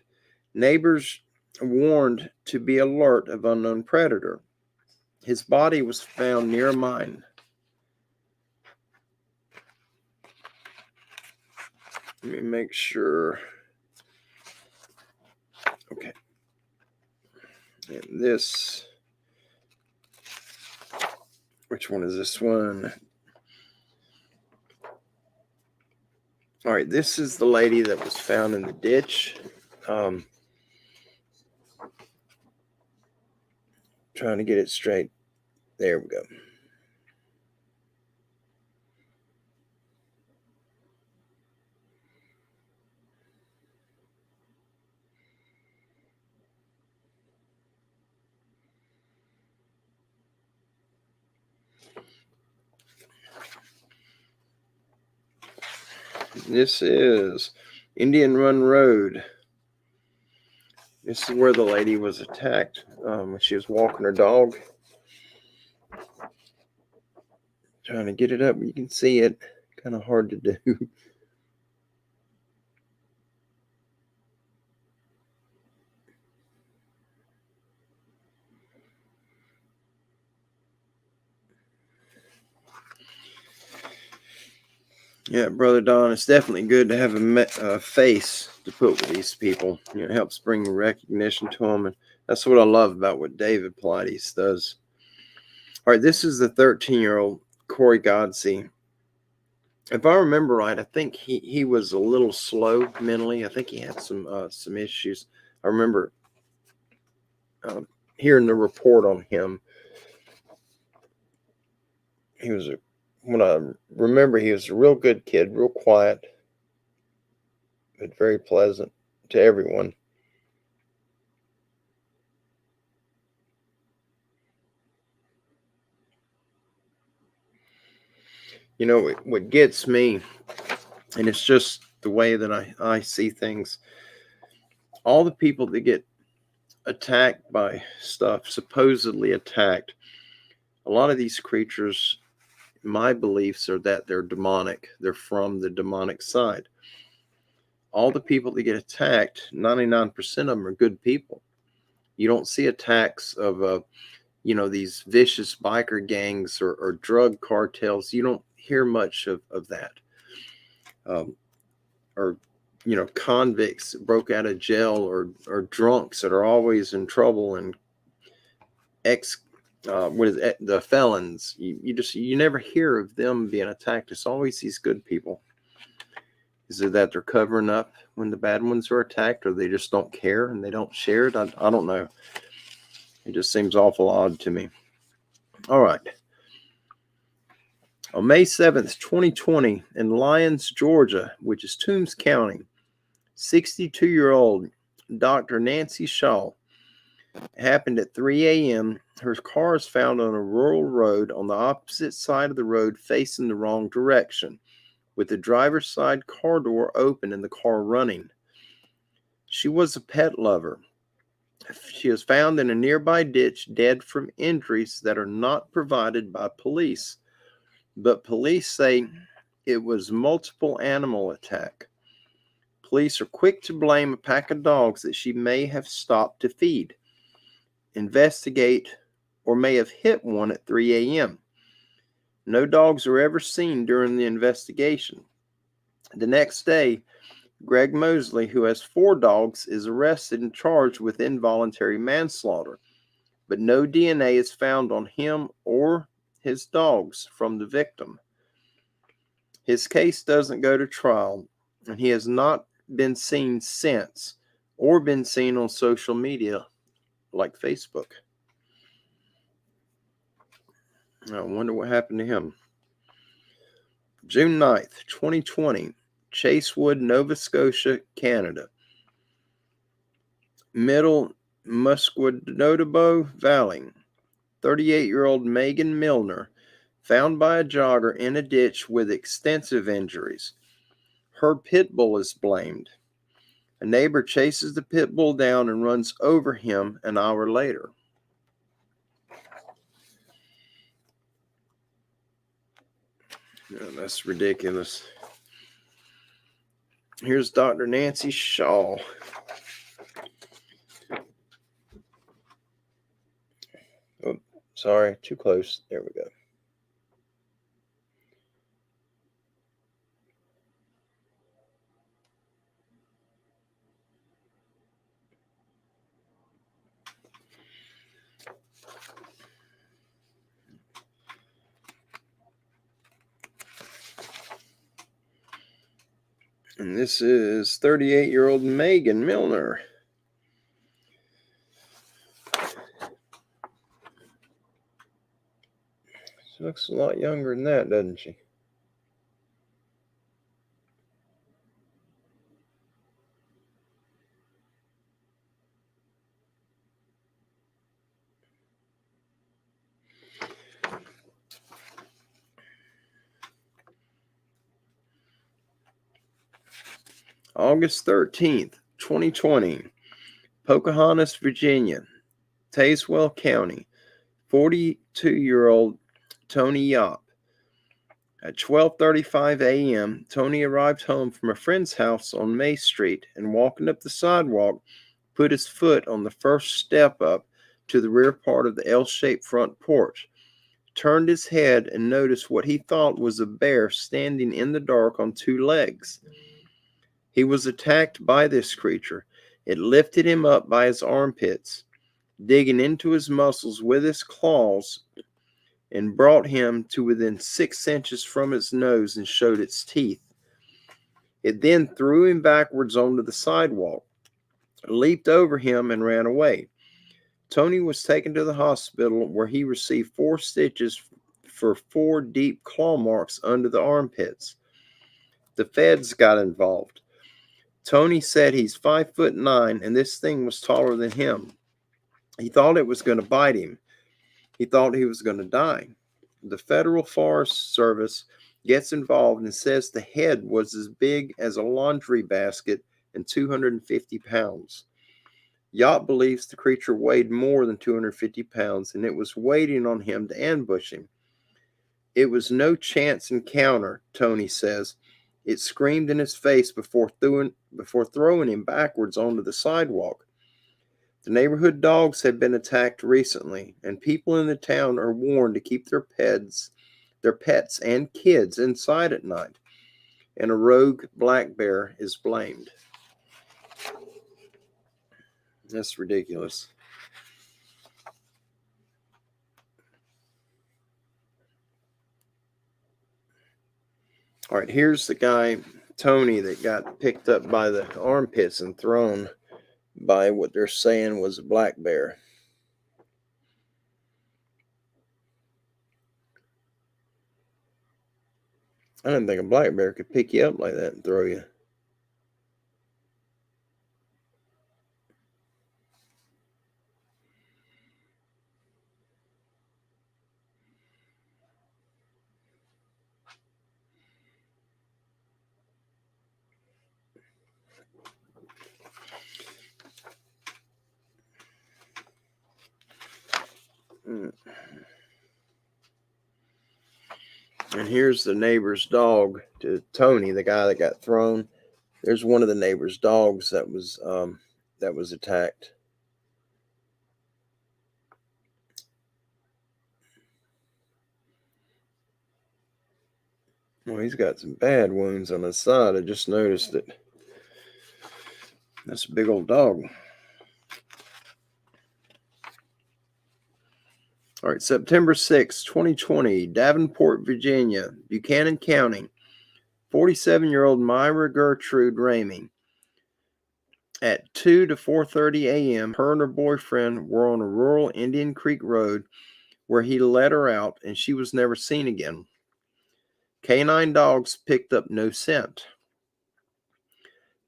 Neighbors warned to be alert of unknown predator. His body was found near a mine. Let me make sure. Okay. And this, which one is this one? All right, this is the lady that was found in the ditch. Trying to get it straight. There we go. This is Indian Run Road. This is where the lady was attacked when she was walking her dog. Trying to get it up, you can see it. Kind of hard to do. Yeah, Brother Don, it's definitely good to have a face to put with these people. You know, it helps bring recognition to them. And that's what I love about what David Pilates does. All right, this is the 13-year-old Corey Godsey. If I remember right, I think he was a little slow mentally. I think he had some issues. I remember hearing the report on him. When I remember, he was a real good kid, real quiet, but very pleasant to everyone. You know, what gets me, and it's just the way that I see things, all the people that get attacked by stuff, supposedly attacked, a lot of these creatures, my beliefs are that they're demonic. They're from the demonic side. All the people that get attacked, 99% of them are good people. You don't see attacks of, these vicious biker gangs or drug cartels. You don't hear much of that. Or, convicts that broke out of jail or drunks that are always in trouble and the felons. You never hear of them being attacked. It's always these good people. Is it that they're covering up when the bad ones are attacked, or they just don't care and they don't share it? I don't know. It just seems awful odd to me. All right. On May 7th, 2020, in Lyons, Georgia, which is Toombs County, 62-year-old Dr. Nancy Shaw. It happened at 3 a.m. Her car is found on a rural road on the opposite side of the road facing the wrong direction, with the driver's side car door open and the car running. She was a pet lover. She was found in a nearby ditch dead from injuries that are not provided by police, but police say it was multiple animal attack. Police are quick to blame a pack of dogs that she may have stopped to feed, investigate, or may have hit one at 3 a.m. No dogs were ever seen during the investigation. The next day, Greg Mosley, who has 4 dogs, is arrested and charged with involuntary manslaughter, but no DNA is found on him or his dogs from the victim. His case doesn't go to trial, and he has not been seen since or been seen on social media like Facebook. I wonder what happened to him. June 9th, 2020, Chasewood, Nova Scotia, Canada. Middle Musquodoboit Valley. 38-year-old Megan Milner found by a jogger in a ditch with extensive injuries. Her pit bull is blamed. A neighbor chases the pit bull down and runs over him an hour later. Oh, that's ridiculous. Here's Dr. Nancy Shaw. Oh, sorry, too close. There we go. And this is 38-year-old Megan Milner. She looks a lot younger than that, doesn't she? August 13th, 2020, Pocahontas, Virginia, Tazewell County, 42-year-old Tony Yop. At 12:35 a.m., Tony arrived home from a friend's house on May Street and walking up the sidewalk, put his foot on the first step up to the rear part of the L-shaped front porch, turned his head and noticed what he thought was a bear standing in the dark on two legs. He was attacked by this creature. It lifted him up by his armpits, digging into his muscles with its claws, and brought him to within 6 inches from his nose and showed its teeth. It then threw him backwards onto the sidewalk, leaped over him, and ran away. Tony was taken to the hospital where he received 4 stitches for 4 deep claw marks under the armpits. The feds got involved. Tony said he's 5'9" and this thing was taller than him. He thought it was going to bite him. He thought he was going to die. The Federal Forest Service gets involved and says the head was as big as a laundry basket and 250 pounds. Yacht believes the creature weighed more than 250 pounds and it was waiting on him to ambush him. It was no chance encounter, Tony says. It screamed in his face before throwing him backwards onto the sidewalk. The neighborhood dogs have been attacked recently, and people in the town are warned to keep their pets and kids inside at night. And a rogue black bear is blamed. That's ridiculous. All right, here's the guy, Tony, that got picked up by the armpits and thrown by what they're saying was a black bear. I didn't think a black bear could pick you up like that and throw you. And here's the neighbor's dog to Tony, the guy that got thrown. There's one of the neighbor's dogs that was attacked. Well, he's got some bad wounds on his side. I just noticed it. That's a big old dog. All right, September 6, 2020, Davenport, Virginia, Buchanan County, 47-year-old Myra Gertrude Ramey. At 2 to 4:30 a.m., her and her boyfriend were on a rural Indian Creek road where he let her out, and she was never seen again. Canine dogs picked up no scent.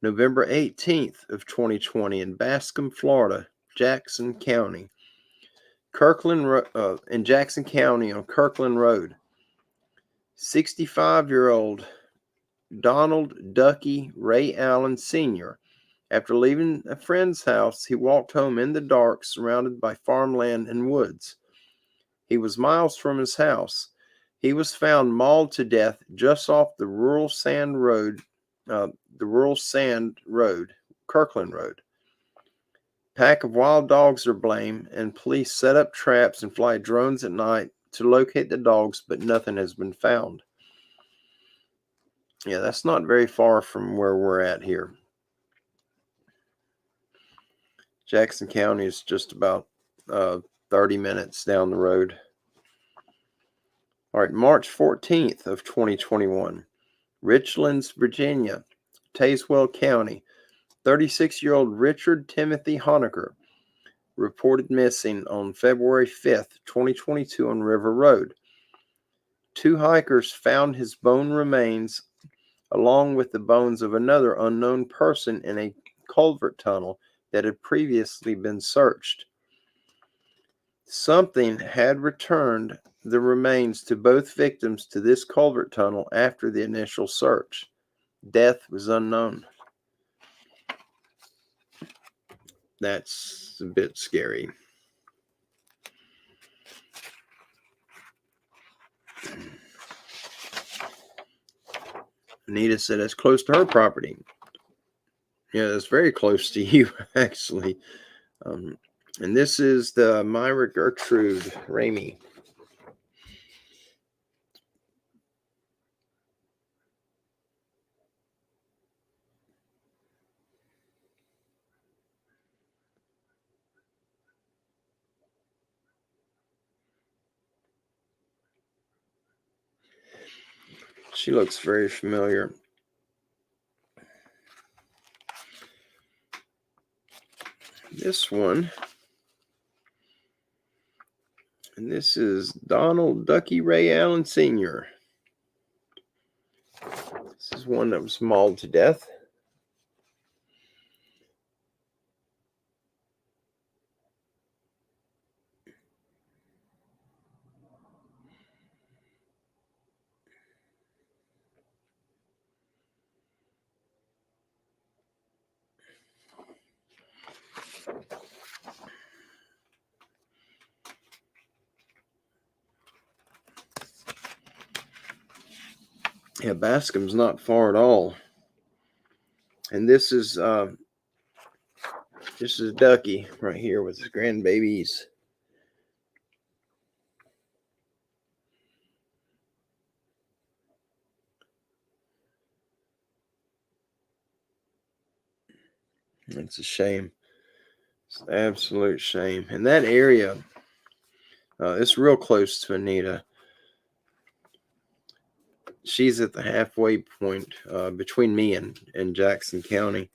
November 18th of 2020 in Bascom, Florida, Jackson County. In Jackson County on Kirkland Road. 65-year-old Donald Ducky Ray Allen Sr. After leaving a friend's house, he walked home in the dark, surrounded by farmland and woods. He was miles from his house. He was found mauled to death just off the rural sand road, Kirkland Road. Pack of wild dogs are blamed, and police set up traps and fly drones at night to locate the dogs, but nothing has been found. Yeah, that's not very far from where we're at here. Jackson County is just about 30 minutes down the road. All right, March 14th of 2021, Richlands, Virginia, Tazewell County. 36-year-old Richard Timothy Honecker reported missing on February 5th, 2022 on River Road. 2 hikers found his bone remains along with the bones of another unknown person in a culvert tunnel that had previously been searched. Something had returned the remains to both victims to this culvert tunnel after the initial search. Death was unknown. That's a bit scary. Anita said it's close to her property. Yeah, it's very close to you, actually. And this is the Myra Gertrude Ramey. She looks very familiar. This one, and this is Donald Ducky Ray Allen Sr. This is one that was mauled to death. Yeah, Bascom's not far at all. And this is Ducky right here with his grandbabies. It's a shame. It's an absolute shame. And that area, it's real close to Anita. She's at the halfway point between me and Jackson County.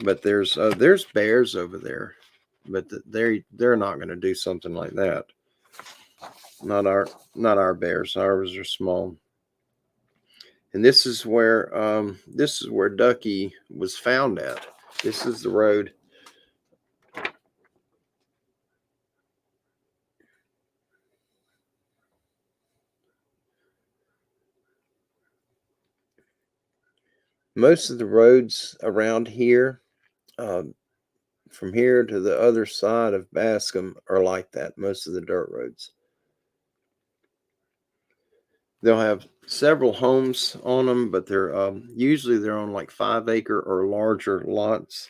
But there's bears over there, but they're not going to do something like that. Not our bears. Ours are small. And this is where Ducky was found at. This is the road. Most of the roads around here, from here to the other side of Bascom, are like that. Most of the dirt roads. They'll have several homes on them, but they're usually on like 5-acre or larger lots.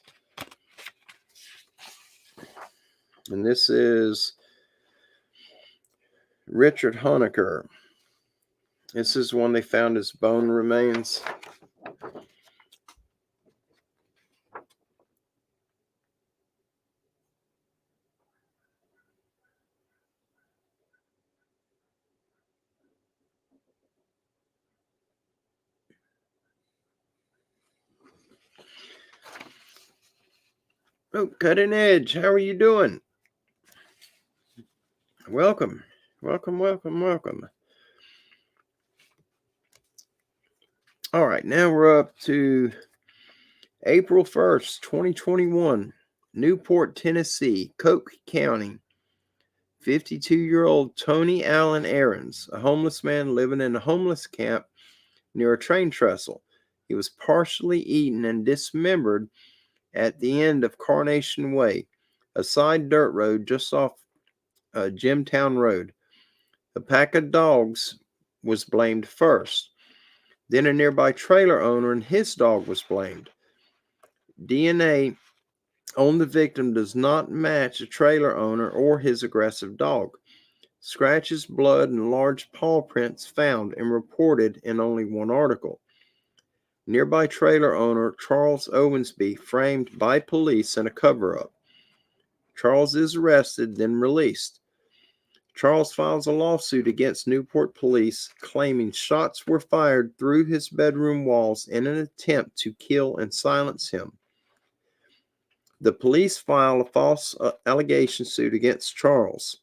And this is Richard Honecker. This is one they found his bone remains. Oh, Cutting Edge, how are you doing? Welcome. Welcome. All right, now we're up to April 1st, 2021, Newport, Tennessee, Coke County. 52-year-old Tony Allen Aarons, a homeless man living in a homeless camp near a train trestle. He was partially eaten and dismembered at the end of Carnation Way, a side dirt road just off Jimtown Road. A pack of dogs was blamed first. Then a nearby trailer owner and his dog was blamed. DNA on the victim does not match the trailer owner or his aggressive dog. Scratches, blood, and large paw prints found and reported in only one article. Nearby trailer owner Charles Owensby framed by police in a cover-up. Charles is arrested, then released. Charles files a lawsuit against Newport police, claiming shots were fired through his bedroom walls in an attempt to kill and silence him. The police file a false allegation suit against Charles.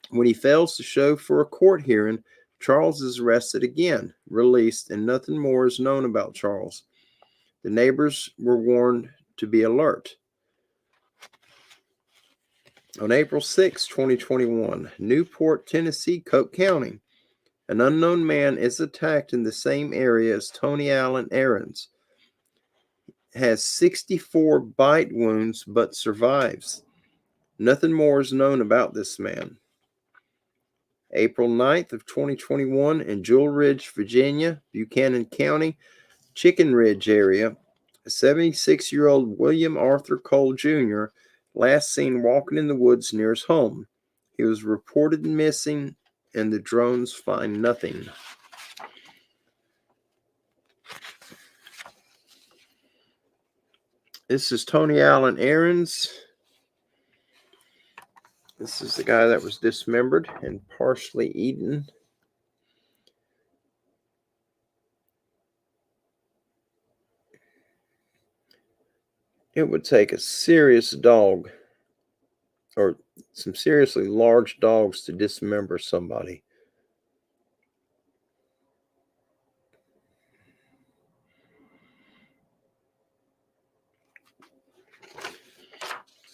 When he fails to show for a court hearing, Charles is arrested again, released, and nothing more is known about Charles. The neighbors were warned to be alert. On April 6, 2021, Newport, Tennessee, Coke County, an unknown man is attacked in the same area as Tony Allen Aarons. has 64 bite wounds but survives. Nothing more is known about this man. April 9th of 2021 in Jewel Ridge, Virginia, Buchanan County, Chicken Ridge area, a 76-year-old William Arthur Cole Jr. last seen walking in the woods near his home. He was reported missing and the drones find nothing. This is Tony Allen Aarons. This is the guy that was dismembered and partially eaten. It would take a serious dog or some seriously large dogs to dismember somebody.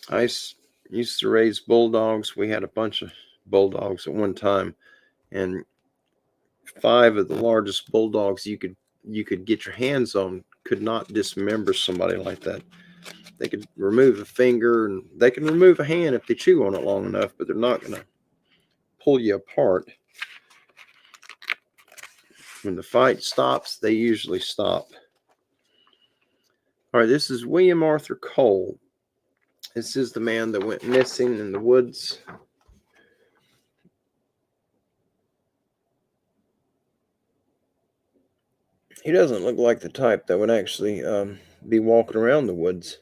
I used to raise bulldogs. We had a bunch of bulldogs at one time, and 5 of the largest bulldogs you could get your hands on could not dismember somebody like that. They could remove a finger and they can remove a hand if they chew on it long enough, but they're not going to pull you apart. When the fight stops, they usually stop. All right, this is William Arthur Cole. This is the man that went missing in the woods. He doesn't look like the type that would actually be walking around the woods.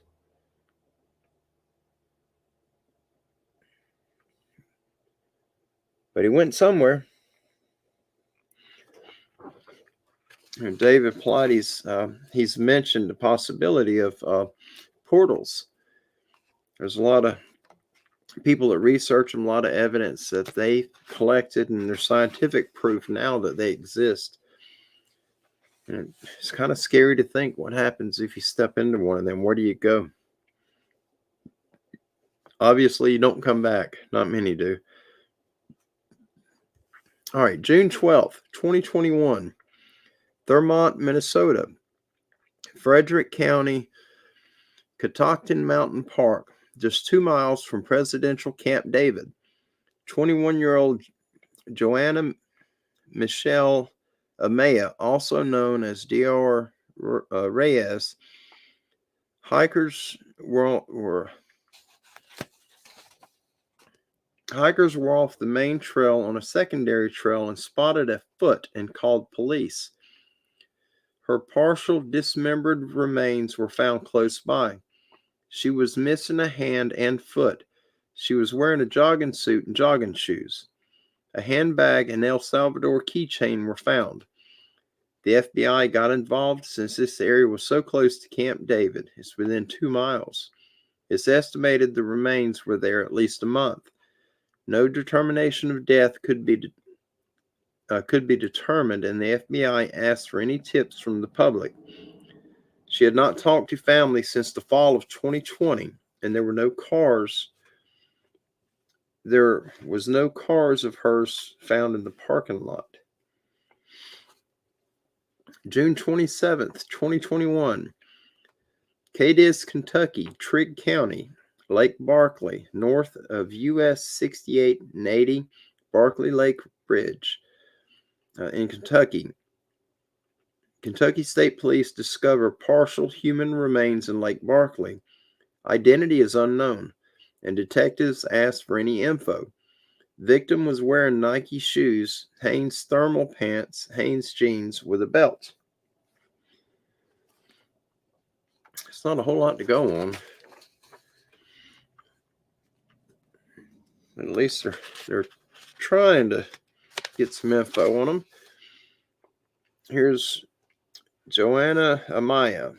But he went somewhere. And David Pilates, he's mentioned the possibility of portals. There's a lot of people that research them, a lot of evidence that they collected, and there's scientific proof now that they exist. And it's kind of scary to think what happens if you step into one of them. Where do you go? Obviously, you don't come back. Not many do. All right, June 12th, 2021, Thurmont, Minnesota, Frederick County, Catoctin Mountain Park, just 2 miles from Presidential Camp David. 21-year-old Joanna Michelle Amaya, also known as Dr. Reyes, hikers were off the main trail on a secondary trail and spotted a foot and called police. Her partial dismembered remains were found close by. She was missing a hand and foot. She was wearing a jogging suit and jogging shoes. A handbag and El Salvador keychain were found. The FBI got involved since this area was so close to Camp David. It's within 2 miles. It's estimated the remains were there at least a month. No determination of death could be determined, and the FBI asked for any tips from the public. She had not talked to family since the fall of 2020, and there were no cars. There was no cars of hers found in the parking lot. June 27th, 2021, Cadiz, Kentucky, Trigg County, Lake Barkley, north of US 68 and 80, Barkley Lake Bridge in Kentucky. Kentucky State Police discover partial human remains in Lake Barkley. Identity is unknown, and detectives asked for any info. Victim was wearing Nike shoes, Hanes thermal pants, Hanes jeans with a belt. It's not a whole lot to go on. At least they're trying to get some info on them. Here's Joanna Amaya.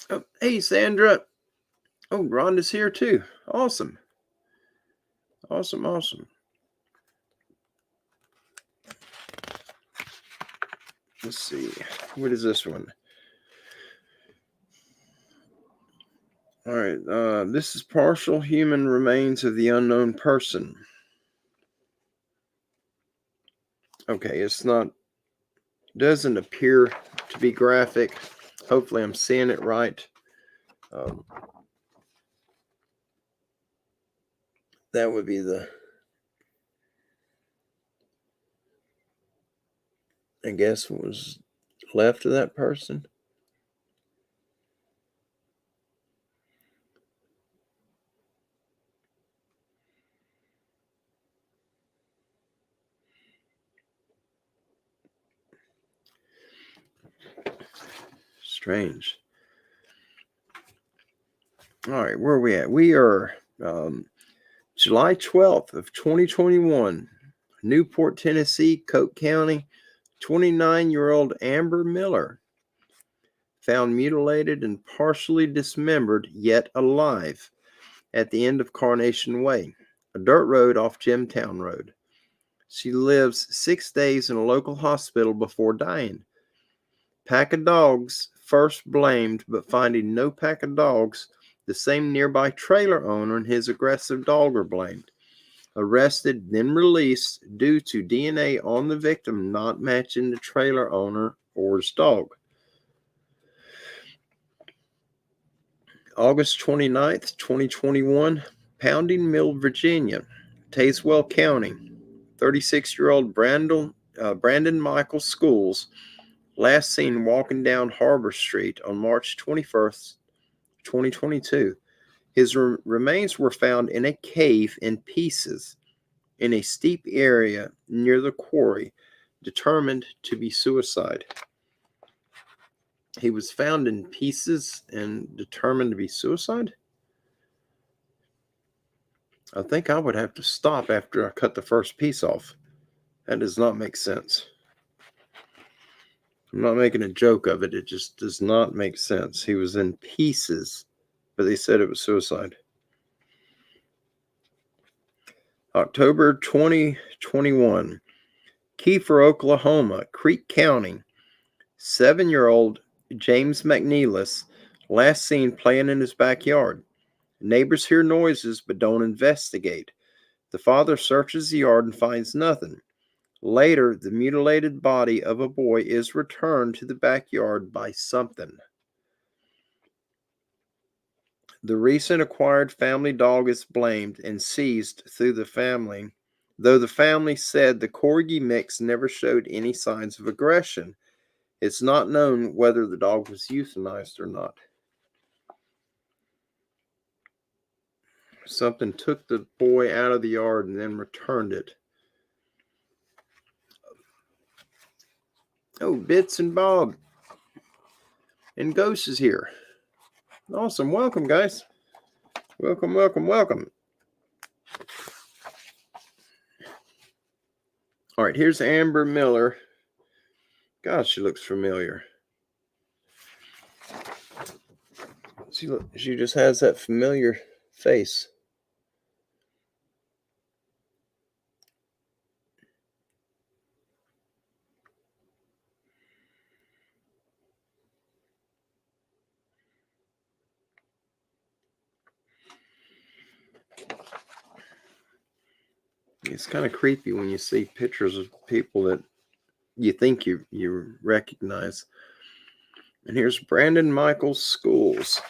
Oh, hey, Sandra. Oh, Rhonda's here too. Awesome. Awesome. Let's see. What is this one? All right. This is partial human remains of the unknown person. Okay, it's not, doesn't appear to be graphic. Hopefully I'm seeing it right. That would be the, I guess, what was left of that person. Strange. All right, where are we at? We are July 12th of 2021, Newport, Tennessee, Coke County. 29-year-old Amber Miller found mutilated and partially dismembered, yet alive, at the end of Carnation Way, a dirt road off Gemtown Road. She lives 6 days in a local hospital before dying. Pack of dogs first blamed, but finding no pack of dogs, the same nearby trailer owner and his aggressive dog are blamed. Arrested, then released due to DNA on the victim not matching the trailer owner or his dog. August 29th, 2021, Pounding Mill, Virginia, Tazewell County. 36-year-old Brandon Michael Schools, last seen walking down Harbor Street on March 21st, 2022. His remains were found in a cave in pieces in a steep area near the quarry, determined to be suicide. He was found in pieces and determined to be suicide? I think I would have to stop after I cut the first piece off. That does not make sense. I'm not making a joke of it. It just does not make sense. He was in pieces, but they said it was suicide. October 2021, Kiefer, Oklahoma, Creek County. 7-year-old James McNeilis, last seen playing in his backyard. Neighbors hear noises but don't investigate. The father searches the yard and finds nothing. Later, the mutilated body of a boy is returned to the backyard by something. The recent acquired family dog is blamed and seized through the family, though the family said the Corgi mix never showed any signs of aggression. It's not known whether the dog was euthanized or not. Something took the boy out of the yard and then returned it. Oh, Bits and Bob and Ghost is here. Awesome. Welcome, guys. Welcome, welcome, welcome. All right, here's Amber Miller. God, she looks familiar. She just has that familiar face. It's kind of creepy when you see pictures of people that you think you recognize. And here's Brandon Michael Schools.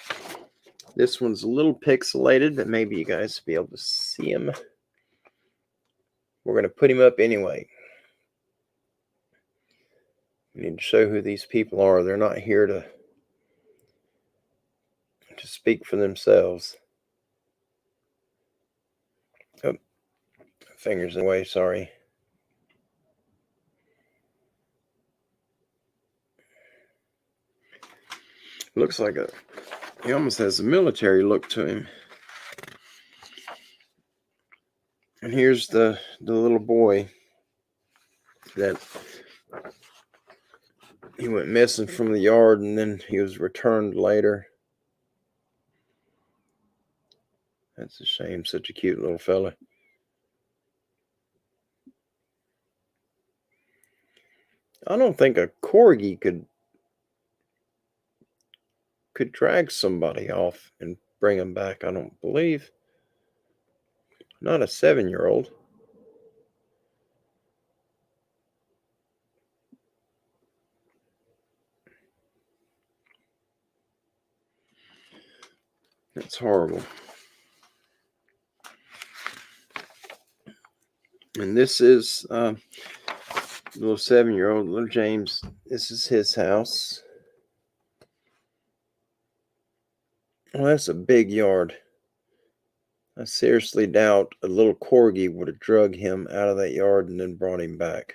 This one's a little pixelated, but maybe you guys will be able to see him. We're going to put him up anyway. We need to show who these people are. They're not here to speak for themselves. Oh, fingers away, sorry. Looks like he almost has a military look to him. And here's the little boy that he went missing from the yard and then he was returned later. That's a shame, such a cute little fella. I don't think a corgi could drag somebody off and bring them back. I don't believe. Not a 7-year-old. That's horrible. And this is little 7-year-old, little James. This is his house. Well, that's a big yard. I seriously doubt a little corgi would have drug him out of that yard and then brought him back.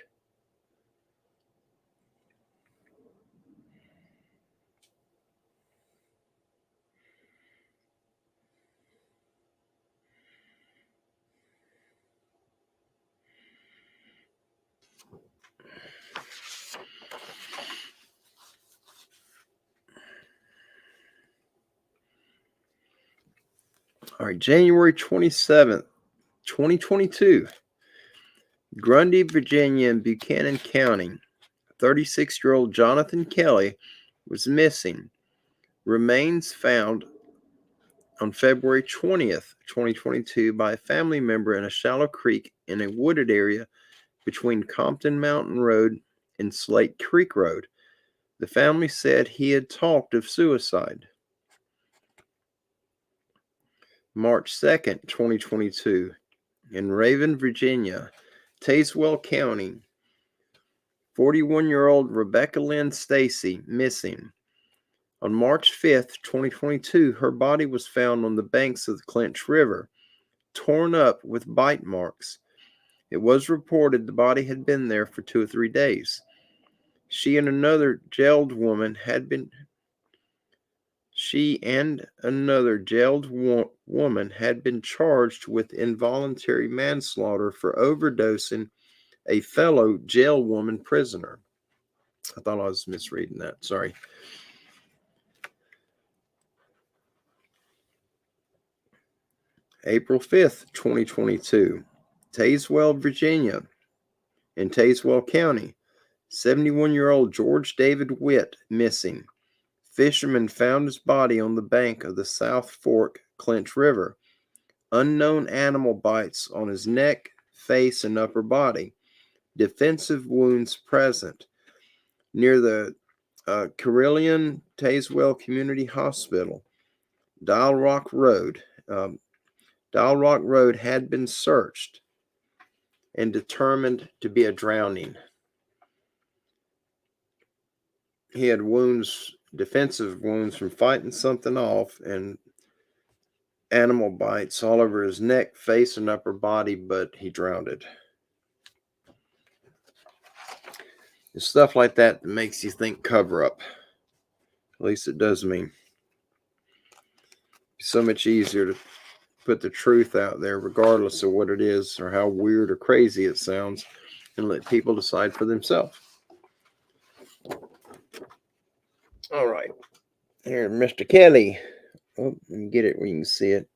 All right, January 27th, 2022. Grundy, Virginia, and Buchanan County. 36-year-old Jonathan Kelly was missing. Remains found on February 20th, 2022 by a family member in a shallow creek in a wooded area between Compton Mountain Road and Slate Creek Road. The family said he had talked of suicide. March 2nd, 2022, in Raven, Virginia, Tazewell County, 41-year-old Rebecca Lynn Stacy missing. On March 5th, 2022, her body was found on the banks of the Clinch River, torn up with bite marks. It was reported the body had been there for 2 or 3 days. She and another jailed woman had been charged with involuntary manslaughter for overdosing a fellow jail woman prisoner. I thought I was misreading that. Sorry. April 5th, 2022. Tazewell, Virginia, in Tazewell County. 71-year-old George David Witt missing. Fishermen found his body on the bank of the South Fork Clinch River. Unknown animal bites on his neck, face, and upper body. Defensive wounds present. Near the Carilion Tazewell Community Hospital. Dial Rock Road had been searched and determined to be a drowning. He had wounds, defensive wounds from fighting something off, and animal bites all over his neck, face, and upper body, but he drowned. It's stuff like that that makes you think cover up. At least it does me. It's so much easier to put the truth out there, regardless of what it is or how weird or crazy it sounds, and let people decide for themselves. All right. Here, Mr. Kelly. Oh, let me get it where you can see it.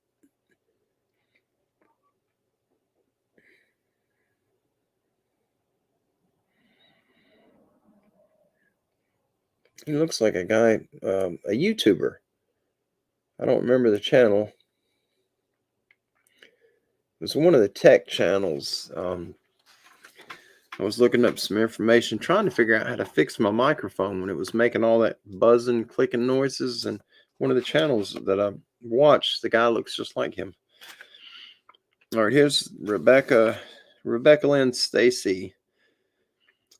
He looks like a guy, a YouTuber. I don't remember the channel. It was one of the tech channels. I was looking up some information, trying to figure out how to fix my microphone when it was making all that buzzing, clicking noises. And one of the channels that I watched, the guy looks just like him. All right, here's Rebecca Lynn Stacy.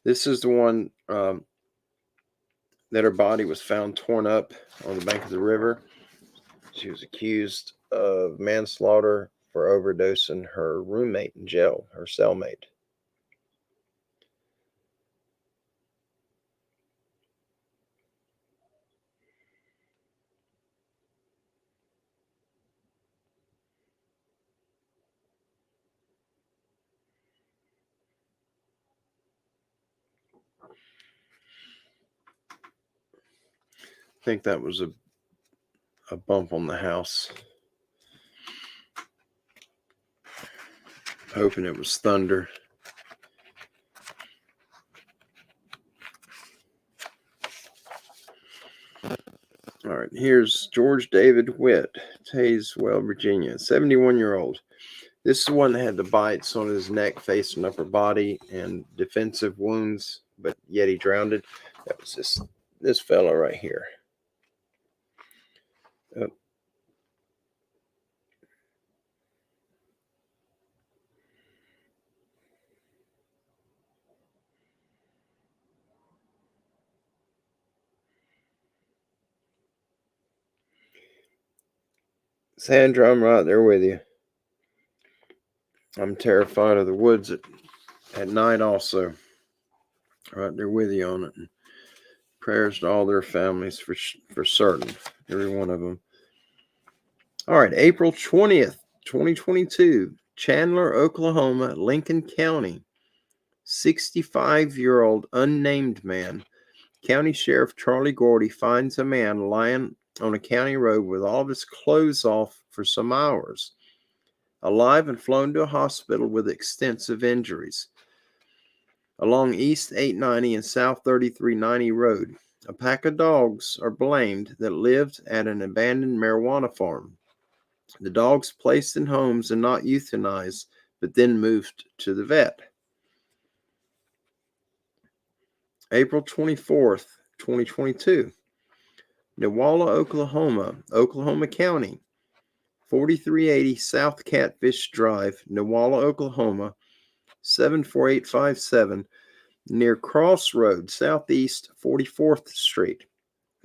This is the one that her body was found torn up on the bank of the river. She was accused of manslaughter for overdosing her roommate in jail, her cellmate. I think that was a bump on the house. Hoping it was thunder. Here's George David Witt, Tazewell, Virginia, 71-year-old. This is the one that had the bites on his neck, face, and upper body, and defensive wounds, but yet he drowned. That was this fella right here. Sandra, I'm right there with you. I'm terrified of the woods at night also. Right there with you on it. And prayers to all their families for certain. Every one of them. All right, April 20th, 2022. Chandler, Oklahoma, Lincoln County. 65-year-old unnamed man. County Sheriff Charlie Gordy finds a man lying on a county road with all of his clothes off for some hours, alive and flown to a hospital with extensive injuries. Along East 890 and South 3390 Road, a pack of dogs are blamed that lived at an abandoned marijuana farm. The dogs placed in homes and not euthanized, but then moved to the vet. April 24th, 2022. Newalla, Oklahoma, Oklahoma County, 4380 South Catfish Drive, Newalla, Oklahoma, 74857, near Crossroads, Southeast 44th Street.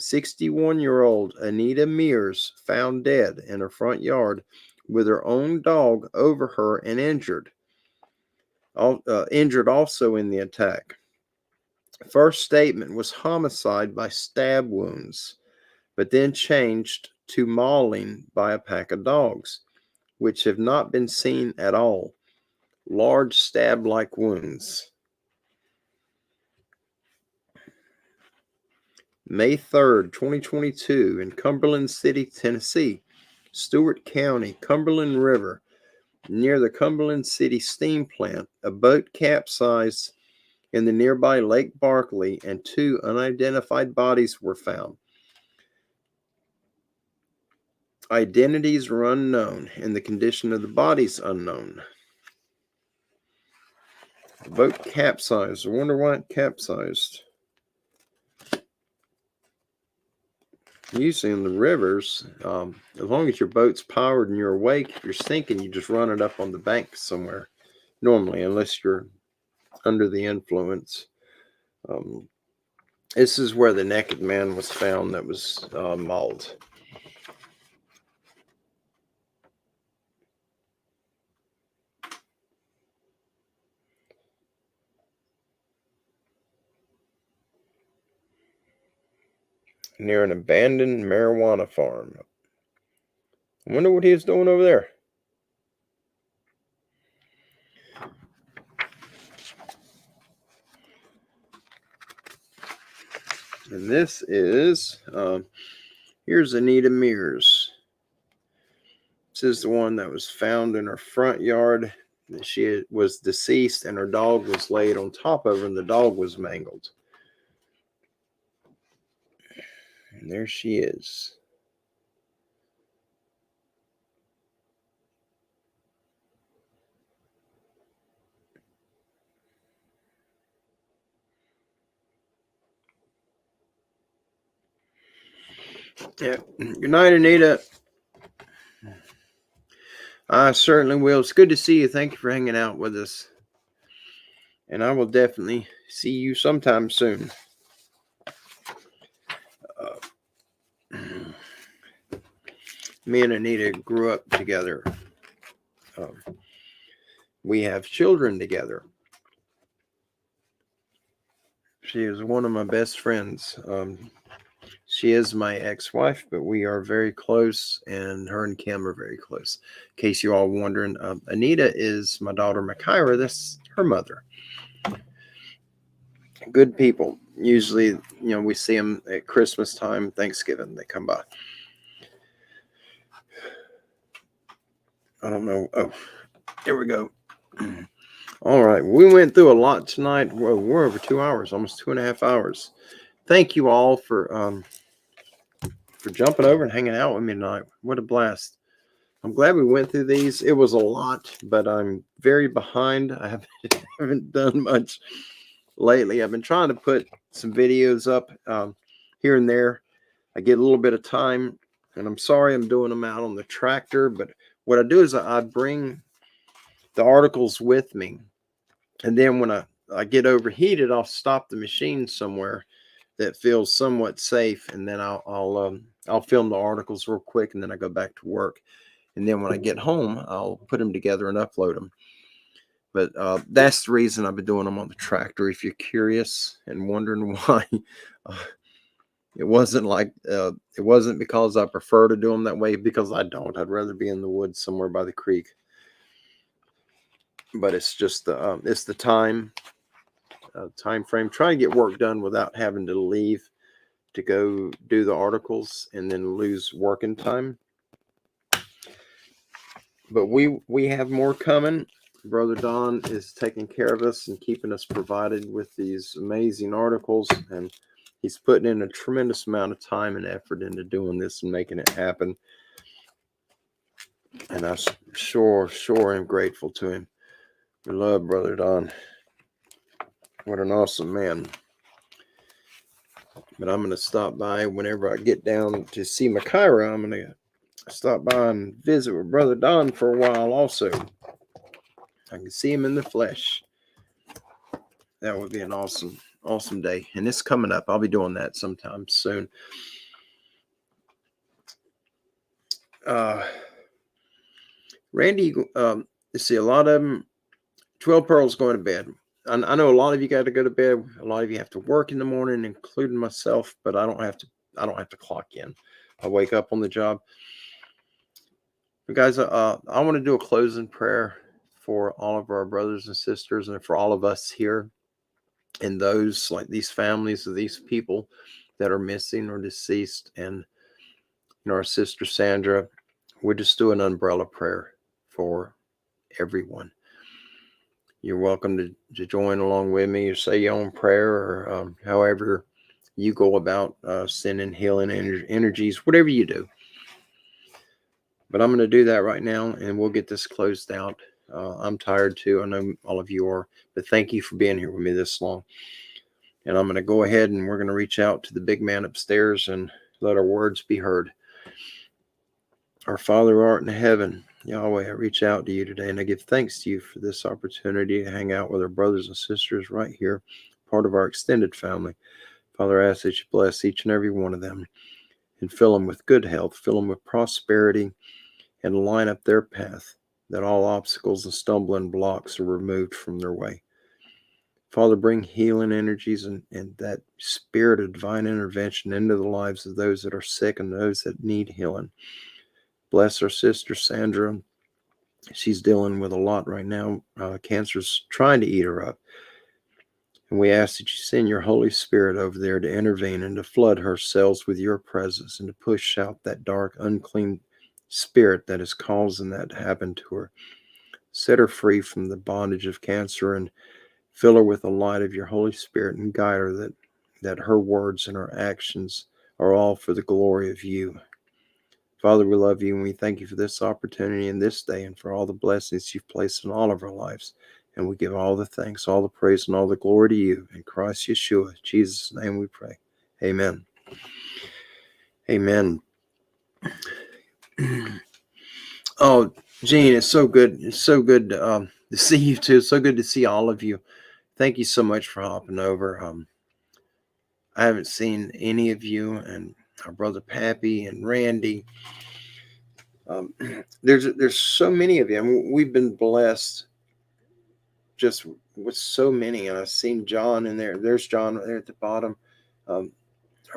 61-year-old Anita Mears found dead in her front yard with her own dog over her and injured. Injured also in the attack. First statement was homicide by stab wounds, but then changed to mauling by a pack of dogs, which have not been seen at all. Large stab-like wounds. May 3rd, 2022, in Cumberland City, Tennessee, Stewart County, Cumberland River, near the Cumberland City steam plant, a boat capsized in the nearby Lake Barkley, and 2 unidentified bodies were found. Identities were unknown, and the condition of the bodies unknown. The boat capsized. I wonder why it capsized. Usually in the rivers, as long as your boat's powered and you're awake, if you're sinking, you just run it up on the bank somewhere. Normally, unless you're under the influence. This is where the naked man was found that was mauled. Near an abandoned marijuana farm. I wonder what he was doing over there. And this is, here's Anita Mears. This is the one that was found in her front yard. She was deceased and her dog was laid on top of her and the dog was mangled. And there she is. Yeah. Good night, Anita. I certainly will. It's good to see you. Thank you for hanging out with us. And I will definitely see you sometime soon. Me and Anita grew up together. We have children together. She is one of my best friends. She is my ex-wife, but we are very close, and her and Kim are very close. In case you're all wondering, Anita is my daughter, Makaira. That's her mother. Good people. Usually, we see them at Christmas time, Thanksgiving. They come by. I don't know. Oh, here we go. All right. We went through a lot tonight. We're over 2 hours, almost 2.5 hours. Thank you all for for jumping over and hanging out with me tonight. What a blast. I'm glad we went through these. It was a lot, but I'm very behind. I haven't done much lately. I've been trying to put some videos up here and there. I get a little bit of time, and I'm sorry I'm doing them out on the tractor, but what I do is I bring the articles with me, and then when I get overheated, I'll stop the machine somewhere that feels somewhat safe, and then I'll film the articles real quick, and then I go back to work. And then when I get home, I'll put them together and upload them. But that's the reason I've been doing them on the tractor. If you're curious and wondering why, it wasn't because I prefer to do them that way, because I don't. I'd rather be in the woods somewhere by the creek. But it's just the time frame. Trying to get work done without having to leave to go do the articles and then lose working time. But we have more coming. Brother Don is taking care of us and keeping us provided with these amazing articles, and he's putting in a tremendous amount of time and effort into doing this and making it happen. And I sure am grateful to him. We love Brother Don. What an awesome man. But I'm going to stop by whenever I get down to see Makaira. I'm going to stop by and visit with Brother Don for a while also. I can see him in the flesh. That would be an awesome day. And it's coming up. I'll be doing that sometime soon. Randy, see, a lot of them, 12 Pearls going to bed. I know a lot of you got to go to bed. A lot of you have to work in the morning, including myself, but I don't have to clock in. I wake up on the job. But guys, I want to do a closing prayer for all of our brothers and sisters, and for all of us here, and those, like these families of these people that are missing or deceased. And our sister Sandra, we just do an umbrella prayer for everyone. You're welcome to join along with me, or say your own prayer, or however you go about sending healing energies, whatever you do. But I'm going to do that right now, and we'll get this closed out. I'm tired too. I know all of you are, but thank you for being here with me this long. And I'm going to go ahead, and we're going to reach out to the big man upstairs and let our words be heard. Our Father who art in heaven, Yahweh, I reach out to you today, and I give thanks to you for this opportunity to hang out with our brothers and sisters right here, part of our extended family. Father, I ask that you bless each and every one of them and fill them with good health, fill them with prosperity, and line up their path, that all obstacles and stumbling blocks are removed from their way. Father, bring healing energies and that spirit of divine intervention into the lives of those that are sick and those that need healing. Bless our sister Sandra. She's dealing with a lot right now. Cancer's trying to eat her up. And we ask that you send your Holy Spirit over there to intervene and to flood her cells with your presence and to push out that dark, unclean spirit that is causing that to happen to her. Set her free from the bondage of cancer and fill her with the light of your Holy Spirit, and guide her that her words and her actions are all for the glory of you. Father, we love you, and we thank you for this opportunity in this day, and for all the blessings you've placed in all of our lives. And we give all the thanks, all the praise, and all the glory to you. In Christ Yeshua, Jesus' name we pray. Amen. Amen. Oh, Gene, it's so good. It's so good to see you too. It's so good to see all of you. Thank you so much for hopping over. I haven't seen any of you, and our brother Pappy and Randy. There's so many of you. I mean, we've been blessed just with so many. And I've seen John in there. There's John right there at the bottom. Our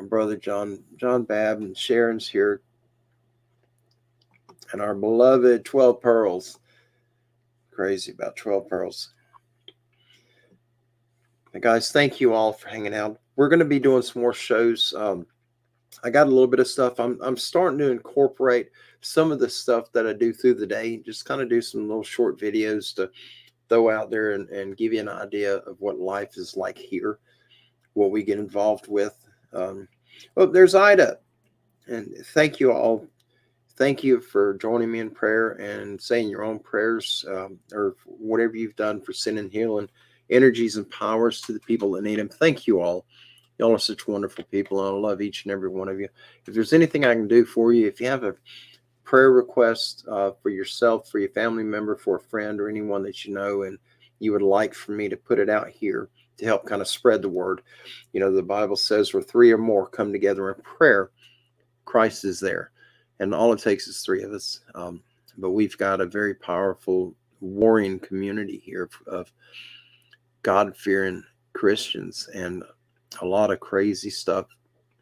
brother John Babb, and Sharon's here. And our beloved 12 Pearls. Crazy about 12 Pearls. And guys, thank you all for hanging out. We're going to be doing some more shows. I got a little bit of stuff. I'm starting to incorporate some of the stuff that I do through the day. Just kind of do some little short videos to throw out there and give you an idea of what life is like here, what we get involved with. Oh, there's Ida. And thank you all. Thank you for joining me in prayer and saying your own prayers, or whatever you've done for sending healing energies and powers to the people that need them. Thank you all. Y'all are such wonderful people, and I love each and every one of you. If there's anything I can do for you, if you have a prayer request for yourself, for your family member, for a friend, or anyone that you know, and you would like for me to put it out here to help kind of spread the word, the Bible says where three or more come together in prayer, Christ is there. And all it takes is three of us. But we've got a very powerful warring community here of God-fearing Christians, and a lot of crazy stuff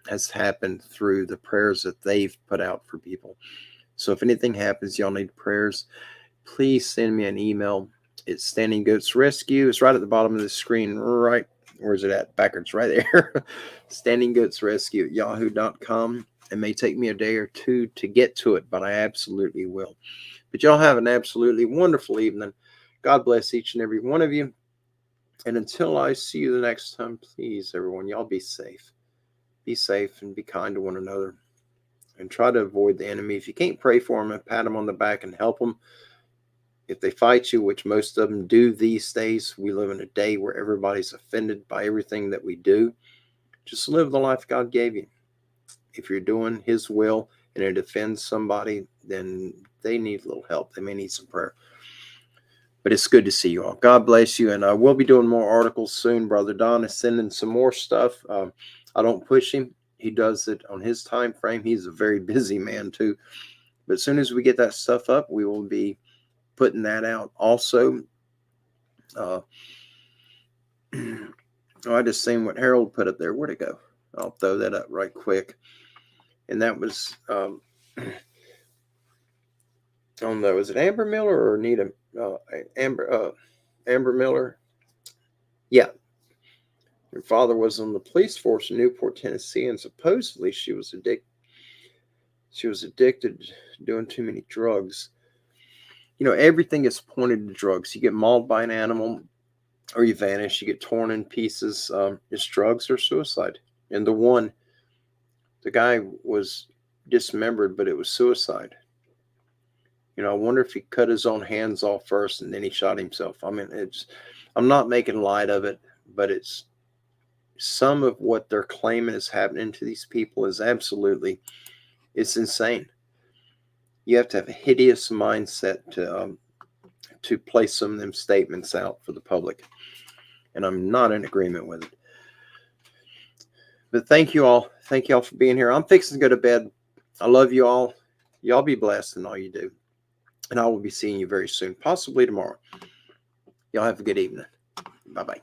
has happened through the prayers that they've put out for people. So if anything happens, y'all need prayers, please send me an email. It's Standing Goats Rescue. It's right at the bottom of the screen, right. Where's it at? Backwards, right there. Standing Goats Rescue at yahoo.com. It may take me a day or two to get to it, but I absolutely will. But y'all have an absolutely wonderful evening. God bless each and every one of you. And until I see you the next time, please, everyone, y'all be safe. Be safe and be kind to one another. And try to avoid the enemy. If you can't pray for them and pat them on the back and help them, if they fight you, which most of them do these days, we live in a day where everybody's offended by everything that we do. Just live the life God gave you. If you're doing His will and it offends somebody, then they need a little help. They may need some prayer. But it's good to see you all. God bless you. And we'll be doing more articles soon. Brother Don is sending some more stuff. I don't push him. He does it on his time frame. He's a very busy man too. But as soon as we get that stuff up, we will be putting that out. Also, I just seen what Harold put up there. Where'd it go? I'll throw that up right quick. And that was, I don't know, is it Amber Miller or Anita? Amber Miller. Yeah. Her father was on the police force in Newport, Tennessee, and supposedly she was addicted to doing too many drugs. Everything is pointed to drugs. You get mauled by an animal, or you vanish, you get torn in pieces. It's drugs or suicide. And the guy was dismembered, but it was suicide. I wonder if he cut his own hands off first and then he shot himself. I mean, I'm not making light of it, but it's some of what they're claiming is happening to these people is it's insane. You have to have a hideous mindset to place some of them statements out for the public. And I'm not in agreement with it. But thank you all. Thank you all for being here. I'm fixing to go to bed. I love you all. Y'all be blessed in all you do. And I will be seeing you very soon, possibly tomorrow. Y'all have a good evening. Bye-bye.